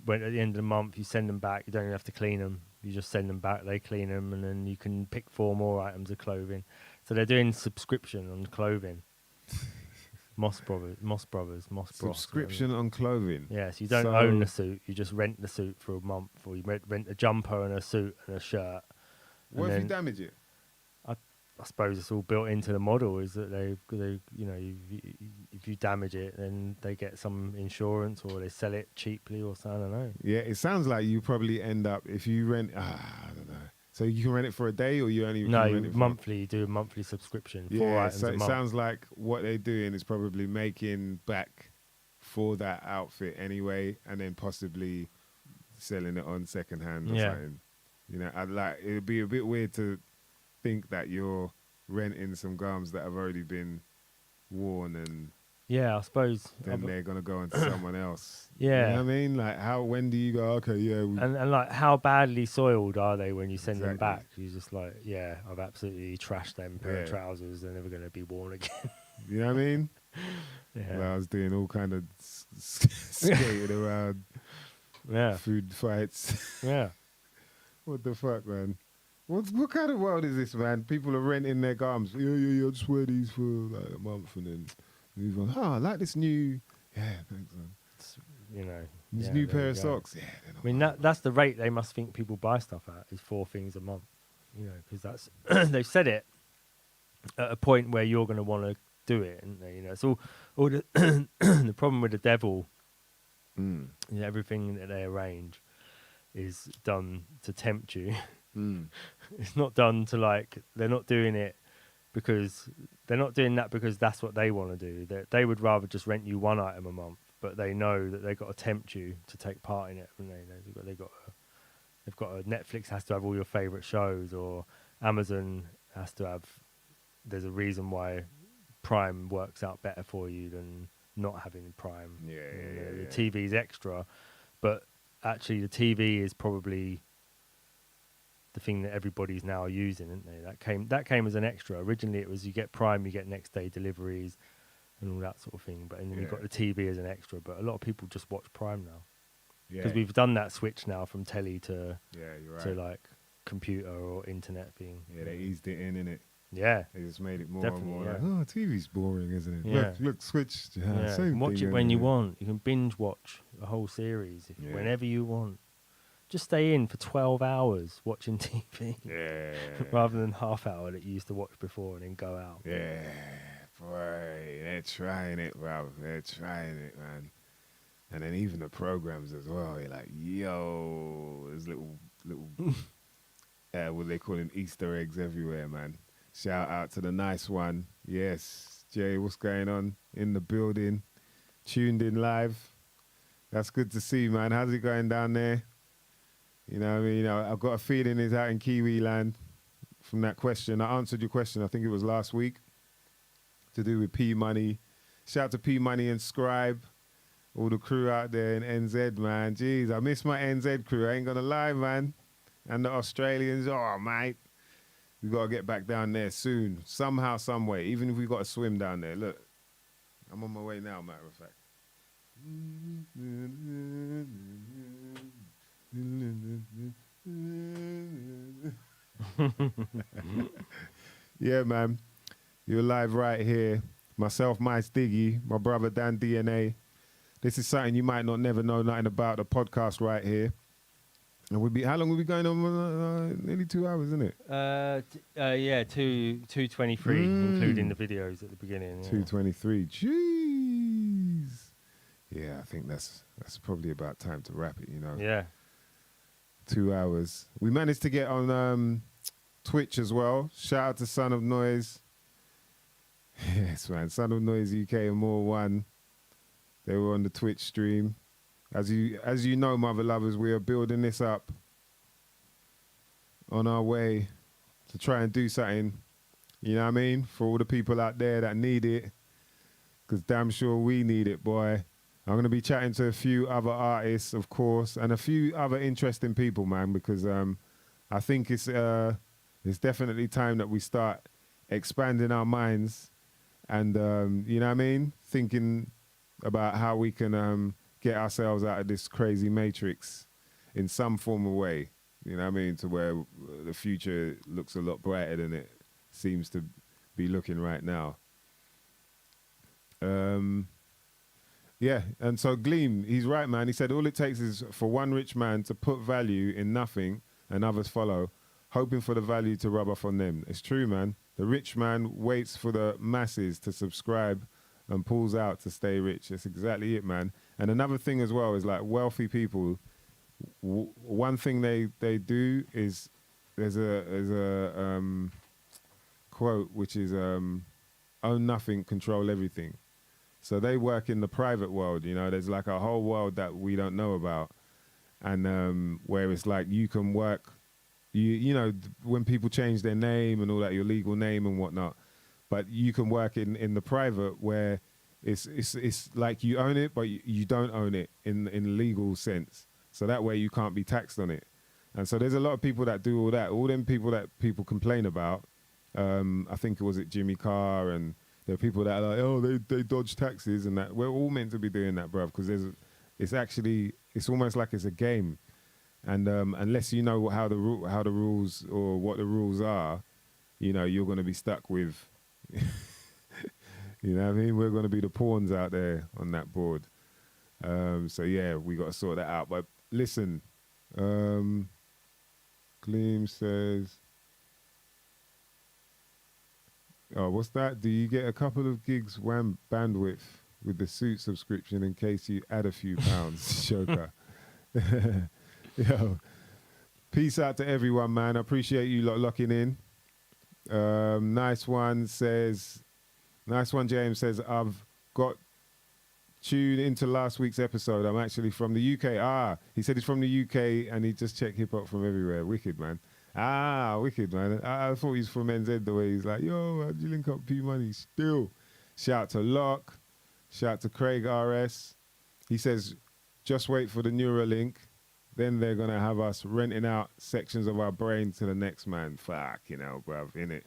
When at the end of the month, you send them back. You don't even have to clean them. You just send them back. They clean them, and then you can pick 4 more items of clothing. So they're doing subscription on clothing. Moss Brothers. Subscription on clothing. Yes, you don't own the suit. You just rent the suit for a month, or you rent a jumper and a suit and a shirt. What if you damage it? I suppose it's all built into the model. Is that they you know, if you damage it, then they get some insurance, or they sell it cheaply, or something. I don't know. Yeah, it sounds like you probably end up if you rent. I don't know. So you can rent it for a day, or you only rent it monthly. You do a monthly subscription. 4 items so a it month. sounds like what they're doing is probably making back for that outfit anyway, and then possibly selling it on secondhand or something. You know, it'd be a bit weird to think that you're renting some garments that have already been worn, and I suppose then they're gonna go into someone else. Yeah, you know what I mean, like when do you go? Okay, and like how badly soiled are they when you send them back? You're just like, I've absolutely trashed them pair of trousers. They're never gonna be worn again. You know what I mean? Well, I was doing all kind of skating around, food fights. What the fuck, man? What kind of world is this, man? People are renting their garments. Yeah, I'll just wear these for like a month and then move on. I like this new. Yeah, thanks, man. You know, this new pair of socks. Yeah, I mean that's the rate they must think people buy stuff at, is 4 things a month. You know, because that's they've said it at a point where you're going to want to do it, and you know, it's all the the problem with the devil. You know, everything that they arrange is done to tempt you. It's not done to they're not doing it because they're not doing that because that's what they want to do. They would rather just rent you 1 item a month, but they know that they've got to tempt you to take part in it. And they've got a Netflix has to have all your favorite shows, or Amazon has to have. There's a reason why Prime works out better for you than not having Prime. The TV's extra, but actually the TV is probably the thing that everybody's now using, isn't they? That came as an extra. Originally, it was you get Prime, you get next day deliveries, and all that sort of thing. But then you've got the TV as an extra. But a lot of people just watch Prime now, because we've done that switch now from telly to to like computer or internet thing. Yeah, they eased it in it. Yeah, they just made it more and more. Like, TV's boring, isn't it? Yeah. Look, switch. Same watch thing, it when you want. You can binge watch a whole series whenever you want. Just stay in for 12 hours watching TV. Yeah. Rather than half hour that you used to watch before and then go out. Yeah. Boy, they're trying it, bro. They're trying it, man. And then even the programs as well. You're like, yo, there's little what they call them, Easter eggs everywhere, man. Shout out to the nice one. Yes. Jay, what's going on in the building? tuned in live. That's good to see, man. How's it going down there? You know what I mean? You know, I've got a feeling it's out in Kiwi land from that question. I answered your question, I think it was last week, to do with P Money. Shout out to P Money and Scribe, all the crew out there in NZ, man. Jeez, I miss my NZ crew. I ain't gonna lie, man. And the Australians, oh, mate. We got to get back down there soon. Somehow, some way. Even if we got to swim down there. Look, I'm on my way now, matter of fact. Yeah, man. You're live right here. Myself, Mice Diggy, my brother Dan DNA. This is something you might not never know nothing about, the podcast right here. And we'll be, how long will we be going on? Nearly 2 hours, isn't it? Yeah, 2:23, including the videos at the beginning. 2:23. Jeez. Yeah, I think that's probably about time to wrap it, you know. Yeah. 2 hours. We managed to get on Twitch as well. Shout out to Son of Noise. Yes, man. Son of Noise UK and More One. They were on the Twitch stream. As you know, mother lovers, we are building this up on our way to try and do something, you know what I mean, for all the people out there that need it, because damn sure we need it, boy. I'm going to be chatting to a few other artists, of course, and a few other interesting people, man, because I think it's definitely time that we start expanding our minds and, you know what I mean, thinking about how we can get ourselves out of this crazy matrix in some form of way, you know what I mean, to where the future looks a lot brighter than it seems to be looking right now. Yeah, and so Gleam, he's right, man. He said all it takes is for one rich man to put value in nothing and others follow, hoping for the value to rub off on them. It's true, man. The rich man waits for the masses to subscribe and pulls out to stay rich. That's exactly it, man. And another thing as well is like wealthy people, one thing they do is there's a quote which is own nothing, control everything. So they work in the private world, you know. There's like a whole world that we don't know about, and where it's like you can work, you know, when people change their name and all that, your legal name and whatnot, but you can work in the private where it's like you own it, but you don't own it in legal sense. So that way you can't be taxed on it. And so there's a lot of people that do all that. All them people that people complain about. I think it was Jimmy Carr, and there are people that are like, oh, they dodge taxes and that. We're all meant to be doing that, bruv, because it's almost like it's a game. And unless you know how the rules or what the rules are, you know, you're going to be stuck with. You know what I mean? We're going to be the pawns out there on that board. So, yeah, we got to sort that out. But listen, Gleam says, oh, what's that? Do you get a couple of gigs bandwidth with the suit subscription in case you add a few pounds? Shoka. Yo, peace out to everyone, man. I appreciate you lot locking in. Nice one, James says, I've got tuned into last week's episode. I'm actually from the UK. He said he's from the UK and he just checked hip hop from everywhere. Wicked, man. Wicked, man. I thought he's from NZ the way he's like, yo, how'd you link up P Money? Still. Shout to Locke. Shout to Craig RS. He says, just wait for the Neuralink. Then they're going to have us renting out sections of our brain to the next man. Fuck, you know, bruv, innit?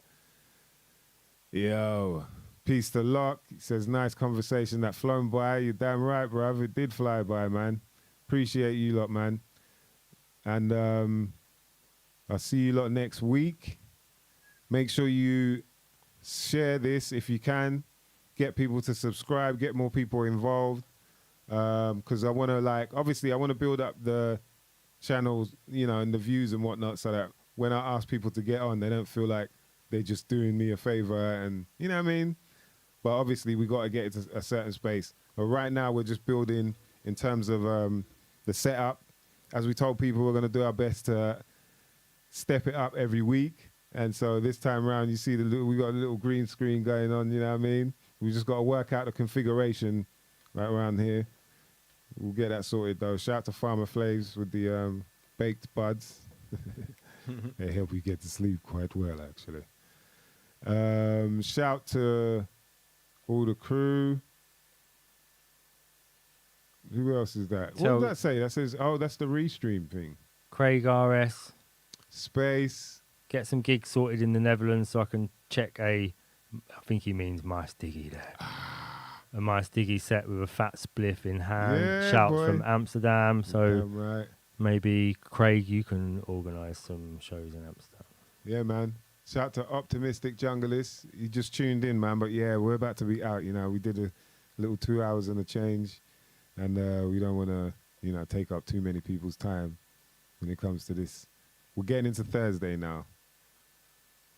Yo. Peace to Locke. He says, nice conversation that flown by. You're damn right, bruv. It did fly by, man. Appreciate you lot, man. And I'll see you lot next week. Make sure you share this if you can. Get people to subscribe. Get more people involved. Because I want to, obviously, I want to build up the channels, you know, and the views and whatnot, so that when I ask people to get on, they don't feel like they're just doing me a favor, and you know what I mean? But obviously we got to get it to a certain space. But right now we're just building in terms of the setup. As we told people, we're going to do our best to step it up every week. And so this time around, you see we got a little green screen going on, you know what I mean? We just got to work out the configuration right around here. We'll get that sorted though. Shout out to Farmer Flaves with the baked buds. They help you get to sleep quite well, actually. Shout to all the crew. Who else is that? What does that say? That says, oh, that's the restream thing. Craig RS. Space. Get some gigs sorted in the Netherlands so I can check I think he means My Stiggy there. A My Stiggy set with a fat spliff in hand. Yeah, Shouts boy. from Amsterdam. So right. maybe, Craig, you can organise some shows in Amsterdam. Yeah, man. Shout to Optimistic Junglist. You just tuned in, man. But yeah, we're about to be out. You know, we did a little 2 hours and a change. And we don't want to, you know, take up too many people's time when it comes to this. We're getting into Thursday now,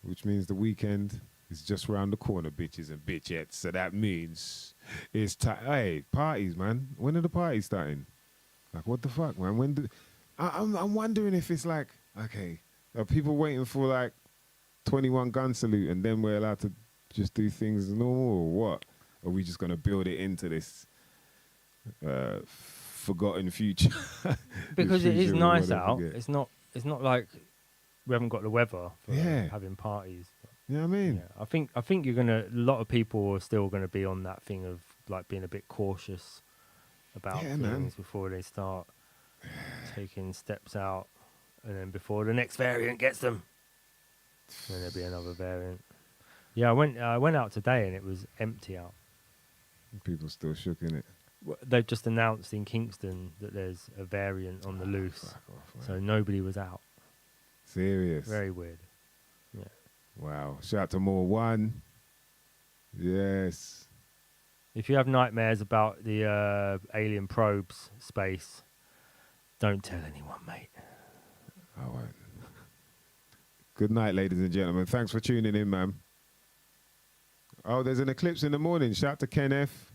which means the weekend is just around the corner, bitches and bitchettes. So that means it's time. Hey, parties, man. When are the parties starting? Like, what the fuck, man? I'm wondering if it's like, okay, are people waiting for like 21 gun salute and then we're allowed to just do things as normal, or what? Or are we just going to build it into this forgotten future? Because it is nice out. It's not like we haven't got the weather for having parties. You know what I mean? Yeah, I think you're gonna. A lot of people are still gonna be on that thing of like being a bit cautious about things before they start taking steps out, and then before the next variant gets them, then there'll be another variant. Yeah, I went out today and it was empty out. People still shook in it. They've just announced in Kingston that there's a variant on the loose, so nobody was out. Serious. Very weird. Yeah. Wow. Shout out to More One. Yes. If you have nightmares about the alien probes space, don't tell anyone, mate. I won't. Good night, ladies and gentlemen. Thanks for tuning in, man. Oh, there's an eclipse in the morning. Shout out to Ken F.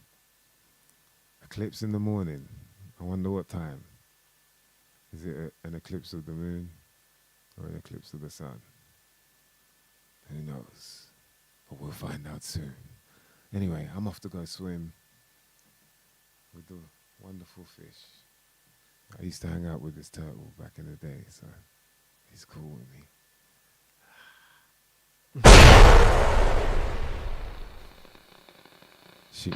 Eclipse in the morning. I wonder what time. Is it an eclipse of the moon or an eclipse of the sun? Who knows? But we'll find out soon. Anyway, I'm off to go swim with the wonderful fish. I used to hang out with this turtle back in the day, so he's cool with me. Shit.